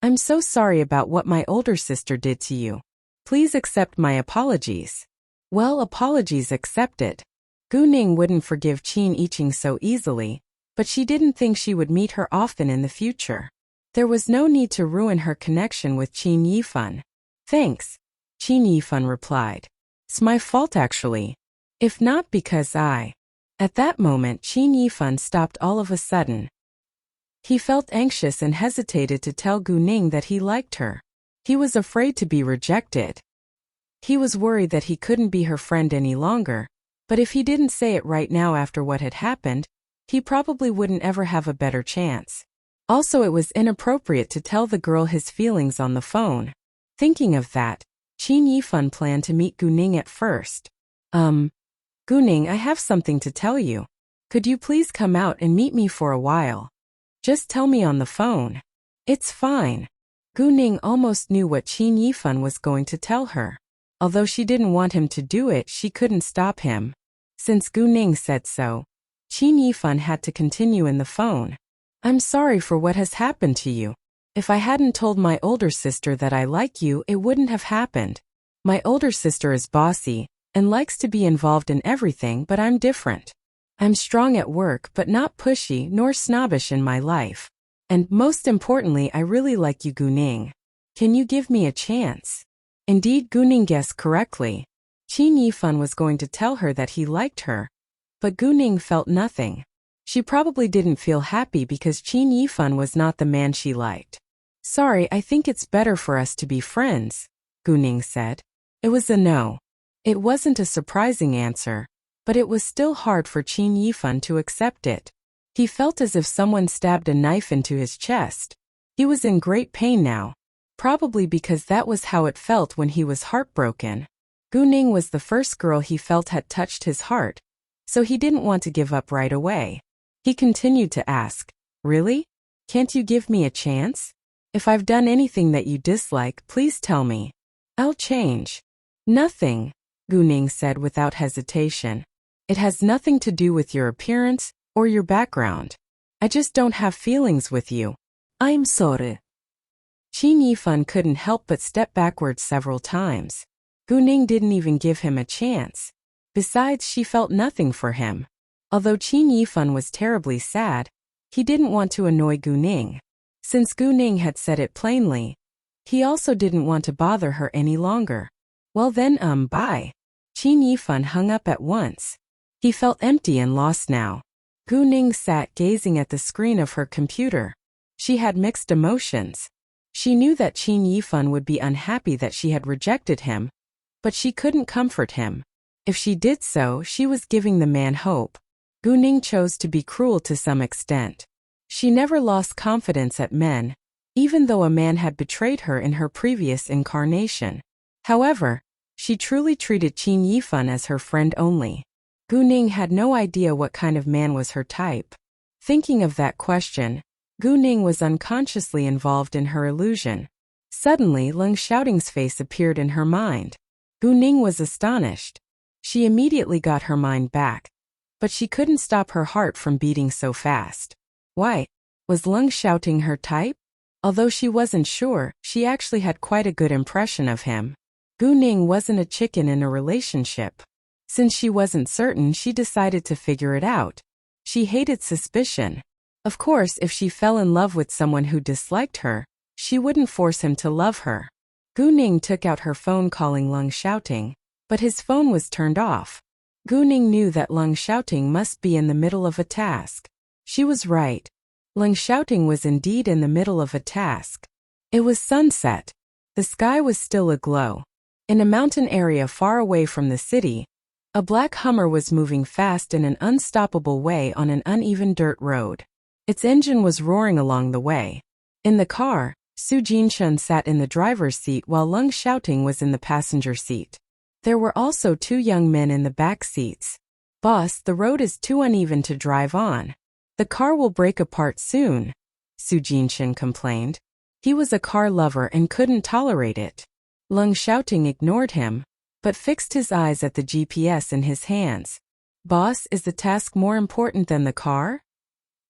I'm so sorry about what my older sister did to you. Please accept my apologies." Well, apologies accepted. Gu Ning wouldn't forgive Qin Yiqing so easily, but she didn't think she would meet her often in the future. There was no need to ruin her connection with Qin Yifan. "Thanks," Qin Yifan replied. "It's my fault actually. If not because I..." At that moment, Qin Yifan stopped all of a sudden. He felt anxious and hesitated to tell Gu Ning that he liked her. He was afraid to be rejected. He was worried that he couldn't be her friend any longer, but if he didn't say it right now after what had happened, he probably wouldn't ever have a better chance. Also, it was inappropriate to tell the girl his feelings on the phone. Thinking of that, Qin Yifan planned to meet Gu Ning at first. Gu Ning, I have something to tell you. Could you please come out and meet me for a while? Just tell me on the phone." "It's fine." Gu Ning almost knew what Qin Yifan was going to tell her. Although she didn't want him to do it, she couldn't stop him. Since Gu Ning said so, Qin Yifan had to continue in the phone. "I'm sorry for what has happened to you. If I hadn't told my older sister that I like you, it wouldn't have happened. My older sister is bossy and likes to be involved in everything, but I'm different. I'm strong at work but not pushy nor snobbish in my life. And most importantly, I really like you, Gu Ning. Can you give me a chance?" Indeed, Gu Ning guessed correctly. Qin Yifan was going to tell her that he liked her, but Gu Ning felt nothing. She probably didn't feel happy because Qin Yifan was not the man she liked. Sorry, I think it's better for us to be friends, Gu Ning said. It was a no. It wasn't a surprising answer, but it was still hard for Qin Yifan to accept it. He felt as if someone stabbed a knife into his chest. He was in great pain now, probably because that was how it felt when he was heartbroken. Gu Ning was the first girl he felt had touched his heart, so he didn't want to give up right away. He continued to ask, "Really? Can't you give me a chance? If I've done anything that you dislike, please tell me. I'll change." "Nothing," Gu Ning said without hesitation. "It has nothing to do with your appearance or your background. I just don't have feelings with you. I'm sorry." Qin Yifan couldn't help but step backwards several times. Gu Ning didn't even give him a chance. Besides, she felt nothing for him. Although Qin Yifan was terribly sad, he didn't want to annoy Gu Ning. Since Gu Ning had said it plainly, he also didn't want to bother her any longer. Well then, bye. Qin Yifan hung up at once. He felt empty and lost now. Gu Ning sat gazing at the screen of her computer. She had mixed emotions. She knew that Qin Yifan would be unhappy that she had rejected him, but she couldn't comfort him. If she did so, she was giving the man hope. Gu Ning chose to be cruel to some extent. She never lost confidence at men, even though a man had betrayed her in her previous incarnation. However, she truly treated Qin Yifan as her friend only. Gu Ning had no idea what kind of man was her type. Thinking of that question, Gu Ning was unconsciously involved in her illusion. Suddenly, Leng Xiaoting's face appeared in her mind. Gu Ning was astonished. She immediately got her mind back, but she couldn't stop her heart from beating so fast. Why? Was Leng Xiaoting her type? Although she wasn't sure, she actually had quite a good impression of him. Gu Ning wasn't a chicken in a relationship. Since she wasn't certain, she decided to figure it out. She hated suspicion. Of course, if she fell in love with someone who disliked her, she wouldn't force him to love her. Gu Ning took out her phone calling Leng Xiaoting, but his phone was turned off. Gu Ning knew that Leng Xiaoting must be in the middle of a task. She was right. Leng Xiaoting was indeed in the middle of a task. It was sunset. The sky was still aglow. In a mountain area far away from the city, a black Hummer was moving fast in an unstoppable way on an uneven dirt road. Its engine was roaring along the way. In the car, Su Jinshun sat in the driver's seat while Leng Xiaoting was in the passenger seat. There were also two young men in the back seats. "Boss, the road is too uneven to drive on. The car will break apart soon," Su Jinshun complained. He was a car lover and couldn't tolerate it. Leng Xiaoting ignored him, but fixed his eyes at the GPS in his hands. "Boss, is the task more important than the car?"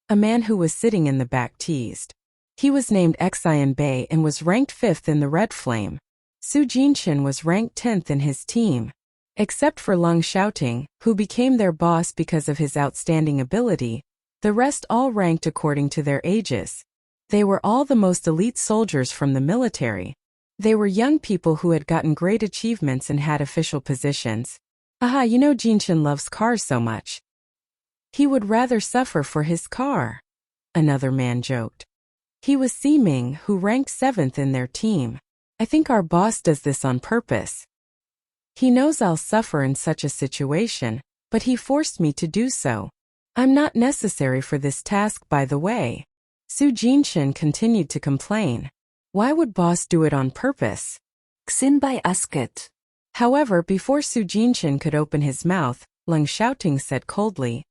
A man who was sitting in the back teased. He was named Xian Bei and was ranked 5th in the Red Flame. Su Jinshun was ranked 10th in his team. Except for Leng Xiaoting, who became their boss because of his outstanding ability, the rest all ranked according to their ages. They were all the most elite soldiers from the military. They were young people who had gotten great achievements and had official positions. Aha, you know Jinshun loves cars so much. He would rather suffer for his car, another man joked. He was Siming, who ranked 7th in their team. "I think our boss does this on purpose. He knows I'll suffer in such a situation, but he forced me to do so. I'm not necessary for this task, by the way." Su Jinshun continued to complain. Why would boss do it on purpose? Xinbai asked. However, before Su Jinshun could open his mouth, Leng Xiaoting said coldly,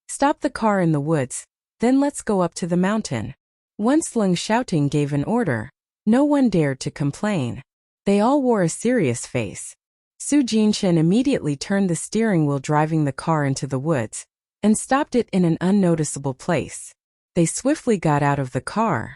"Stop the car in the woods, then let's go up to the mountain." Once Leng Xiaoting gave an order, no one dared to complain. They all wore a serious face. Su Jinshun immediately turned the steering wheel, driving the car into the woods, and stopped it in an unnoticeable place. They swiftly got out of the car.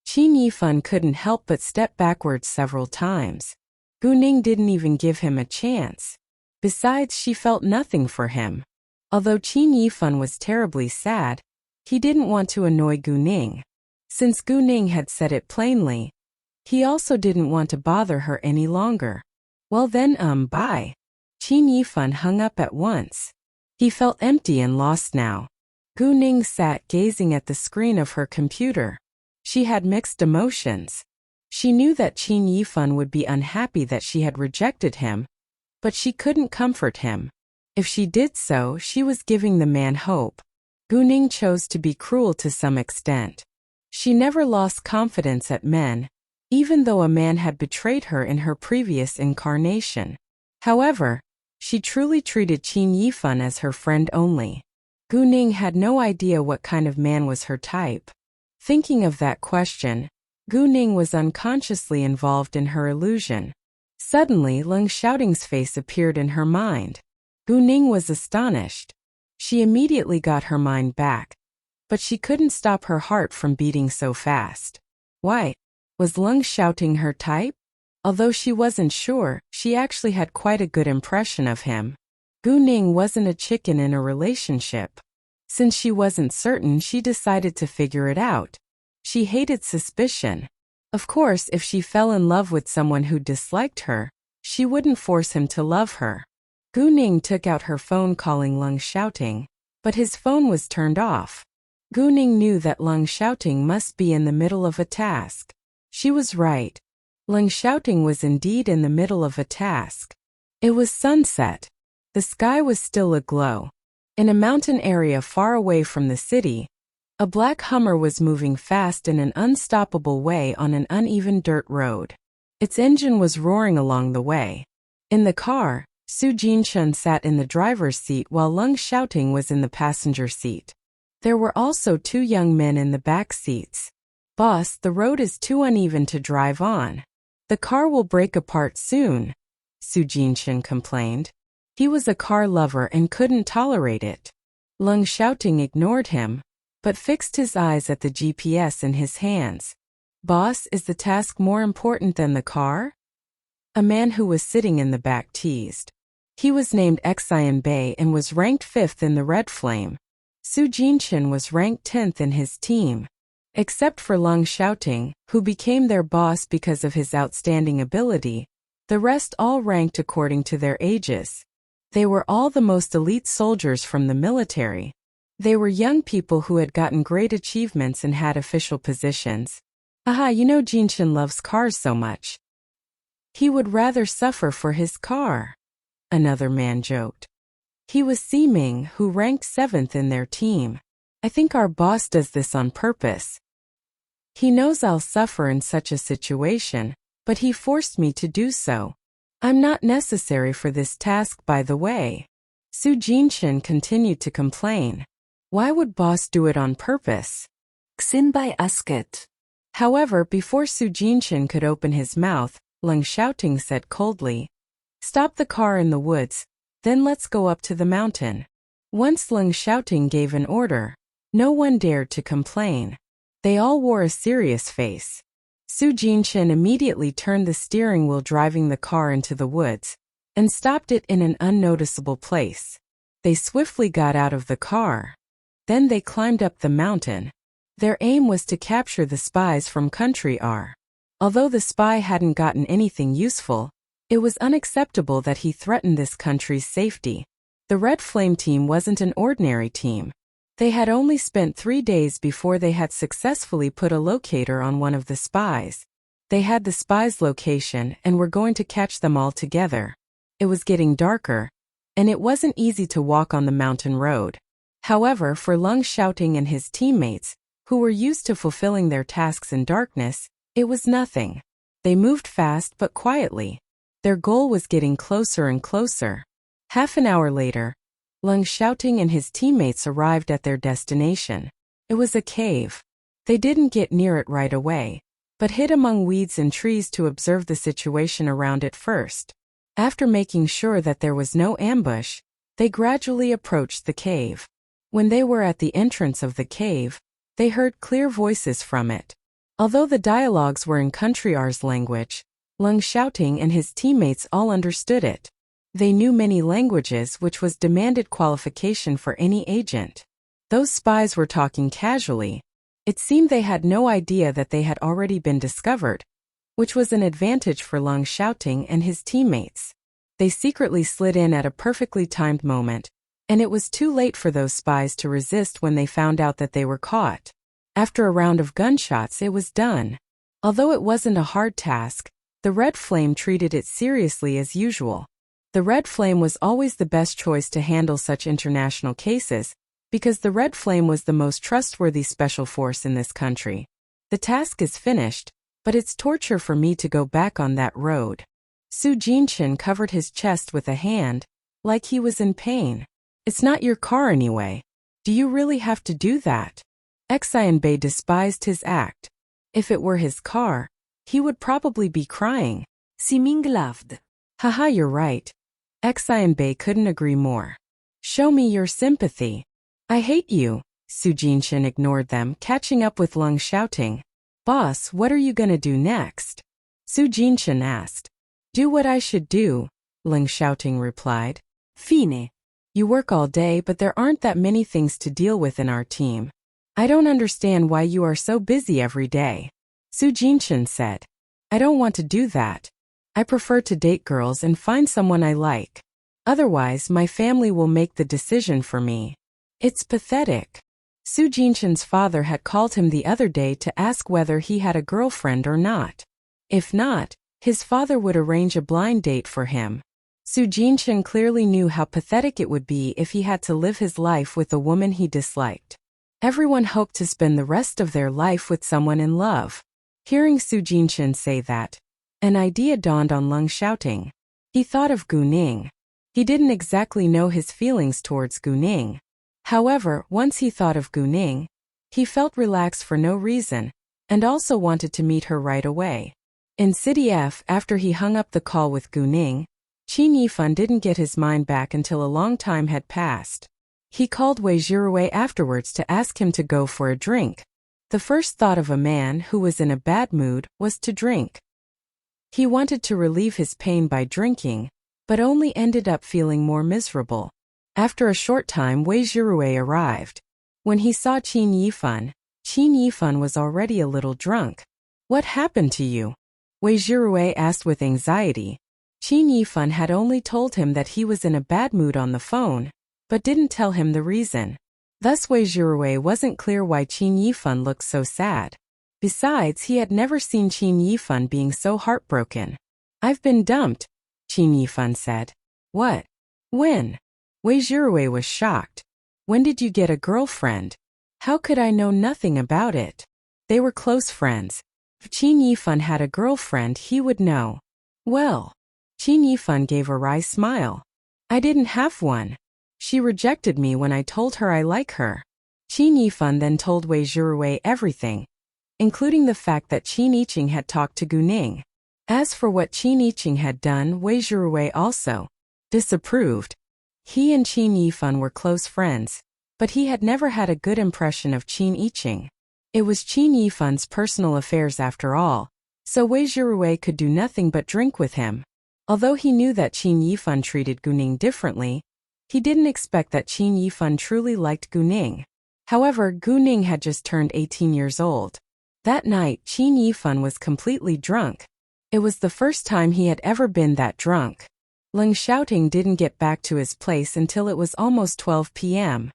Qin Yifan couldn't help but step backwards several times. Gu Ning didn't even give him a chance. Besides, she felt nothing for him. Although Qin Yifan was terribly sad, he didn't want to annoy Gu Ning. Since Gu Ning had said it plainly, he also didn't want to bother her any longer. Well then, bye. Qin Yifan hung up at once. He felt empty and lost now. Gu Ning sat gazing at the screen of her computer. She had mixed emotions. She knew that Qin Yifan would be unhappy that she had rejected him, but she couldn't comfort him. If she did so, she was giving the man hope. Gu Ning chose to be cruel to some extent. She never lost confidence at men, even though a man had betrayed her in her previous incarnation. However, she truly treated Qin Yifan as her friend only. Gu Ning had no idea what kind of man was her type. Thinking of that question, Gu Ning was unconsciously involved in her illusion. Suddenly, Leng Xiaoting's face appeared in her mind. Gu Ning was astonished. She immediately got her mind back, but she couldn't stop her heart from beating so fast. Why? Was Leng Xiaoting her type? Although she wasn't sure, she actually had quite a good impression of him. Gu Ning wasn't a chicken in a relationship. Since she wasn't certain, she decided to figure it out. She hated suspicion. Of course, if she fell in love with someone who disliked her, she wouldn't force him to love her. Gu Ning took out her phone calling Leng Xiaoting, but his phone was turned off. Gu Ning knew that Leng Xiaoting must be in the middle of a task. She was right. Leng Xiaoting was indeed in the middle of a task. It was sunset. The sky was still aglow. In a mountain area far away from the city, a black Hummer was moving fast in an unstoppable way on an uneven dirt road. Its engine was roaring along the way. In the car, Su Jinchun sat in the driver's seat while Leng Xiaoting was in the passenger seat. There were also two young men in the back seats. "Boss, the road is too uneven to drive on. The car will break apart soon," Su Jinchun complained. He was a car lover and couldn't tolerate it. Leng Xiaoting ignored him, but fixed his eyes at the GPS in his hands. "Boss, is the task more important than the car?" A man who was sitting in the back teased. He was named Xian Bei and was ranked 5th in the Red Flame. Su Jinchun was ranked 10th in his team. Except for Leng Xiaoting, who became their boss because of his outstanding ability, the rest all ranked according to their ages. They were all the most elite soldiers from the military. They were young people who had gotten great achievements and had official positions. "Aha, you know Jinchun loves cars so much. He would rather suffer for his car," another man joked. He was Siming, who ranked 7th in their team. "I think our boss does this on purpose. He knows I'll suffer in such a situation, but he forced me to do so. I'm not necessary for this task, by the way." Su Jinchun continued to complain. Why would boss do it on purpose? Xinbai asked. However, before Su Jinchun could open his mouth, Leng Xiaoting said coldly, "Stop the car in the woods, then let's go up to the mountain." Once Leng Xiaoting gave an order, no one dared to complain. They all wore a serious face. Su Jinchun immediately turned the steering wheel, driving the car into the woods, and stopped it in an unnoticeable place. They swiftly got out of the car. Then they climbed up the mountain. Their aim was to capture the spies from Country R. Although the spy hadn't gotten anything useful, it was unacceptable that he threatened this country's safety. The Red Flame team wasn't an ordinary team. They had only spent 3 days before they had successfully put a locator on one of the spies. They had the spy's location and were going to catch them all together. It was getting darker, and it wasn't easy to walk on the mountain road. However, for Leng Xiaoting and his teammates, who were used to fulfilling their tasks in darkness, it was nothing. They moved fast but quietly. Their goal was getting closer and closer. Half an hour later, Leng Xiaoting and his teammates arrived at their destination. It was a cave. They didn't get near it right away, but hid among weeds and trees to observe the situation around it first. After making sure that there was no ambush, they gradually approached the cave. When they were at the entrance of the cave, they heard clear voices from it. Although the dialogues were in Country R's language, Leng Xiaoting and his teammates all understood it. They knew many languages, which was demanded qualification for any agent. Those spies were talking casually. It seemed they had no idea that they had already been discovered, which was an advantage for Leng Xiaoting and his teammates. They secretly slid in at a perfectly timed moment, And it was too late for those spies to resist when they found out that they were caught. After a round of gunshots, it was done. Although it wasn't a hard task, the Red Flame treated it seriously as usual. The Red Flame was always the best choice to handle such international cases, because the Red Flame was the most trustworthy special force in this country. The task is finished, but it's torture for me to go back on that road. Su Jinshin covered his chest with a hand, like he was in pain. It's not your car anyway. Do you really have to do that? Xianbei despised his act. If it were his car, he would probably be crying. Siming laughed. Haha, you're right. Xianbei couldn't agree more. Show me your sympathy. I hate you. Su Jinshin ignored them, catching up with Leng shouting. Boss, what are you gonna do next? Su Jinshin asked. Do what I should do, Leng shouting replied. Fine. You work all day, but there aren't that many things to deal with in our team. I don't understand why you are so busy every day. Su Jinshin said. I don't want to do that. I prefer to date girls and find someone I like. Otherwise, my family will make the decision for me. It's pathetic. Su Jinshin's father had called him the other day to ask whether he had a girlfriend or not. If not, his father would arrange a blind date for him. Su Jinshin clearly knew how pathetic it would be if he had to live his life with a woman he disliked. Everyone hoped to spend the rest of their life with someone in love. Hearing Su Jinshin say that, an idea dawned on Leng shouting. He thought of Guning. He didn't exactly know his feelings towards Guning. However, once he thought of Guning, he felt relaxed for no reason, and also wanted to meet her right away. In City F, after he hung up the call with Guning, Qin Yifan didn't get his mind back until a long time had passed. He called Wei Zhiruwei afterwards to ask him to go for a drink. The first thought of a man who was in a bad mood was to drink. He wanted to relieve his pain by drinking, but only ended up feeling more miserable. After a short time, Wei Zhiruwei arrived. When he saw Qin Yifan was already a little drunk. What happened to you? Wei Zhiruwei asked with anxiety. Qin Yifan had only told him that he was in a bad mood on the phone, but didn't tell him the reason. Thus Wei Zhiruwei wasn't clear why Qin Yifan looked so sad. Besides, he had never seen Qin Yifan being so heartbroken. I've been dumped, Qin Yifan said. What? When? Wei Zhiruwei was shocked. When did you get a girlfriend? How could I know nothing about it? They were close friends. If Qin Yifan had a girlfriend, he would know. Well, Qin Yifan gave a wry smile. I didn't have one. She rejected me when I told her I like her. Qin Yifan then told Wei Zhiruwei everything, including the fact that Qin Yiqing had talked to Guning. As for what Qin Yiqing had done, Wei Zhiruwei also disapproved. He and Qin Yifan were close friends, but he had never had a good impression of Qin Yiqing. It was Qin Yifan's personal affairs after all, so Wei Zhiruwei could do nothing but drink with him. Although he knew that Qin Yifan treated Guning differently, he didn't expect that Qin Yifan truly liked Guning. However, Guning had just turned 18 years old. That night, Qin Yifan was completely drunk. It was the first time he had ever been that drunk. Leng shouting didn't get back to his place until it was almost 12 p.m.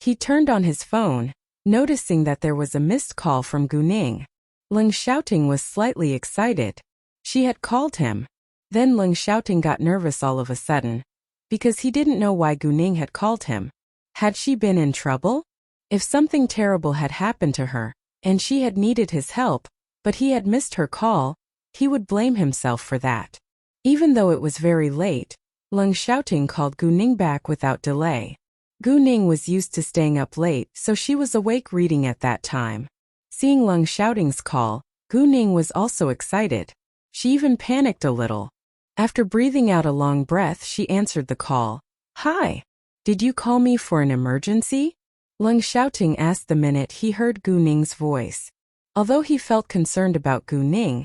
He turned on his phone, noticing that there was a missed call from Guning. Leng shouting was slightly excited. She had called him. Then Leng shouting got nervous all of a sudden, because he didn't know why Guning had called him. Had she been in trouble? If something terrible had happened to her, and she had needed his help, but he had missed her call, he would blame himself for that. Even though it was very late, Leng shouting called Guning back without delay. Guning was used to staying up late, so she was awake reading at that time. Seeing Leng shouting's call, Guning was also excited. She even panicked a little. After breathing out a long breath, she answered the call. Hi. Did you call me for an emergency? Leng shouting asked the minute he heard Guning's voice. Although he felt concerned about Guning,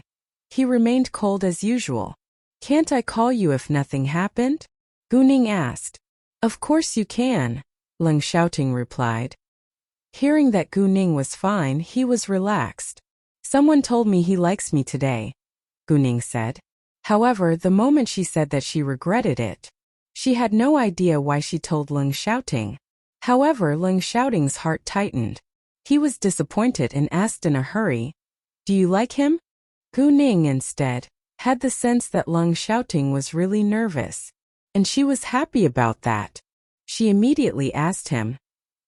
he remained cold as usual. Can't I call you if nothing happened? Guning asked. Of course you can, Leng shouting replied. Hearing that Guning was fine, he was relaxed. Someone told me he likes me today, Guning said. However, the moment she said that, she regretted it. She had no idea why she told Leng Xiaoting. However, Leng Xiaoting's heart tightened. He was disappointed and asked in a hurry, "Do you like him?" Gu Ning instead had the sense that Leng Xiaoting was really nervous, and she was happy about that. She immediately asked him,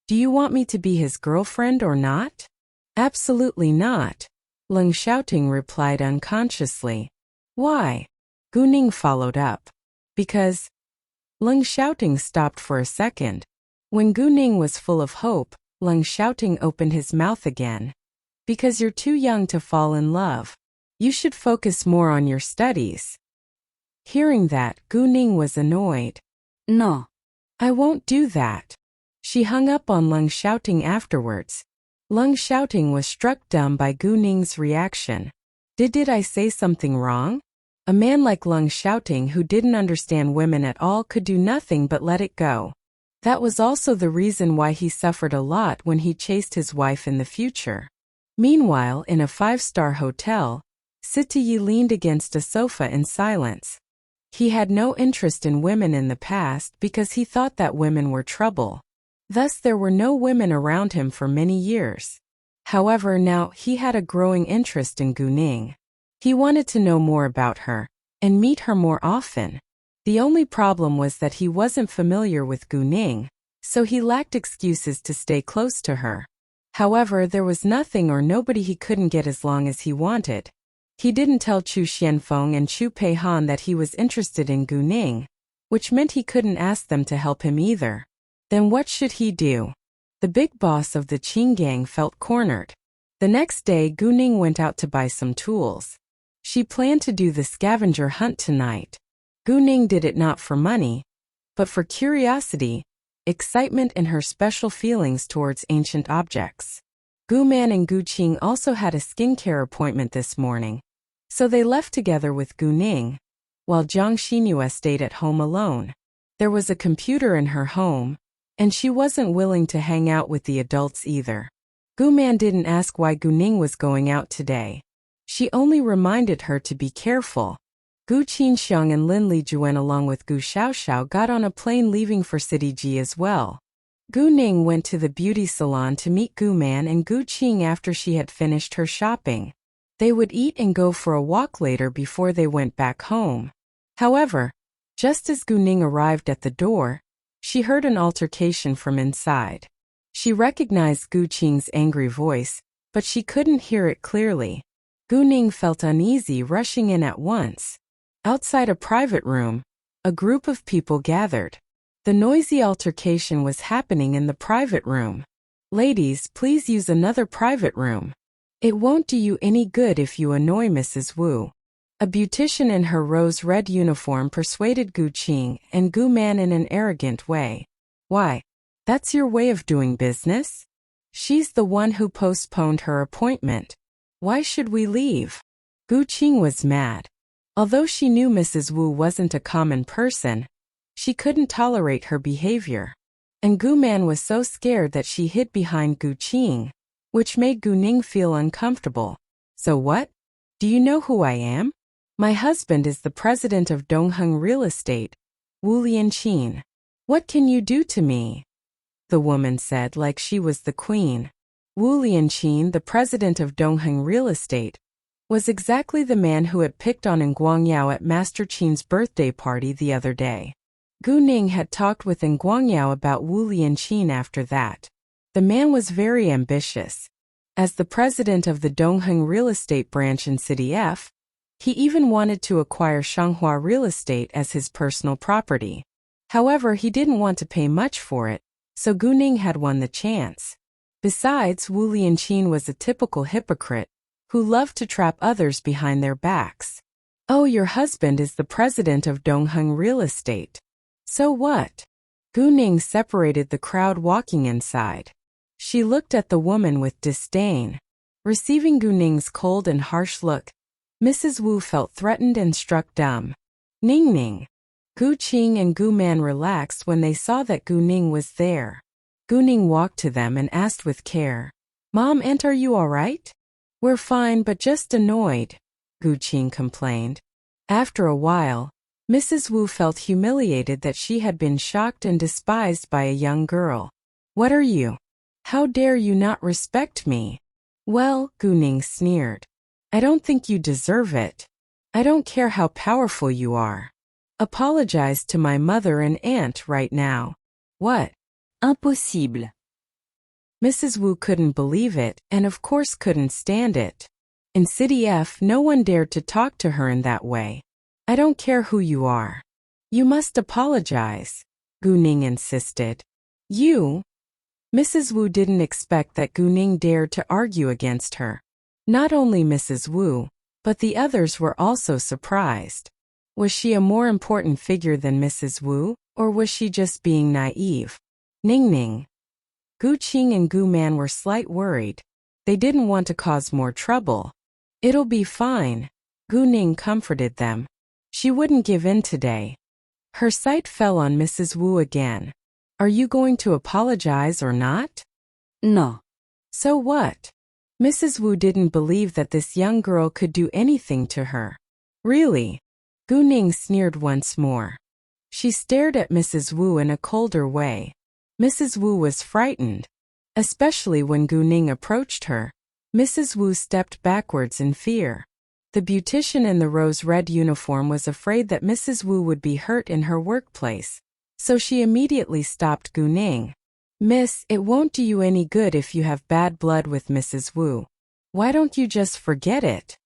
"Do you want me to be his girlfriend or not?" "Absolutely not," Leng Xiaoting replied unconsciously. "Why?" Gu Ning followed up. "Because..." Leng Xiaoting stopped for a second. When Gu Ning was full of hope, Leng Xiaoting opened his mouth again. "Because you're too young to fall in love. You should focus more on your studies." Hearing that, Gu Ning was annoyed. No. "I won't do that." She hung up on Leng Xiaoting afterwards. Leng Xiaoting was struck dumb by Gu Ning's reaction. Did I say something wrong? A man like Leng Xiaoting who didn't understand women at all could do nothing but let it go. That was also the reason why he suffered a lot when he chased his wife in the future. Meanwhile, in a 5-star hotel, Sitayi leaned against a sofa in silence. He had no interest in women in the past because he thought that women were trouble. Thus there were no women around him for many years. However, now he had a growing interest in Gu Ning. He wanted to know more about her and meet her more often. The only problem was that he wasn't familiar with Gu Ning, so he lacked excuses to stay close to her. However, there was nothing or nobody he couldn't get as long as he wanted. He didn't tell Chu Xianfeng and Chu Peihan that he was interested in Gu Ning, which meant he couldn't ask them to help him either. Then what should he do? The big boss of the Qing gang felt cornered. The next day, Gu Ning went out to buy some tools. She planned to do the scavenger hunt tonight. Gu Ning did it not for money, but for curiosity, excitement and her special feelings towards ancient objects. Gu Man and Gu Qing also had a skincare appointment this morning, so they left together with Gu Ning, while Jiang Xinhua stayed at home alone. There was a computer in her home, and she wasn't willing to hang out with the adults either. Gu Man didn't ask why Gu Ning was going out today. She only reminded her to be careful. Gu Qinxiang and Lin Lijuan along with Gu Xiaoxiao got on a plane leaving for City Ji as well. Gu Ning went to the beauty salon to meet Gu Man and Gu Qing after she had finished her shopping. They would eat and go for a walk later before they went back home. However, just as Gu Ning arrived at the door, she heard an altercation from inside. She recognized Gu Qing's angry voice, but she couldn't hear it clearly. Gu Ning felt uneasy rushing in at once. Outside a private room, a group of people gathered. The noisy altercation was happening in the private room. "Ladies, please use another private room. It won't do you any good if you annoy Mrs. Wu." A beautician in her rose-red uniform persuaded Gu Qing and Gu Man in an arrogant way. "Why? That's your way of doing business? She's the one who postponed her appointment. Why should we leave?" Gu Qing was mad. Although she knew Mrs. Wu wasn't a common person, she couldn't tolerate her behavior. And Gu Man was so scared that she hid behind Gu Qing, which made Gu Ning feel uncomfortable. "So what? Do you know who I am? My husband is the president of Dongheng Real Estate, Wu Lianqin. What can you do to me?" The woman said like she was the queen. Wu Lianqin, the president of Dongheng Real Estate, was exactly the man who had picked on Nguangyao at Master Qin's birthday party the other day. Gu Ning had talked with Nguangyao about Wu Lianqin after that. The man was very ambitious. As the president of the Dongheng Real Estate branch in City F, he even wanted to acquire Shanghua Real Estate as his personal property. However, he didn't want to pay much for it, so Gu Ning had won the chance. Besides, Wu Lianqin was a typical hypocrite who loved to trap others behind their backs. "Oh, your husband is the president of Dongheng Real Estate. So what?" Gu Ning separated the crowd walking inside. She looked at the woman with disdain. Receiving Gu Ning's cold and harsh look, Mrs. Wu felt threatened and struck dumb. "Ning Ning." Gu Qing and Gu Man relaxed when they saw that Gu Ning was there. Gu Ning walked to them and asked with care, "Mom, Aunt, are you all right?" "We're fine but just annoyed," Gu Qing complained. After a while, Mrs. Wu felt humiliated that she had been shocked and despised by a young girl. What are you? How dare you not respect me? Well, Gu Ning sneered. I don't think you deserve it. I don't care how powerful you are. Apologize to my mother and aunt right now. What? Impossible. Mrs. Wu couldn't believe it and of course couldn't stand it. In City F, no one dared to talk to her in that way. I don't care who you are. You must apologize, Gu Ning insisted. You? Mrs. Wu didn't expect that Gu Ning dared to argue against her. Not only Mrs. Wu, but the others were also surprised. Was she a more important figure than Mrs. Wu, or was she just being naive? Ning Ning. Gu Qing and Gu Man were slightly worried. They didn't want to cause more trouble. It'll be fine, Gu Ning comforted them. She wouldn't give in today. Her sight fell on Mrs. Wu again. Are you going to apologize or not? No. So what? Mrs. Wu didn't believe that this young girl could do anything to her. Really? Gu Ning sneered once more. She stared at Mrs. Wu in a colder way. Mrs. Wu was frightened. Especially when Gu Ning approached her. Mrs. Wu stepped backwards in fear. The beautician in the rose-red uniform was afraid that Mrs. Wu would be hurt in her workplace. So she immediately stopped Gu Ning. Miss, it won't do you any good if you have bad blood with Mrs. Wu. Why don't you just forget it?